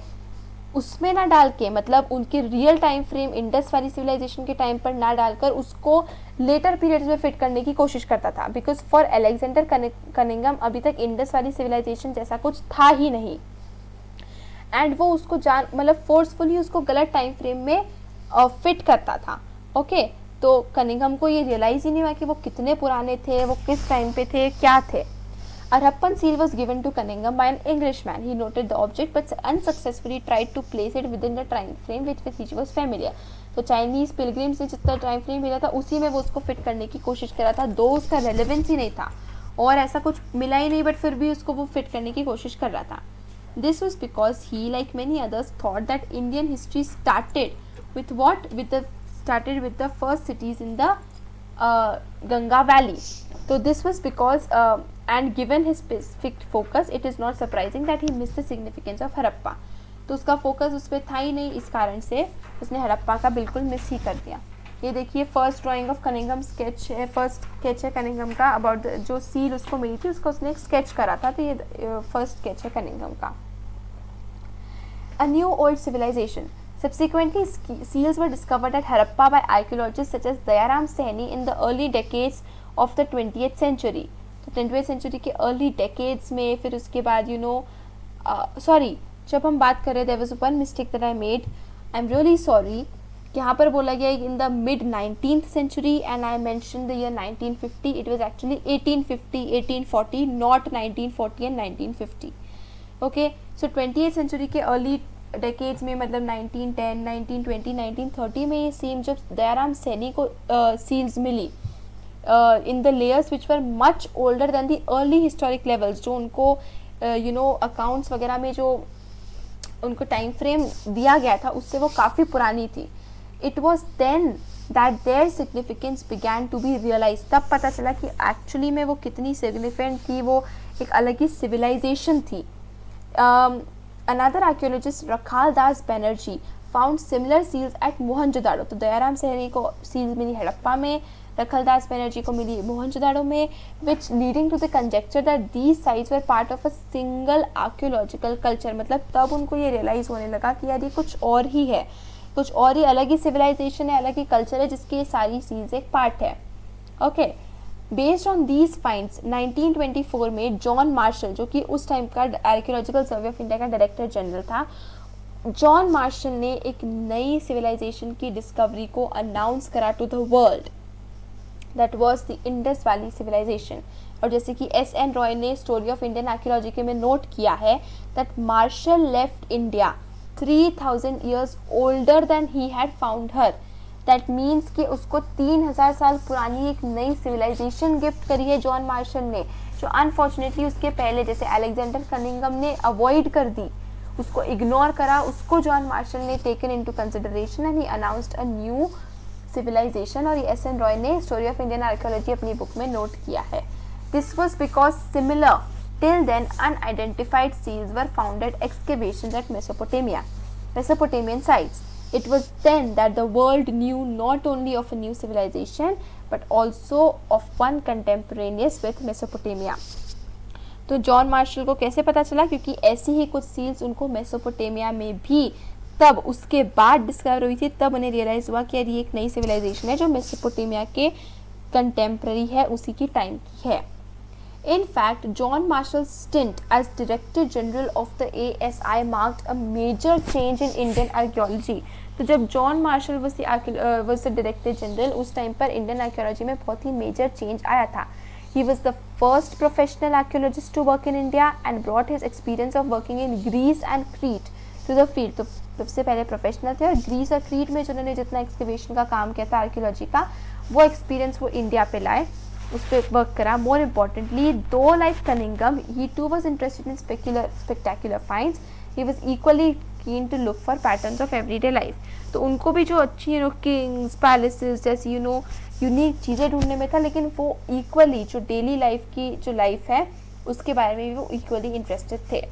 उसमें ना डाल के, मतलब उनके real time frame Indus Valley civilisation के टाइम पर ना डालकर उसको लेटर पीरियड्स में फिट करने की कोशिश करता था। बिकॉज फॉर अलेक्जेंडर कनिंघम अभी तक इंडस वैली सिविलाइजेशन जैसा कुछ था ही नहीं, एंड वो उसको मतलब फोर्सफुली उसको गलत टाइम फ्रेम में फिट करता था। ओके, तो कनिंघम को ये रियलाइज़ ही नहीं हुआ कि वो कितने पुराने थे, वो किस टाइम पे थे, क्या थे। A Harappan seal was given to Cunningham by an Englishman. He noted the object but unsuccessfully tried to place it within the time frame with which he was familiar. तो चाइनीज़ पिलग्रिम्स ने जितना टाइम फ्रेम मिला था उसी में वो उसको फिट करने की कोशिश कर रहा था, दो उसका रेलेवेंस ही नहीं था और ऐसा कुछ मिला ही नहीं, बट फिर भी उसको वो फिट करने की कोशिश कर रहा था। This was because he, like many others, thought that Indian history started with what? Started with the first cities in the Ganga Valley. So this was because and given his specific focus, it is not surprising that he missed the significance of Harappa. तो उसका फोकस उस पर था ही नहीं, इस कारण से उसने हड़प्पा का बिल्कुल मिस ही कर दिया. ये देखिए first drying of Cunningham sketch है, फर्स्ट स्केच है कनिंघम का अबाउट जो सील उसको मिली थी उसका उसने एक स्केच करा था. तो ये फर्स्ट स्केच है कनिंघम का. A new old civilization. Subsequently, seals were discovered at Harappa by archaeologists such as Dayaram Saini in the early decades of the 20th century. तो 20th century के early decades में फिर उसके बाद जब हम बात कर रहे there was one mistake that I made. I'm really sorry. यहाँ पर बोला गया in the mid 19th century and I mentioned the year 1950. It was actually 1850, 1840, not 1940 and 1950. Okay, so 20th century के early decades में मतलब 1910, 1920, 1930 में ये सेम जब दयाराम सैनी को सील्स मिली in the layers which were much older than the early historic levels, जो उनको accounts वगैरह में जो उनको टाइम फ्रेम दिया गया था उससे वो काफ़ी पुरानी थी. It was then that their significance began to be realized. तब पता चला कि एक्चुअली में वो कितनी सिग्निफिकेंट थी, वो एक अलग ही सिविलाइजेशन थी. Another archaeologist, Rakhal Das Banerjee, found similar seals at Mohenjo-daro. तो दयाराम सैनी को सील्स मिली हड़प्पा में, रखल दास बनर्जी को मिली मोहनजोदाड़ो में, which leading to the conjecture that these sites were part of a single archaeological culture. मतलब तब उनको ये रियलाइज होने लगा कि यार ये कुछ और ही है, कुछ और ही अलग ही सिविलाइजेशन है, अलग ही कल्चर है जिसकी ये सारी सील्स एक पार्ट है. Okay, based on these finds 1924 में जॉन मार्शल, जो कि उस टाइम का आर्कियोलॉजिकल सर्वे ऑफ इंडिया का डायरेक्टर जनरल था, जॉन मार्शल ने एक नई सिविलाइजेशन की डिस्कवरी को अनाउंस करा to the world. That was the Indus Valley civilisation. और जैसे कि S.N. रॉय ने स्टोरी ऑफ इंडियन आर्कियोलॉजी के में नोट किया है that Marshall left India 3000 years older than he had found her. दैट मीन्स कि उसको 3000 साल पुरानी एक नई सिविलाइजेशन गिफ्ट करी है जॉन मार्शल ने, जो अनफॉर्चुनेटली उसके पहले जैसे अलेक्जेंडर कनिंघम ने अवॉइड कर दी, उसको इग्नोर करा. उसको जॉन मार्शल ने taken into consideration and he announced a new civilisation. और ये S.N. रॉय ने स्टोरी ऑफ इंडियन आर्कियोलॉजी अपनी बुक में नोट किया है. This was because similar till then unidentified seals were found at excavations at Mesopotamian sites. It was then that the world knew not only of a new civilization but also of one contemporaneous with Mesopotamia. तो जॉन मार्शल को कैसे पता चला? क्योंकि ऐसी ही कुछ सील्स उनको मेसोपोटामिया में भी तब उसके बाद डिस्कवर हुई थी. तब उन्हें रियलाइज हुआ कि यार ये एक नई सिविलाइजेशन है जो मेसोपोटामिया के कंटेम्प्रेरी है, उसी की टाइम की है. In fact, John Marshall's stint as Director General of the ASI marked a major change in Indian archaeology. तो जब John Marshall was the Director General, उस टाइम पर इंडियन आर्कियोलॉजी में बहुत ही मेजर चेंज आया था. He was the first professional archaeologist to work in India and brought his experience of working in Greece and Crete to the field. तो सबसे पहले प्रोफेशनल थे और ग्रीस और क्रीट में जिन्होंने जितना एक्सकवेशन का काम किया था आर्कियोलॉजी का, वो एक्सपीरियंस वो इंडिया पे लाए, उस पर वर्क करा. More importantly, though like Cunningham, he too was interested in spectacular finds, he was equally keen to look for patterns of everyday life. तो उनको भी जो अच्छी किंग्स पैलेसेस जैसी यूनिक चीज़ें ढूंढने में था, लेकिन वो इक्वली जो डेली लाइफ की जो लाइफ है उसके बारे में भी वो इक्वली इंटरेस्टेड थे.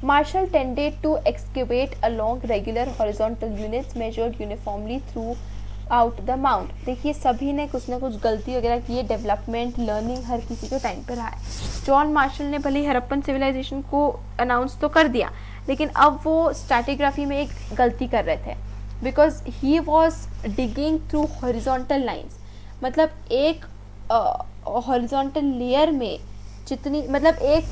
Marshall tended to excavate along regular horizontal units measured uniformly throughout the mount. देखिए सभी ने कुछ ना कुछ गलती वगैरह की है, डेवलपमेंट लर्निंग हर किसी के टाइम पर रहा है. जॉन मार्शल ने भले हड़प्पन सिविलाइजेशन को अनाउंस तो कर दिया, लेकिन अब वो स्ट्रैटिग्राफी में एक गलती कर रहे थे, because he was digging through horizontal lines. मतलब एक हॉरिजॉन्टल लेयर में जितनी मतलब एक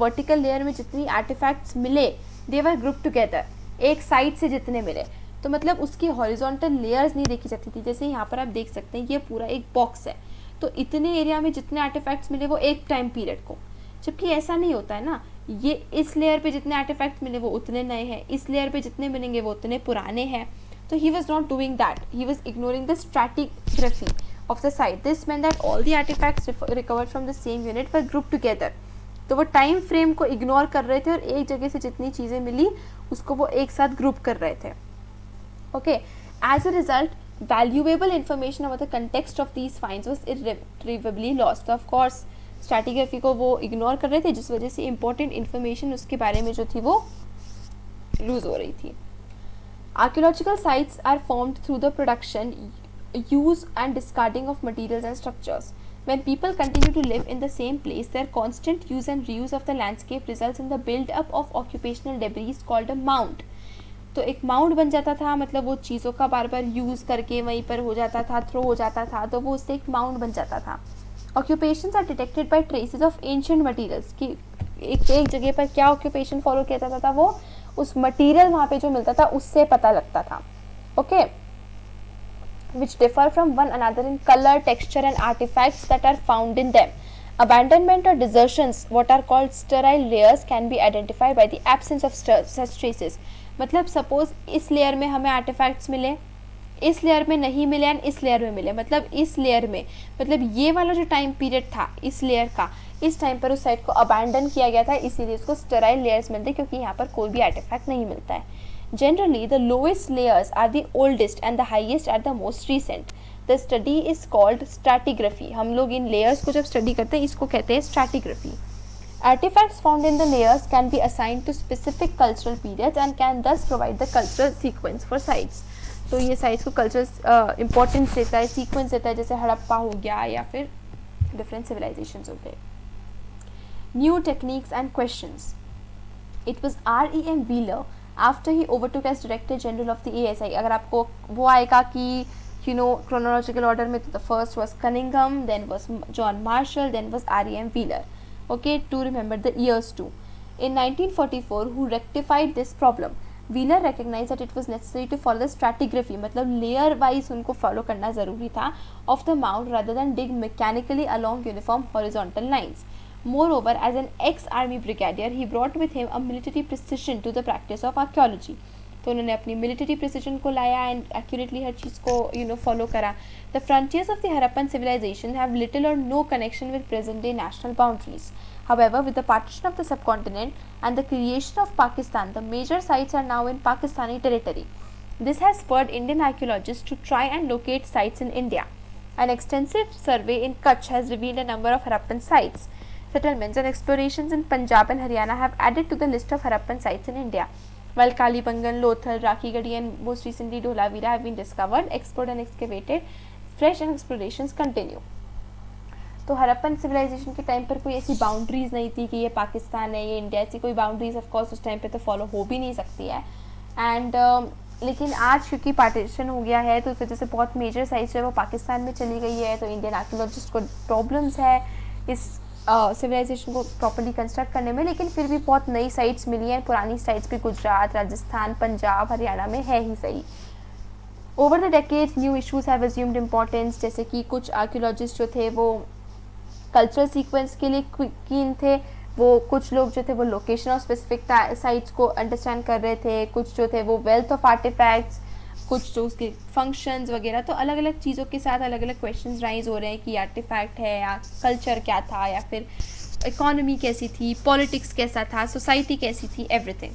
वर्टिकल लेयर में जितनी आर्टिफैक्ट्स मिले, दे वर ग्रुप टुगेदर, एक साइड से जितने मिले, तो मतलब उसकी हॉरिजॉन्टल लेयर्स नहीं देखी जाती थी. जैसे यहाँ पर आप देख सकते हैं ये पूरा एक बॉक्स है, तो इतने एरिया में जितने आर्टिफैक्ट्स मिले वो एक टाइम पीरियड को, जबकि ऐसा नहीं होता है ना. ये इस लेयर पे जितने आर्टिफैक्ट्स मिले वो उतने नए हैं, इस लेयर पे जितने मिलेंगे वो उतने पुराने हैं. तो he was not doing that, he was ignoring the stratigraphy of the site. This meant that all the artifacts recovered from the same unit were grouped together तो वो टाइम फ्रेम को इग्नोर कर रहे थे और एक जगह से जितनी चीज़ें मिली उसको वो एक साथ ग्रुप कर रहे थे. Okay, as a result valuable information about the context of these finds was irretrievably lost. Of course stratigraphy को वो इग्नोर कर रहे थे, जिस वजह से इंपॉर्टेंट इन्फॉर्मेशन उसके बारे में जो थी वो लूज हो रही थी. Archaeological sites are formed through the production, use and discarding of materials and structures. When people continue to live in the same place, their constant use and reuse of the landscape results in the build-up of occupational debris called a mound. तो एक माउंड बन जाता था, मतलब वो चीज़ों का बार बार यूज़ करके वहीं पर हो जाता था, थ्रो हो जाता था, तो वो उससे एक माउंड बन जाता था. Occupations are detected by traces of ancient materials, कि एक जगह पर क्या ऑक्यूपेशन फॉलो किया जाता था, वो उस मटेरियल वहाँ पे जो मिलता था उससे पता लगता था. Okay, which differ from one another in color, texture and artifacts that are found in them. Abandonment or desertions, what are called sterile layers, can be identified by the absence of such traces. मतलब सपोज इस लेयर में हमें आर्टिफैक्ट्स मिले, इस लेयर में नहीं मिले एंड इस लेयर में मिले, मतलब इस लेयर में, मतलब ये वाला जो टाइम पीरियड था इस लेयर का, इस टाइम पर उस साइट को अबैंडन किया गया था, इसीलिए उसको स्टेराइल लेयर्स मिलते, क्योंकि यहाँ पर कोई भी आर्टिफैक्ट नहीं मिलता है. Generally, the lowest layers are the oldest and the highest are the most recent. The study is called stratigraphy. हम लोग इन layers को जब study करते हैं इसको कहते हैं stratigraphy. Artifacts found in the layers can be assigned to specific cultural periods and can thus provide the cultural sequence for sites. तो ये sites को cultural importance देता है, sequence देता है, जैसे हड़प्पा हो गया या फिर different civilizations हो गए. New techniques and questions. It was R.E.M. Wheeler after he overtook as Director General of the ASI. अगर आपको वो आएगा कि chronological order में, तो the first was Cunningham, then was John Marshall, then was R.E.M. Wheeler. Okay, to remember the years too. In 1944, who rectified this problem? Wheeler recognized that it was necessary to follow the stratigraphy, मतलब layer wise उनको follow करना ज़रूरी था, of the mound rather than dig mechanically along uniform horizontal lines. Moreover, as an ex-army brigadier, he brought with him a military precision to the practice of archaeology. तो उन्होंने अपनी military precision को लाया and accurately हर चीज़ को follow करा. The frontiers of the Harappan civilization have little or no connection with present-day national boundaries. However, with the partition of the subcontinent and the creation of Pakistan, the major sites are now in Pakistani territory. This has spurred Indian archaeologists to try and locate sites in India. An extensive survey in Kutch has revealed a number of Harappan sites. Settlements and explorations in Punjab and Haryana have added to the list of Harappan sites in India. While Kalibangan, Lothal, Rakhigarhi and most recently Dholavira have been discovered, explored and excavated, fresh explorations continue. तो हरप्पन सिविलाइजेशन के टाइम पर कोई ऐसी बाउंड्रीज नहीं थी कि ये पाकिस्तान है, ये इंडिया, ऐसी कोई बाउंड्रीज ऑफ कोर्स उस टाइम पे तो फॉलो हो भी नहीं सकती है. एंड लेकिन आज क्योंकि पार्टीशन हो गया है तो उस वजह से बहुत मेजर साइट्स जो है वो पाकिस्तान में चली गई है, तो इंडियन आर्कियोलॉजिस्ट को प्रॉब्लम्स है इस सिविलाइजेशन को प्रॉपर्ली कंस्ट्रक्ट करने में. लेकिन फिर भी बहुत नई साइट्स मिली हैं, पुरानी साइट्स भी गुजरात, राजस्थान, पंजाब, हरियाणा में है ही सही. Over the decades new issues have assumed importance, जैसे कि कुछ आर्कियोलॉजिस्ट जो थे वो कल्चरल सीक्वेंस के लिए कीन थे, वो कुछ लोग जो थे वो लोकेशन ऑफ स्पेसिफिक साइट्स को अंडरस्टैंड कर रहे थे, कुछ जो थे वो वेल्थ ऑफ आर्टिफैक्ट्स, कुछ जो उसके फंक्शंस वगैरह. तो अलग अलग चीज़ों के साथ अलग अलग क्वेश्चंस राइज हो रहे हैं कि आर्टिफैक्ट है या कल्चर क्या था, या फिर इकोनॉमी कैसी थी, पॉलिटिक्स कैसा था, सोसाइटी कैसी थी, everything.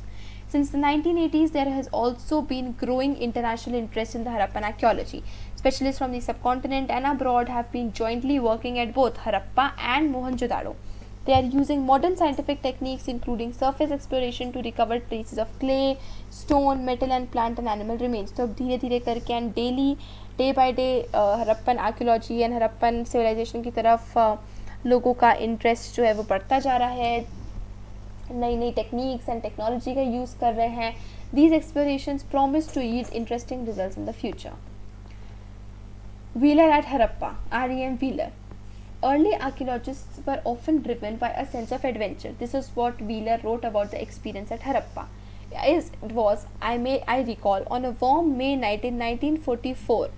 Since the 1980s, there has also been growing international interest in the Harappan archaeology. Specialists from the subcontinent and abroad have been jointly working at both Harappa and Mohenjo-daro. They are using modern scientific techniques including surface exploration to recover traces of clay, stone, metal and plant and animal remains. तो धीरे धीरे करके and day by day Harappan archaeology and Harappan civilization की तरफ लोगों का interest जो है वो बढ़ता जा रहा है, नई नई टेक्निक्स एंड टेक्नोलॉजी का यूज़ कर रहे हैं. These explorations promise to yield interesting results in the future. Wheeler at Harappa, R.E.M. Wheeler. Early archaeologists were often driven by a sense of adventure. This is what Wheeler wrote about the experience at Harappa. It was, I recall, on a warm May night in 1944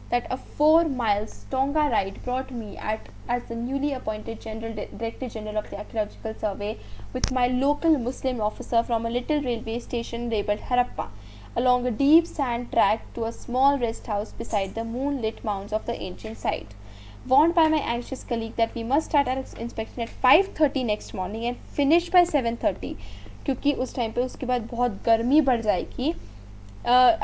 that a 4-mile Tonga ride brought me as the newly appointed Director General of the Archaeological Survey with my local Muslim officer from a little railway station labelled Harappa, along a deep sand track to a small rest house beside the moonlit mounds of the ancient site. Warned by my anxious colleague that we must start our inspection at 5:30 next morning and finish by 7:30, क्योंकि उस टाइम पे उसके बाद बहुत गर्मी बढ़ जाएगी.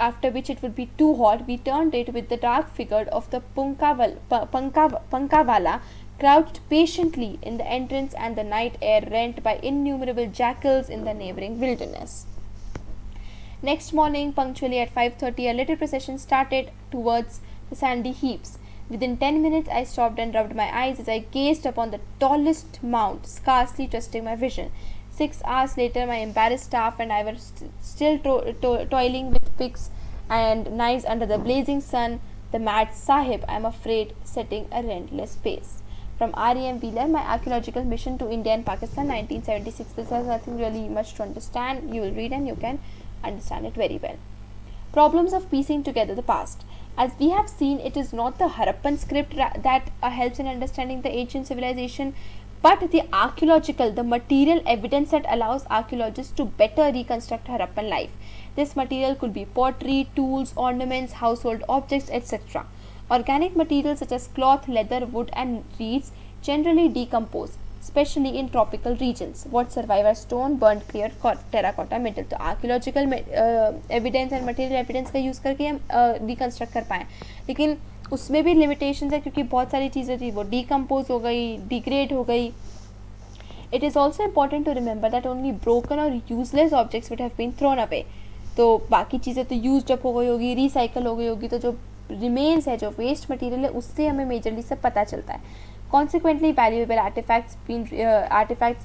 After which it would be too hot, we turned it with the dark figure of the Punkawala crouched patiently in the entrance and the night air rent by innumerable jackals in the neighboring wilderness. Next morning, punctually at 5:30, a little procession started towards the sandy heaps. Within 10 minutes, I stopped and rubbed my eyes as I gazed upon the tallest mount, scarcely trusting my vision. 6 hours later, my embarrassed staff and I were still toiling with picks and knives under the blazing sun, the mad Sahib, I am afraid, setting a relentless pace. From R.E.M. Wheeler, my archaeological mission to India and Pakistan, 1976. This has nothing really much to understand. You will read and you can understand it very well. Problems of piecing together the past. As we have seen, it is not the Harappan script that helps in understanding the ancient civilization, but the archaeological, the material evidence that allows archaeologists to better reconstruct Harappan life. This material could be pottery, tools, ornaments, household objects, etc. Organic materials such as cloth, leather, wood and reeds generally decompose, especially in tropical regions. What survive are stone, burnt clay और terracotta metal. तो archaeological evidence and material evidence का use करके हम reconstruct कर पाएँ, लेकिन उसमें भी limitations है क्योंकि बहुत सारी चीज़ें थी वो decompose हो गई, degrade हो गई. It is also important to remember that only broken or useless objects would have been thrown away. तो बाकी चीज़ें तो used up हो गई होगी, recycle हो गई होगी, तो जो remains है, जो waste material है, उससे हमें majorly सब पता चलता है. Consequently, valuable artifacts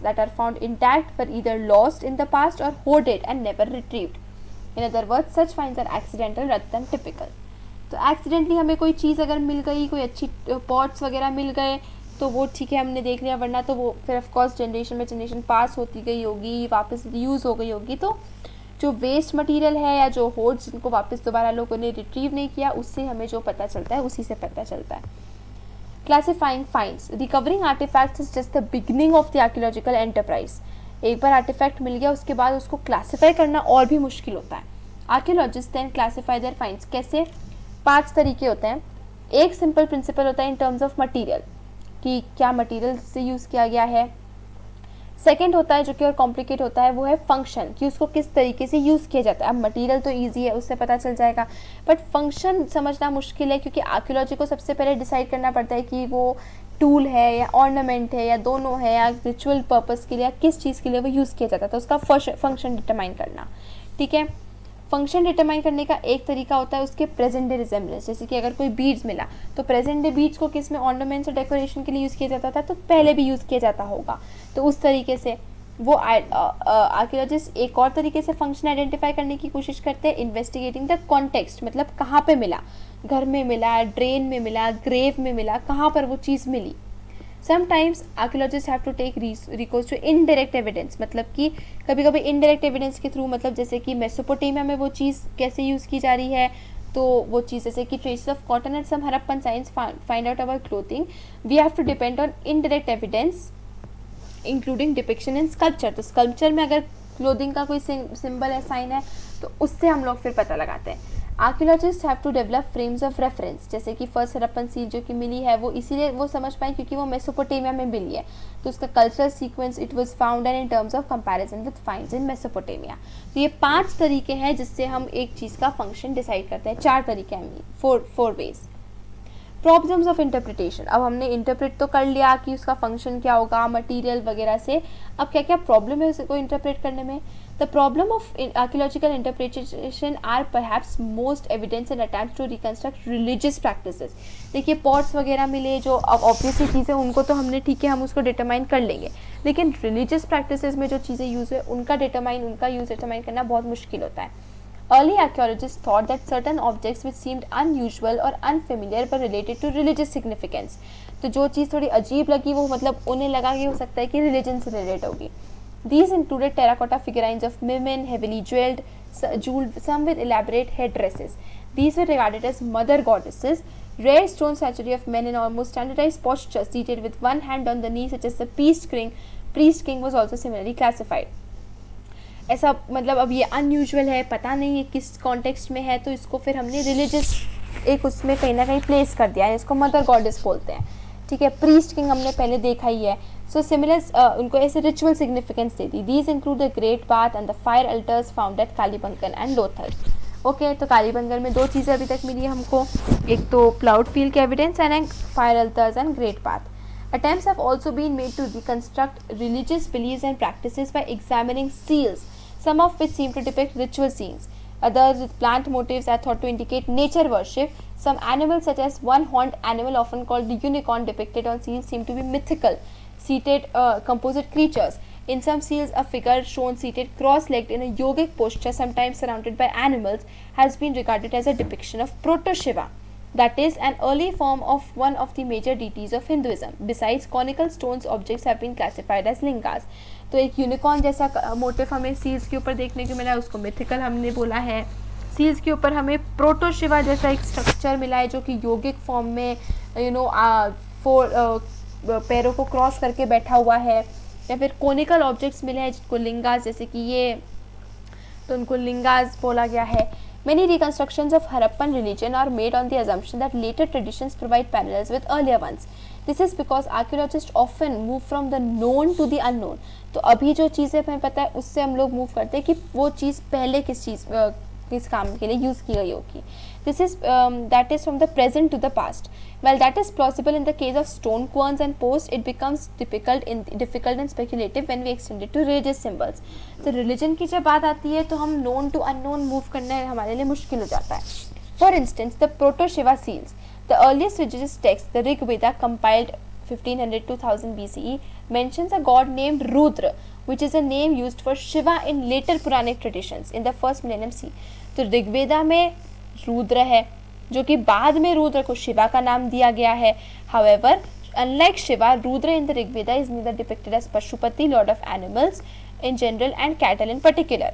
that are found intact were either lost in the past or hoarded and never retrieved. In other words, such finds are accidental rather than typical. तो accidentally हमें कोई चीज़ अगर मिल गई, कोई अच्छी pots वगैरह मिल गए, तो वो ठीक है, हमने देख लिया, वरना तो वो फिर ऑफ कोर्स जनरेशन में जनरेशन पास होती गई होगी, वापस यूज़ हो गई होगी. तो जो वेस्ट मटेरियल है या जो होर्ड्स जिनको वापस दोबारा लोगों ने रिट्रीव नहीं किया, उससे हमें जो पता चलता है उसी से पता चलता है. Classifying finds. Recovering artifacts is just the beginning of the archaeological enterprise. एक बार artifact मिल गया, उसके बाद उसको classify करना और भी मुश्किल होता है. Archaeologists then classify their finds. कैसे? 5 तरीके होते हैं. एक simple principle होता है in terms of material, कि क्या material से यूज़ किया गया है. सेकेंड होता है जो कि और कॉम्प्लिकेट होता है, वो है फंक्शन, कि उसको किस तरीके से यूज़ किया जाता है. अब मटेरियल तो इजी है, उससे पता चल जाएगा, बट फंक्शन समझना मुश्किल है, क्योंकि आर्कियोलॉजी को सबसे पहले डिसाइड करना पड़ता है कि वो टूल है या ऑर्नामेंट है या दोनों है या रिचुअल पर्पस के लिए या किस चीज़ के लिए वो यूज़ किया जाता है. तो उसका फंक्शन डिटरमाइन करना. ठीक है, फंक्शन डिटरमाइन करने का एक तरीका होता है उसके प्रेजेंट डे रिजेम्बलेंस. जैसे कि अगर कोई बीड्स मिला, तो प्रेजेंट डे बीड्स को किस में ऑर्नामेंट्स और डेकोरेशन के लिए यूज़ किया जाता था, तो पहले भी यूज़ किया जाता होगा. तो उस तरीके से वो आर्कियोलॉजिस्ट एक और तरीके से फंक्शन आइडेंटिफाई करने की कोशिश करते हैं, इन्वेस्टिगेटिंग द कॉन्टेक्स्ट, मतलब कहाँ पे मिला, घर में मिला, ड्रेन में मिला, ग्रेव में मिला, कहाँ पर वो चीज़ मिली. Sometimes archaeologist have to take recourse to indirect evidence, मतलब कि कभी कभी इनडायरेक्ट एविडेंस के थ्रू, मतलब जैसे कि मेसोपोटामिया में वो चीज़ कैसे यूज़ की जा रही है, तो वो चीज़ जैसे कि traces of cotton and some Harappan science find out about clothing, we have to depend on indirect evidence including depiction in sculpture. तो स्कल्पचर में अगर क्लोथिंग का कोई सिंबल है, साइन है, तो उससे हम लोग फिर पता लगाते हैं. Archaeologist have to develop frames of reference, जैसे कि फर्स्ट हरप्पन सील जो कि मिली है वो इसीलिए वो समझ पाए क्योंकि वो मेसोपोटामिया में मिली है, तो उसका cultural sequence it was found and in terms of comparison with finds in Mesopotamia. तो ये 5 तरीके हैं जिससे हम एक चीज़ का फंक्शन डिसाइड करते हैं. 4 तरीके हैं, 4 वेज. Problems of interpretation. अब हमने इंटरप्रेट तो कर लिया कि उसका फंक्शन क्या होगा, मटेरियल वगैरह से. अब क्या क्या प्रॉब्लम है उसको इंटरप्रेट करने में. The problem of archaeological interpretation are perhaps most evidence and attempts to reconstruct religious practices. देखिए पॉट्स वगैरह मिले जो अब ऑब्वियसली चीज़ें उनको तो हमने ठीक है हम उसको डिटरमाइन कर लेंगे, लेकिन रिलीजियस प्रैक्टिसेस में जो चीज़ें यूज़ हुए उनका यूज़ डिटरमाइन करना बहुत मुश्किल होता है. Early archaeologists thought that certain objects which seemed unusual or unfamiliar were related to religious significance. तो जो चीज़ थोड़ी अजीब लगी वो मतलब उन्हें लगा कि हो सकता है कि रिलीजन से रिलेट होगी. These included terracotta figurines of women, heavily jeweled, some with elaborate headdresses. These were regarded as mother goddesses. Rare stone statuary of men in almost standardized postures, seated with one hand on the knee, such as the priest king was also similarly classified. ऐसा मतलब अब ये अनयूजुअल है, पता नहीं है किस कॉन्टेक्स्ट में है, तो इसको फिर हमने रिलीजियस एक उसमें कहीं ना कहीं प्लेस कर दिया है, इसको मदर गॉडेस बोलते हैं. ठीक है, प्रीस्ट किंग हमने पहले देखा ही है। सो सिमिलर उनको ऐसे ritual significance they the. These include the great bath and the fire altars found at Kalibangan and Lothal. Okay, तो कालीबंगन में 2 चीज़ें अभी तक मिली है हमको, एक तो प्लाउड फील्ड के evidence and fire altars and great bath. Attempts have also been made to reconstruct religious beliefs and practices by examining seals, some of which seem to depict ritual scenes. Others with plant motifs are thought to indicate nature worship. Some animals, such as one-horned animal often called the unicorn depicted on seals, seem to be mythical, seated composite creatures. In some seals, a figure shown seated cross-legged in a yogic posture, sometimes surrounded by animals, has been regarded as a depiction of Proto-Shiva. That is an early form of one of the major deities of Hinduism. Besides, conical stones objects have been classified as lingas. तो एक यूनिकॉर्न जैसा मोटिव हमें सील्स के ऊपर देखने को मिला है, उसको मिथिकल हमने बोला है। सील्स के ऊपर हमें प्रोटो शिवा जैसा एक स्ट्रक्चर मिला है जो कि योगिक फॉर्म में पैरों को क्रॉस करके बैठा हुआ है। या फिर कोनिकल ऑब्जेक्ट्स मिले हैं जिनको लिंगास, जैसे कि ये, तो उनको लिंगास बोला गया है। Many reconstructions of Harappan religion are made on the assumption that later traditions provide parallels with earlier ones. This is because archaeologists often move from the known to the unknown. तो अभी जो चीज़ें हमें पता है उससे हम लोग मूव करते हैं कि वो चीज़ पहले किस काम के लिए यूज़ की गई होगी। This is that is from the present to the past. While that is plausible in the case of stone querns and posts, it becomes difficult and speculative when we extend it to religious symbols. तो religion की जब बात आती है तो हम known to unknown move करना हमारे लिए मुश्किल हो जाता है। For instance, the Proto-Shiva seals, the earliest religious text, the Rig Veda, compiled 1500 to 1000 BCE, mentions a god named Rudra, which is a name used for Shiva in later Puranic traditions in the first millennium CE. तो ऋग्वेदा में रुद्र है जो कि बाद में रुद्र को शिवा का नाम दिया गया है। However, unlike Shiva, Rudra in the Rig Veda is neither depicted as Pashupati, lord of animals in general and cattle in particular.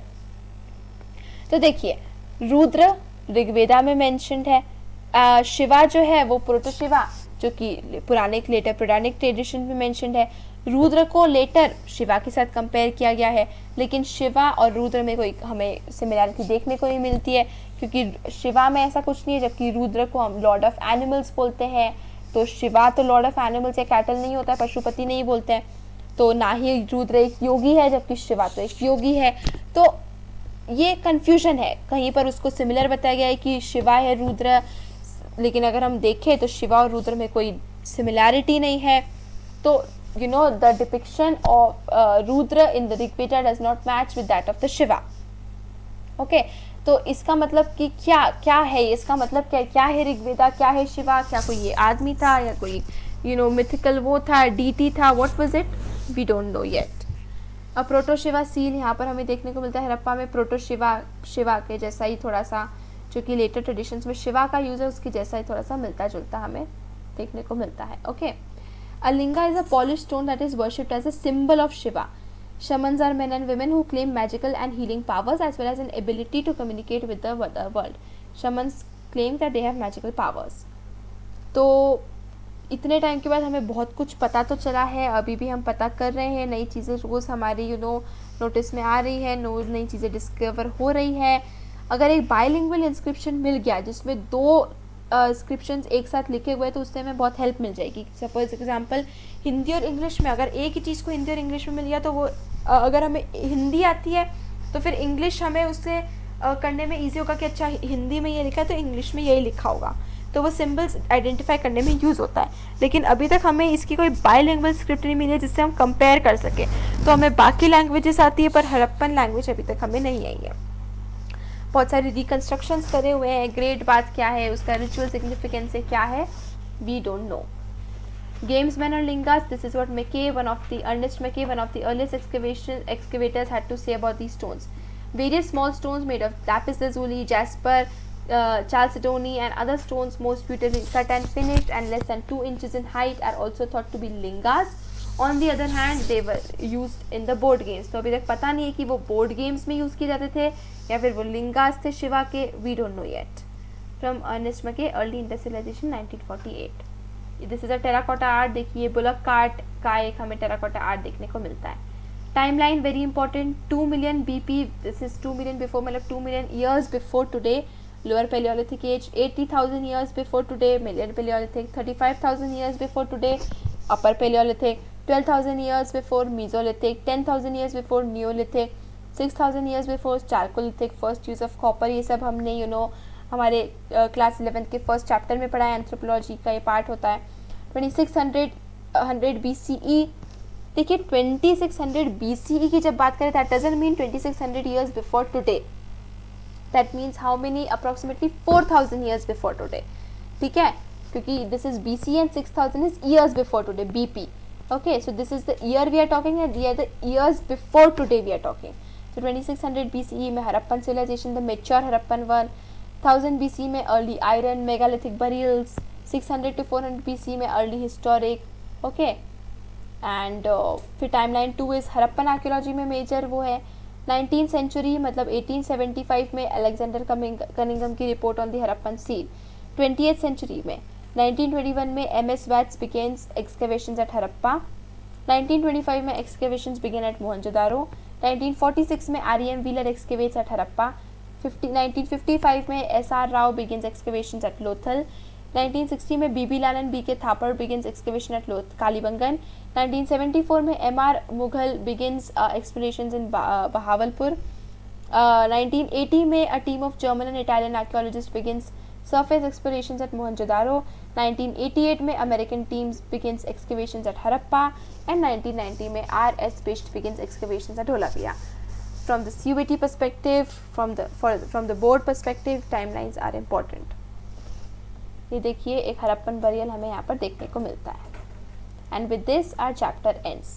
तो देखिए, रुद्र ऋग्वेदा में मेंशन्ड है, शिवा जो है वो प्रोटो शिवा जो कि लेटर पुरानिक ट्रेडिशन में मेंशन्ड है। रुद्र को लेटर शिवा के साथ कंपेयर किया गया है, लेकिन शिवा और रुद्र में कोई हमें सिमिलैरिटी देखने को नहीं मिलती है, क्योंकि शिवा में ऐसा कुछ नहीं है, जबकि रुद्र को हम लॉर्ड ऑफ एनिमल्स बोलते हैं। तो शिवा तो लॉर्ड ऑफ एनिमल्स या कैटल नहीं होता है, पशुपति नहीं बोलते हैं। तो ना ही रुद्र एक योगी है जबकि शिवा तो एक योगी है। तो ये कन्फ्यूजन है, कहीं पर उसको सिमिलर बताया गया है कि शिवा है रुद्र, लेकिन अगर हम देखें तो शिवा और रुद्र में कोई सिमिलैरिटी नहीं है। तो the depiction of Rudra in the Rig Veda does not match with that of the Shiva. Okay, तो इसका मतलब कि क्या है, इसका मतलब क्या है ऋग्वेदा, क्या है शिवा, क्या कोई ये आदमी था या कोई मिथिकल वो था, डीटी था, what was it, we don't know yet. अब प्रोटो शिवा सील यहाँ पर हमें देखने को मिलता है हड़प्पा में। प्रोटो शिवा के जैसा ही थोड़ा सा, जो कि लेटर ट्रेडिशंस में शिवा का यूज है उसके जैसा ही थोड़ा सा मिलता जुलता हमें देखने को मिलता है। Okay, a linga is a polished stone that is worshipped as a symbol of Shiva. Shamans are men and women who claim magical and healing powers as well as an ability to communicate with the world. Shamans claim that they have magical powers. तो इतने टाइम के बाद हमें बहुत कुछ पता तो चला है, अभी भी हम पता कर रहे हैं, नई चीज़ें रोज़ हमारी नोटिस में आ रही है, नई चीज़ें डिस्कवर हो रही है। अगर एक बाइलिंगुअल इंस्क्रिप्शन मिल गया जिसमें 2 इंस्क्रिप्शंस एक साथ लिखे हुए तो उससे हमें बहुत हेल्प मिल जाएगी। सपोज एग्जांपल, हिंदी और इंग्लिश में अगर एक ही चीज़ को हिंदी और इंग्लिश में मिल गया तो वो अगर हमें हिंदी आती है तो फिर इंग्लिश हमें उससे करने में ईजी होगा कि अच्छा हिंदी में ये लिखा है तो इंग्लिश में यही लिखा होगा, तो वो सिम्बल्स आइडेंटिफाई करने में यूज़ होता है। लेकिन अभी तक हमें इसकी कोई बाइलिंगुअल स्क्रिप्ट नहीं मिली है जिससे हम कंपेयर कर सकें। तो हमें बाकी लैंग्वेजेस आती है पर हड़प्पन लैंग्वेज अभी तक हमें नहीं आई है। बहुत सारी रिकन्स्ट्रक्शंस करे हुए हैं, ग्रेट बात क्या है, उसका रिचुअल सिग्निफिकेंस क्या है, we don't know. Gamesmen or lingas, this is what Ernest Mackay, one of the earliest excavators had to say about these stones. Various small stones made of lapis lazuli, jasper, chalcedony and other stones most beautifully cut and finished and less than 2 inches in height are also thought to be lingas. On the other hand, they were used in the board games. तो अभी तक पता नहीं है कि वो बोर्ड गेम्स में यूज़ किए जाते थे या फिर वो लिंगास थे शिवा के, we don't know yet. From Ernest Mackay, early industrialisation 1948। This is a terracotta art. देखिए बुलक कार्ट का एक हमें टेराकोटा आर्ट देखने को मिलता है। Timeline very important, 2 million BP, this is 2 million before, मतलब 2 million years before today lower palaeolithic age 80,000 years before today, middle palaeolithic 35,000 years before today, upper palaeolithic 12,000 years before mesolithic, 10,000 years before Neolithic, 6,000 years before chalcolithic, first use of copper. ये सब हमने हमारे क्लास 11th के फर्स्ट चैप्टर में पढ़ा है, एंथ्रोपोलॉजी का ये पार्ट होता है। 2600 BCE, देखिए 2600 BCE की जब बात करें, that doesn't mean 2600 years before today, that means how many, approximately 4000 years before today, ठीक है, क्योंकि this is BC and 6000 is years before today, BP, okay, so this is the year we are talking and they are the years before today we are talking. So 2600 BCE में Harappan civilization, the mature Harappan one, 1000 BCE में early iron megalithic burials, 600 to 400 BCE में early historic, okay, and फिर timeline 2 is हरप्पन archaeology में major वो है 19th century, मतलब 1875 में अलेक्जेंडर कनिंघम की report on the Harappan seal. 20th century में 1921 में MS Watts begins excavations at Harappa, 1925 में excavations begin at मोहनजोदारो, 1946 में REM Wheeler excavates at Harappa, 1955 में SR Rao begins excavations at Lothal, 1960 में BB Lalan BK Thapar begins excavation at Kalibangan, 1974 में MR Mughal begins explorations in Bahawalpur, 1980 में a team of German and Italian archaeologists begins surface explorations at Mohenjo-daro, 1988 में American teams begins excavations at Harappa, and 1990 में R.S. Bisht begins excavations at Dholavira. From the CUET perspective, from the board perspective, timelines are important. ये देखिए एक हरप्पन बरियल हमें यहाँ पर देखने को मिलता है. And with this our chapter ends.